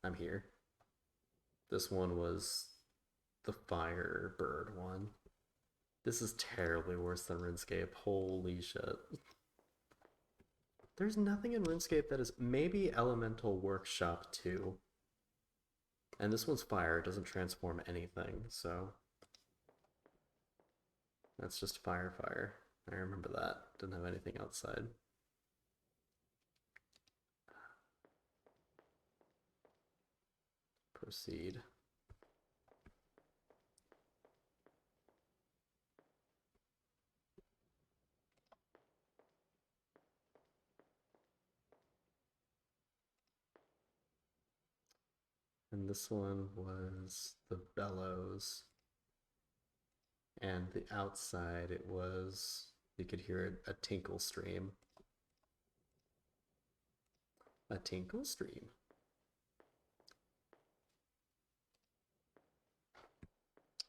I'm here. This one was the Firebird one. This is terribly worse than RuneScape. Holy shit. There's nothing in RuneScape that is... Maybe Elemental Workshop 2. And this one's fire. It doesn't transform anything, so... That's just fire. I remember that. Didn't have anything outside. Proceed. And this one was the bellows. And the outside, it was, you could hear a tinkle stream. A tinkle stream.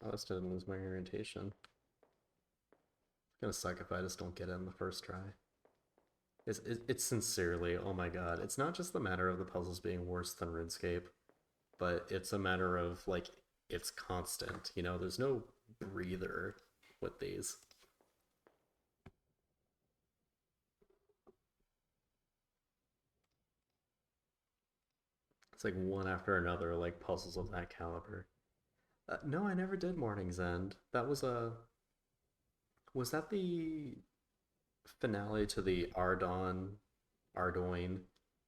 Oh, I still didn't lose my orientation. It's gonna suck if I just don't get it in the first try. It's sincerely, oh my god. It's not just the matter of the puzzles being worse than RuneScape, but it's a matter of, like, it's constant. You know, there's no breather with these. It's like one after another, like puzzles of that caliber. No, I never did Morning's End. That was a... Was that the finale to the Ardoin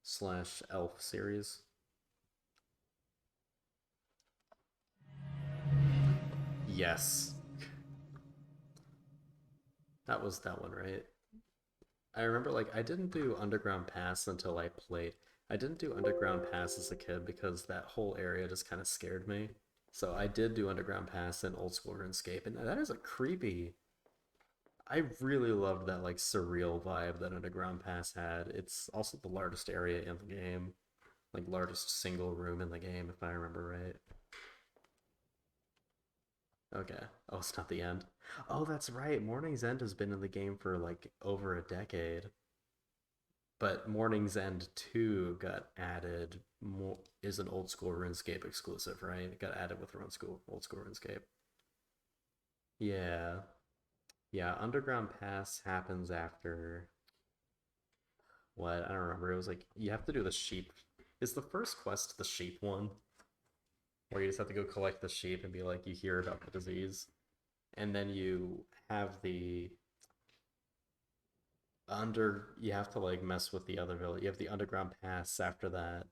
slash Elf series? Yes. That was that one, right? I remember, like, I didn't do Underground Pass until I played. I didn't do Underground Pass as a kid because that whole area just kind of scared me. So I did do Underground Pass in Old School RuneScape, and that is a creepy... I really loved that, like, surreal vibe that Underground Pass had. It's also the largest area in the game. Like, largest single room in the game, if I remember right. Okay. Oh, it's not the end. Oh, that's right. Morning's End has been in the game for, like, over a decade. But Morning's End 2 got added, is an Old School RuneScape exclusive, right? It got added with Old School RuneScape. Yeah. Yeah, Underground Pass happens after... What? I don't remember. It was like, you have to do the sheep. Is the first quest the sheep one? Where you just have to go collect the sheep and be like, you hear about the disease. And then you have the... You have to, like, mess with the other village. You have the Underground Pass after that.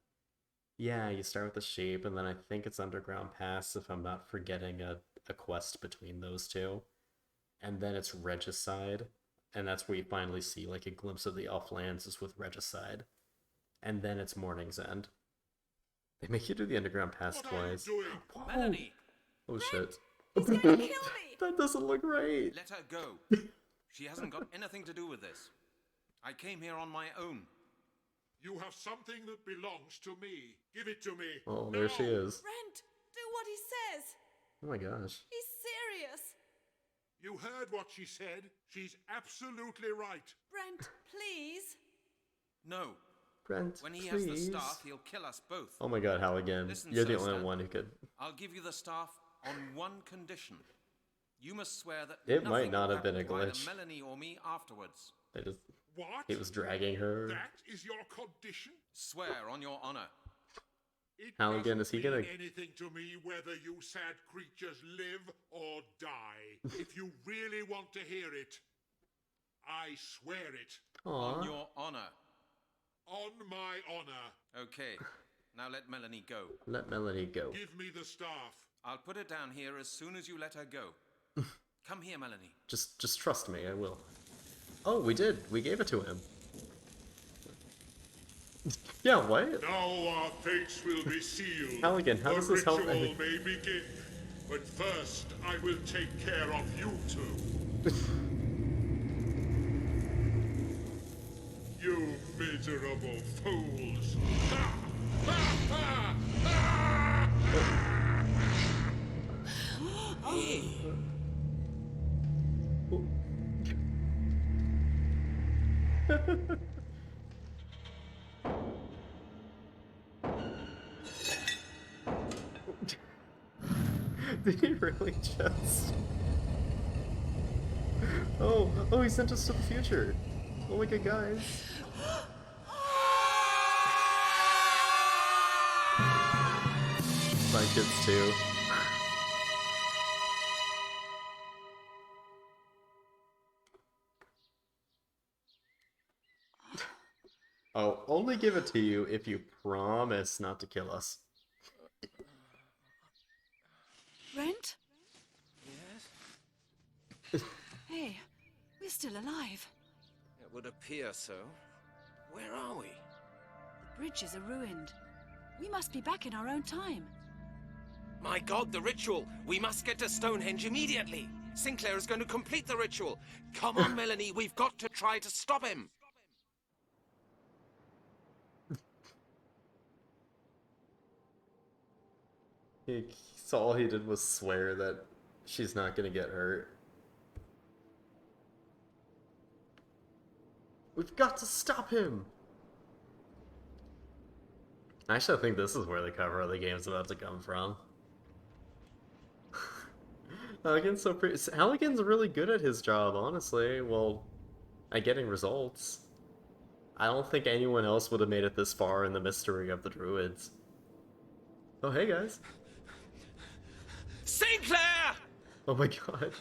Yeah, you start with the sheep, and then I think it's Underground Pass, if I'm not forgetting a quest between those two. And then it's Regicide, and that's where you finally see, like, a glimpse of the Elflands is with Regicide. And then it's Morning's End. They make you do the Underground Pass twice. Whoa. Melanie! Oh shit. He's going to kill me! That doesn't look right! Let her go. She hasn't got anything to do with this. I came here on my own. You have something that belongs to me. Give it to me. Oh, there she is. Brent, do what he says. Oh my gosh. He's serious. You heard what she said. She's absolutely right. Brent, please. No. Brent, When he please. has the staff, he'll kill us both. Oh my god, Halligan. Listen, You're the Sir only Stan, one who could... I'll give you the staff on one condition. You must swear that It nothing might not will have been a happen to either glitch. Melanie or me afterwards. They just... What? He was dragging her. That is your condition? Swear on your honor. It Halligan, doesn't is he mean gonna... anything to me whether you sad creatures live or die. If you really want to hear it, I swear it. Aww. On your honor. On my honor. Okay. Now let Melanie go. Let Melanie go. Give me the staff. I'll put it down here as soon as you let her go. Come here, Melanie. Just trust me, I will. Oh, we did. We gave it to him. Yeah, what? Now our fates will be sealed. Halligan, how does this help The ritual any- may begin. But first, I will take care of you two. You miserable fools! Ha! Ha! Ha! Ha! Did he really just... Oh, he sent us to the future. Oh my god, guys. My kids too. Oh, only give it to you if you promise not to kill us. Brent? Yes? Hey, we're still alive. It would appear so. Where are we? The bridges are ruined. We must be back in our own time. My god, the ritual! We must get to Stonehenge immediately! Sinclair is going to complete the ritual! Come on, Melanie, we've got to try to stop him! So all he did was swear that she's not gonna get hurt. We've got to stop him! Actually, I think this is where the cover of the game's about to come from. Halligan's really good at his job, honestly. Well, at getting results. I don't think anyone else would have made it this far in the mystery of the Druids. Oh, hey guys. Sinclair! Oh my god.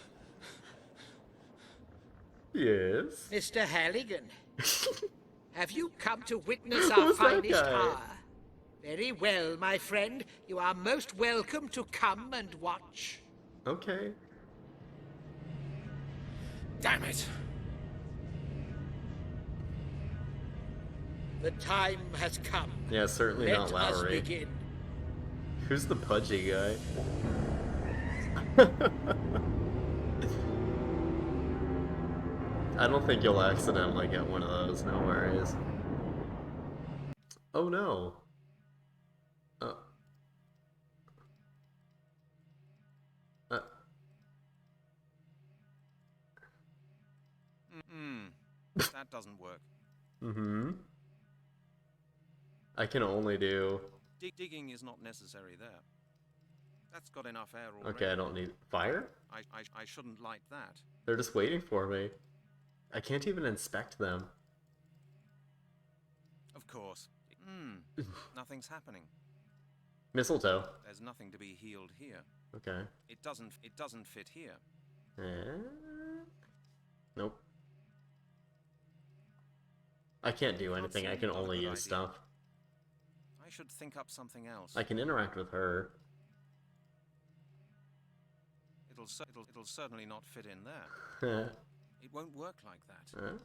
Yes. Mr. Halligan, have you come to witness our Who's that finest guy? hour? Very well, my friend. You are most welcome to come and watch. Okay. Damn it! The time has come. Yeah, certainly Let not us Lowry. begin. Who's the pudgy guy? I don't think you'll accidentally get one of those, no worries. Oh no. That doesn't work. Mm-hmm. I can only do... Digging is not necessary there. That's got enough air already. Okay, I don't need... Fire? I shouldn't light that. They're just waiting for me. I can't even inspect them. Of course. Nothing's happening. Mistletoe. There's nothing to be healed here. Okay. It doesn't fit here. Nope. I can't do anything. I can Not a only good use idea. stuff. I should think up something else. I can interact with her. It'll certainly not fit in there. It won't work like that.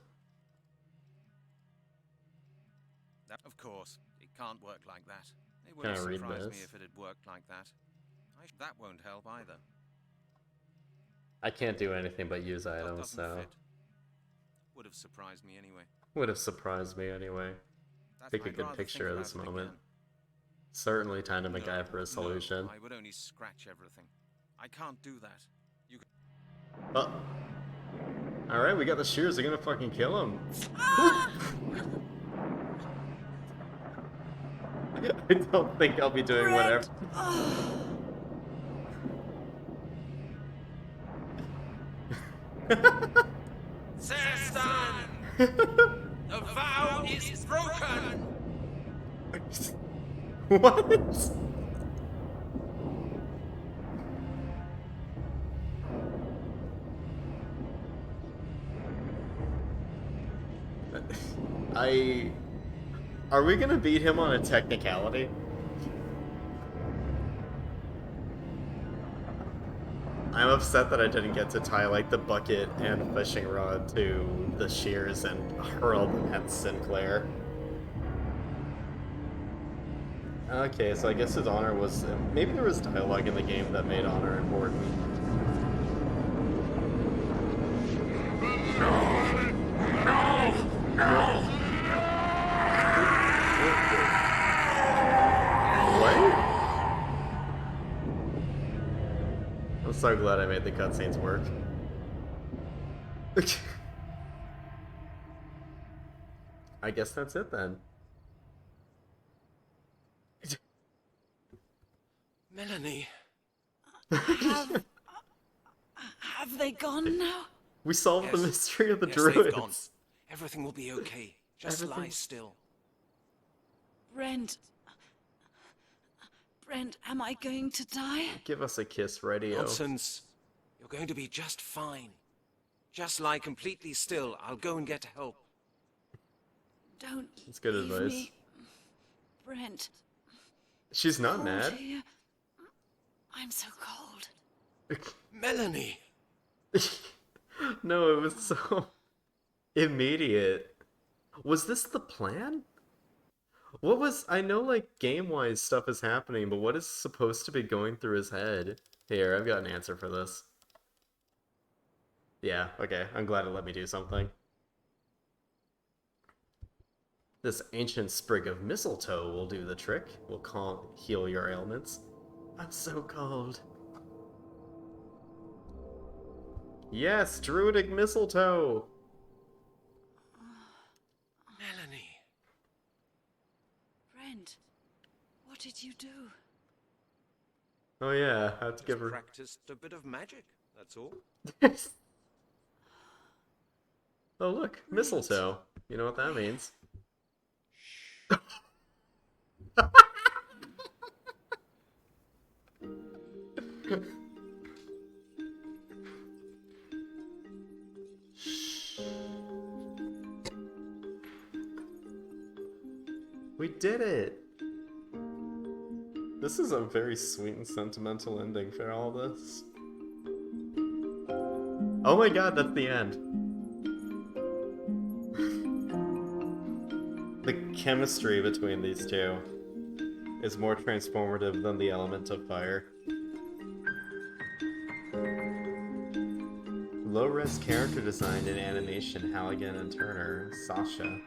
That, of course, it can't work like that. It Can I wouldn't read surprise me this? if it had worked like that. That won't help either. I can't do anything but use That items, doesn't so... fit. Would have surprised me anyway. Would have surprised me anyway. Take a I'd good rather picture think of this about it moment. again. Certainly time to No, MacGyver a solution. No, I would only scratch everything. I can't do that. You. Oh. Alright, we got the shears. They're gonna fucking kill him. I don't think I'll be doing whatever. Zerstan! The vow is broken! What? Are we gonna beat him on a technicality? I'm upset that I didn't get to tie like the bucket and fishing rod to the shears and hurl them at Sinclair. Okay, so I guess his honor was... maybe there was dialogue in the game that made honor important. What? I'm so glad I made the cutscenes work. I guess that's it then. Melanie. Have they gone now? We solved Yes. the mystery of the Yes, Druids. they've gone. Everything will be okay. Just lie Everything- still. Brent, am I going to die? Give us a kiss, radio. Nonsense. You're going to be just fine. Just lie completely still. I'll go and get help. Don't It's good leave advice. me. Brent, She's not cold mad. here. I'm so cold. Melanie! No, it was so immediate. Was this the plan? What was... I know, like, game-wise stuff is happening, but what is supposed to be going through his head? Here, I've got an answer for this. Yeah, okay. I'm glad it let me do something. This ancient sprig of mistletoe will do the trick. Will heal your ailments. I'm so cold. Yes, druidic mistletoe! Melanie. Brent, what did you do? Oh yeah, I have to give Just her... practiced a bit of magic, that's all. Oh look, mistletoe. You know what that means. We did it! This is a very sweet and sentimental ending for all this. Oh my god, that's the end. The chemistry between these two is more transformative than the element of fire. Low-res character design and animation, Halligan and Turner, Sasha.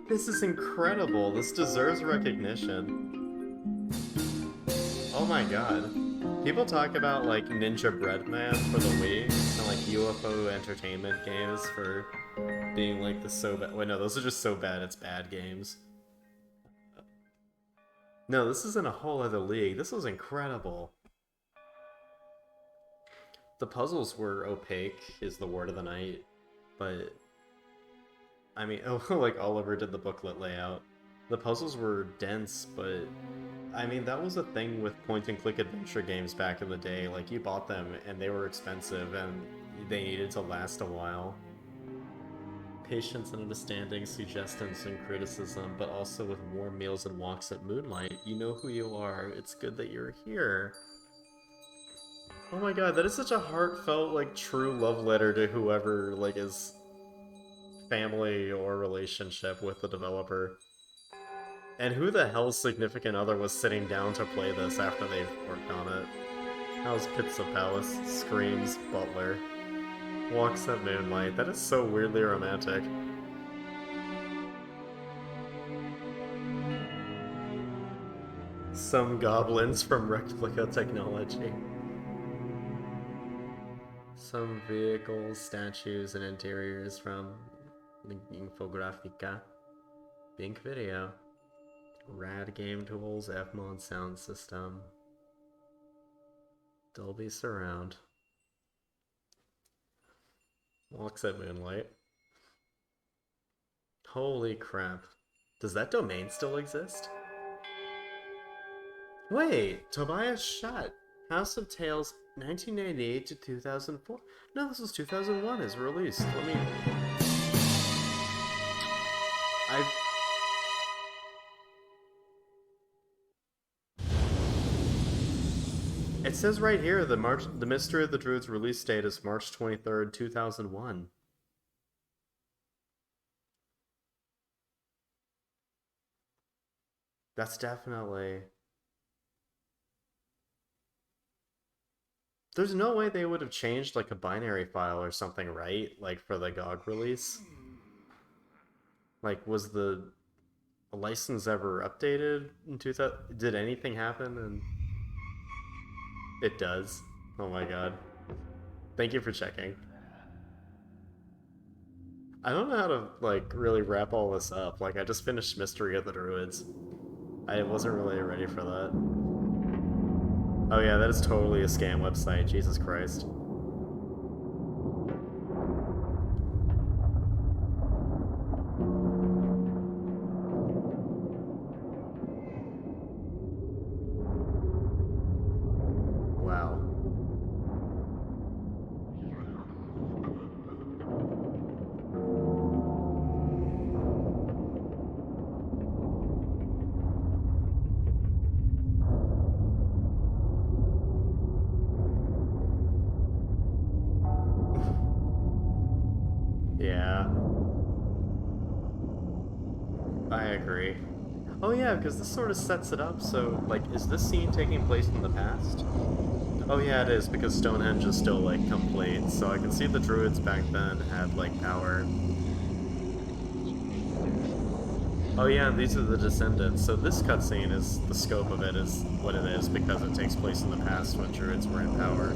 This is incredible. This deserves recognition. Oh my god. People talk about like Ninja Breadman for the Wii and like UFO entertainment games for being like the so bad. Wait, no, those are just so bad it's bad games. No, this is in a whole other league. This was incredible. The puzzles were opaque, is the word of the night, but I mean, like Oliver did the booklet layout. The puzzles were dense, but I mean, that was a thing with point-and-click adventure games back in the day. Like, you bought them, and they were expensive, and they needed to last a while. Patience and understanding, suggestions and criticism, but also with warm meals and walks at moonlight. You know who you are. It's good that you're here. Oh my god, that is such a heartfelt, like, true love letter to whoever, like, is family or relationship with the developer. And who the hell's significant other was sitting down to play this after they've worked on it? How's Pizza Palace? Screams, Butler. Walks at moonlight. That is so weirdly romantic. Some goblins from Replica Technology. Some vehicles, statues, and interiors from Infografica. Bink Video. Rad Game Tools, Fmod Sound System. Dolby Surround. Walks at Moonlight. Holy crap. Does that domain still exist? Wait, Tobias Schatt. House of Tales, 1998 to 2004. No, this was 2001 as released. Let me... It says right here, the Mystery of the Druids release date is March 23rd, 2001. That's definitely... There's no way they would have changed like a binary file or something, right? Like for the GOG release? Like, was the license ever updated in 2000? Did anything happen? And it does. Oh my god. Thank you for checking. I don't know how to, like, really wrap all this up. Like, I just finished Mystery of the Druids. I wasn't really ready for that. Oh yeah, that is totally a scam website. Jesus Christ. Wow. Yeah. I agree. Oh yeah, because this sort of sets it up, so, like, is this scene taking place in the past? Oh yeah, it is, because Stonehenge is still, like, complete, so I can see the Druids back then had, like, power. Oh yeah, and these are the descendants, so this cutscene is, the scope of it is what it is, because it takes place in the past when Druids were in power.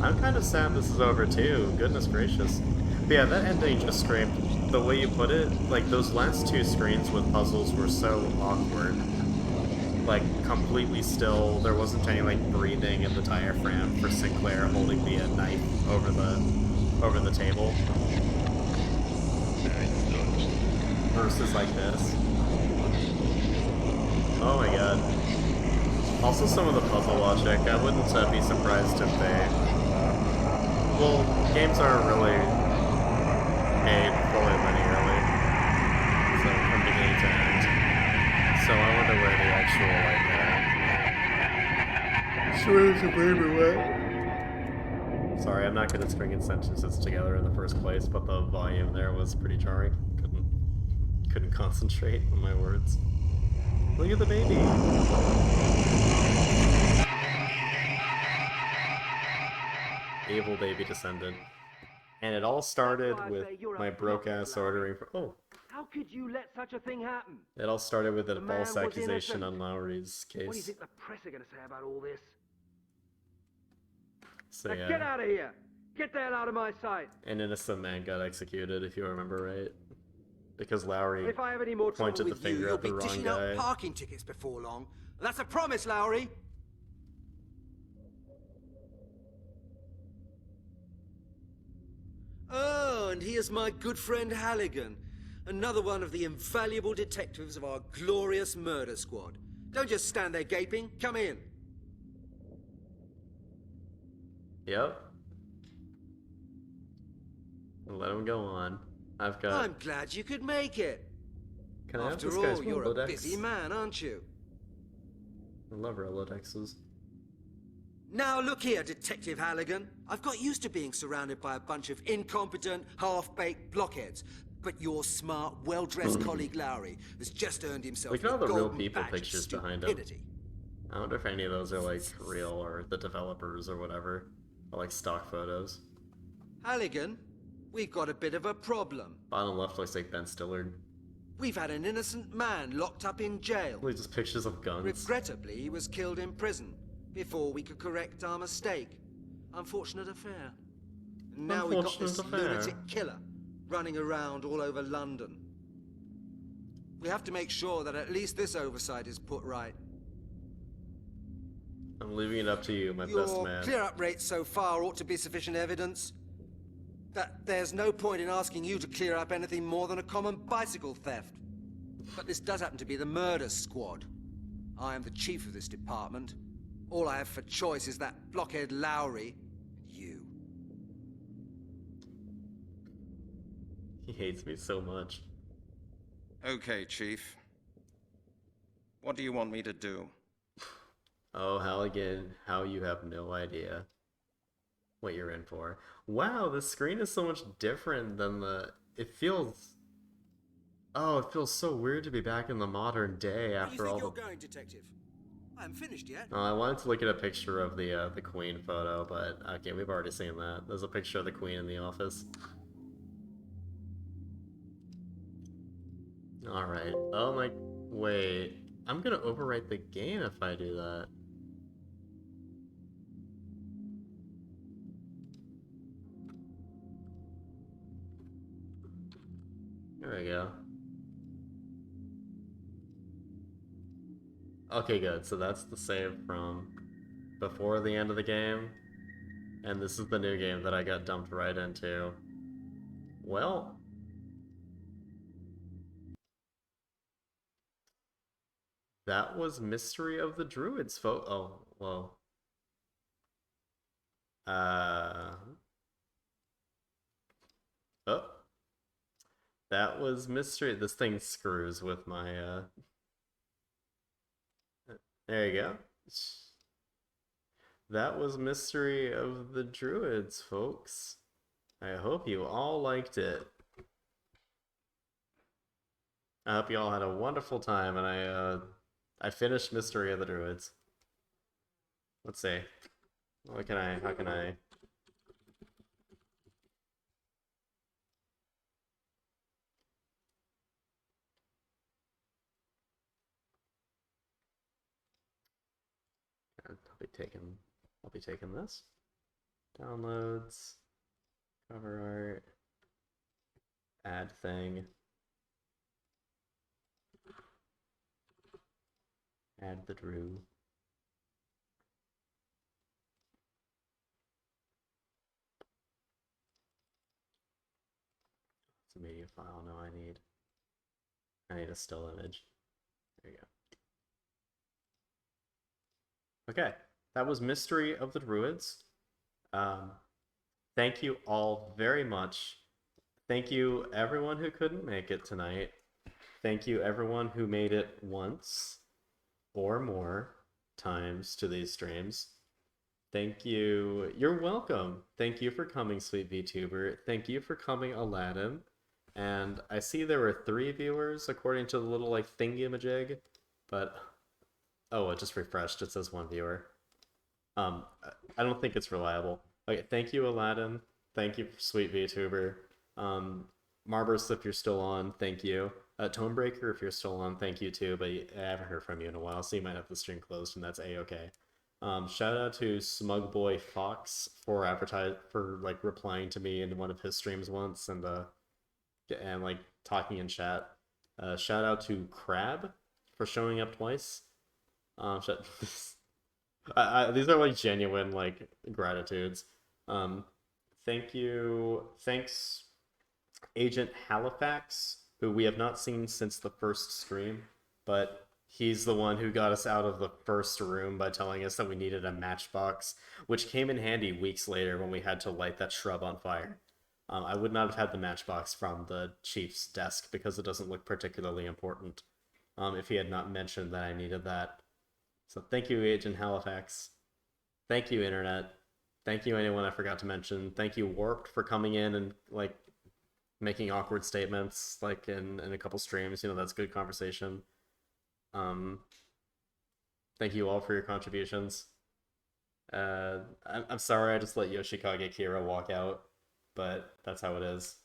I'm kind of sad this is over too, goodness gracious. But yeah, that ending just screamed, the way you put it, like, those last two screens with puzzles were so awkward. Like, completely still, there wasn't any, like, breathing in the diaphragm for Sinclair holding the knife over the table. Versus like this. Oh my god. Also some of the puzzle logic, I wouldn't be surprised if they... Well, games aren't really made fully linearly. So, from beginning to end. So I wonder where the actual, Sorry, I'm not good at stringing sentences together in the first place, but the volume there was pretty jarring. Couldn't concentrate on my words. Look at the baby! Evil baby descendant. And it all started with my broke-ass ordering for... Oh! How could you let such a thing happen? It all started with a The man false was accusation innocent. on Lowry's case. What do you think the press are going to say about all this? So Now yeah, get out of here! Get the hell out of my sight! an innocent man got executed, if you remember right. Because Lowry If I have any more trouble pointed the with you, finger You'll at the be wrong dishing guy. out parking tickets before long. That's a promise, Lowry. Oh, and here's my good friend Halligan. Another one of the invaluable detectives of our glorious murder squad. Don't just stand there gaping. Come in. Yep. Let him go on. I've got... I'm glad you could make it. Can I have After this guy's all, you're a Rolodex? busy man, aren't you? I love Rolodexes. Now look here, Detective Halligan. I've got used to being surrounded by a bunch of incompetent, half-baked blockheads. But your smart, well-dressed colleague Lowry has just earned himself Look at all the the real golden people badge of pictures behind him. stupidity. I wonder if any of those are like real or the developers or whatever. Or like stock photos. Halligan, we've got a bit of a problem. Bottom left looks like Ben Stillard. We've had an innocent man locked up in jail. Really just pictures of guns. Regrettably, he was killed in prison before we could correct our mistake. Unfortunate affair. And now we've got this Unfortunate affair. lunatic killer running around all over London. We have to make sure that at least this oversight is put right. I'm leaving it up to you, my best Your man. clear-up rate so far ought to be sufficient evidence that there's no point in asking you to clear up anything more than a common bicycle theft. But this does happen to be the murder squad. I am the chief of this department. All I have for choice is that blockhead Lowry and you. He hates me so much. Okay, Chief. What do you want me to do? Oh, Halligan, how you have no idea what you're in for. Wow, the screen is so much different than the... It feels... Oh, it feels so weird to be back in the modern day after all the... going, Detective? I haven't finished yet. Oh, I wanted to look at a picture of the Queen photo, but okay, we've already seen that. There's a picture of the Queen in the office. Alright. Oh my... Wait. I'm gonna overwrite the game if I do that. There we go. Okay, good. So that's the save from before the end of the game. And this is the new game that I got dumped right into. Well... That was Mystery of the Druids, folks. Oh, well. Oh. That was Mystery. This thing screws with my, There you go. That was Mystery of the Druids, folks. I hope you all liked it. I hope you all had a wonderful time, and I finished Mystery of the Druids. Let's see. How can I? I'll be taking this. Downloads, cover art, add thing, add the Drew. It's a media file. No, I need a still image. There you go. Okay, that was Mystery of the Druids. Thank you all very much. Thank you everyone who couldn't make it tonight. Thank you everyone who made it once or more times to these streams. Thank you. You're welcome. Thank you for coming, sweet VTuber. Thank you for coming, Aladdin. And I see there were 3 viewers according to the little like thingy-majig, but oh, it just refreshed. It says 1 viewer. I don't think it's reliable. Okay, thank you, Aladdin. Thank you, sweet VTuber. Marbers, if you're still on, thank you. Tonebreaker, if you're still on, thank you too, but I haven't heard from you in a while, so you might have the stream closed, and that's a-okay. Shout out to Smugboy Fox for like replying to me in one of his streams once and like talking in chat. Shout out to Crab for showing up twice. These are like genuine like gratitudes. Thank you. Thanks, Agent Halifax, who we have not seen since the first stream, but he's the one who got us out of the first room by telling us that we needed a matchbox, which came in handy weeks later when we had to light that shrub on fire. I would not have had the matchbox from the chief's desk because it doesn't look particularly important if he had not mentioned that I needed that. So thank you, Agent Halifax. Thank you, Internet. Thank you, anyone I forgot to mention. Thank you, Warped, for coming in and like making awkward statements like in a couple streams. You know, that's good conversation. Thank you all for your contributions. I'm sorry I just let Yoshikage Kira walk out, but that's how it is.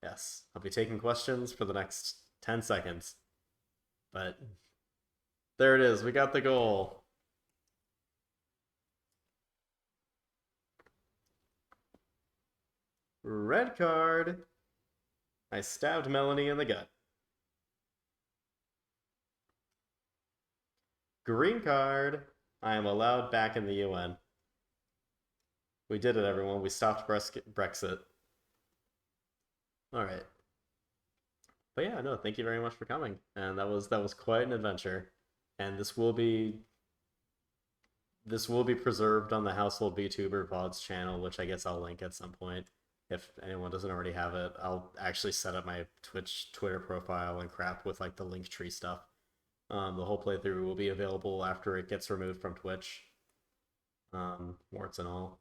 Yes, I'll be taking questions for the next 10 seconds. But there it is. We got the goal. Red card. I stabbed Melanie in the gut. Green card. I am allowed back in the UN. We did it, everyone. We stopped Brexit. All right. But yeah, no, thank you very much for coming. And that was quite an adventure. And this will be preserved on the Household VTuber Pods channel, which I guess I'll link at some point. If anyone doesn't already have it, I'll actually set up my Twitter profile and crap with like the Linktree stuff. The whole playthrough will be available after it gets removed from Twitch. Warts and all.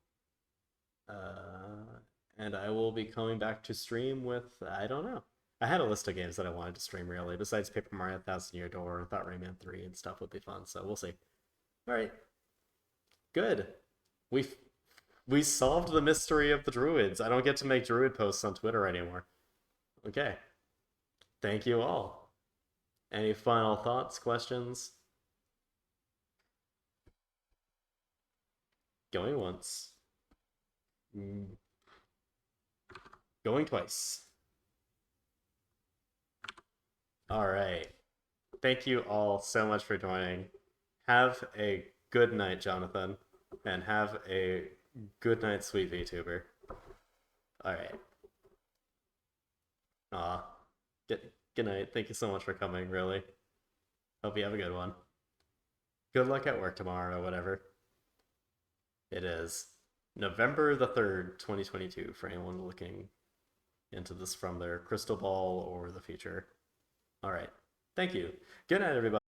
And I will be coming back to stream with, I don't know. I had a list of games that I wanted to stream really, besides Paper Mario 1000 Year Door. I thought Rayman 3 and stuff would be fun, so we'll see. Alright. Good. We solved the mystery of the Druids. I don't get to make Druid posts on Twitter anymore. Okay. Thank you all. Any final thoughts, questions? Going once. Going twice. All right. Thank you all so much for joining. Have a good night, Jonathan. And have a good night, sweet VTuber. All right. Aw. Good night. Thank you so much for coming, really. Hope you have a good one. Good luck at work tomorrow or whatever. It is November the 3rd, 2022, for anyone looking into this from their crystal ball or the future. All right. Thank you. Good night, everybody.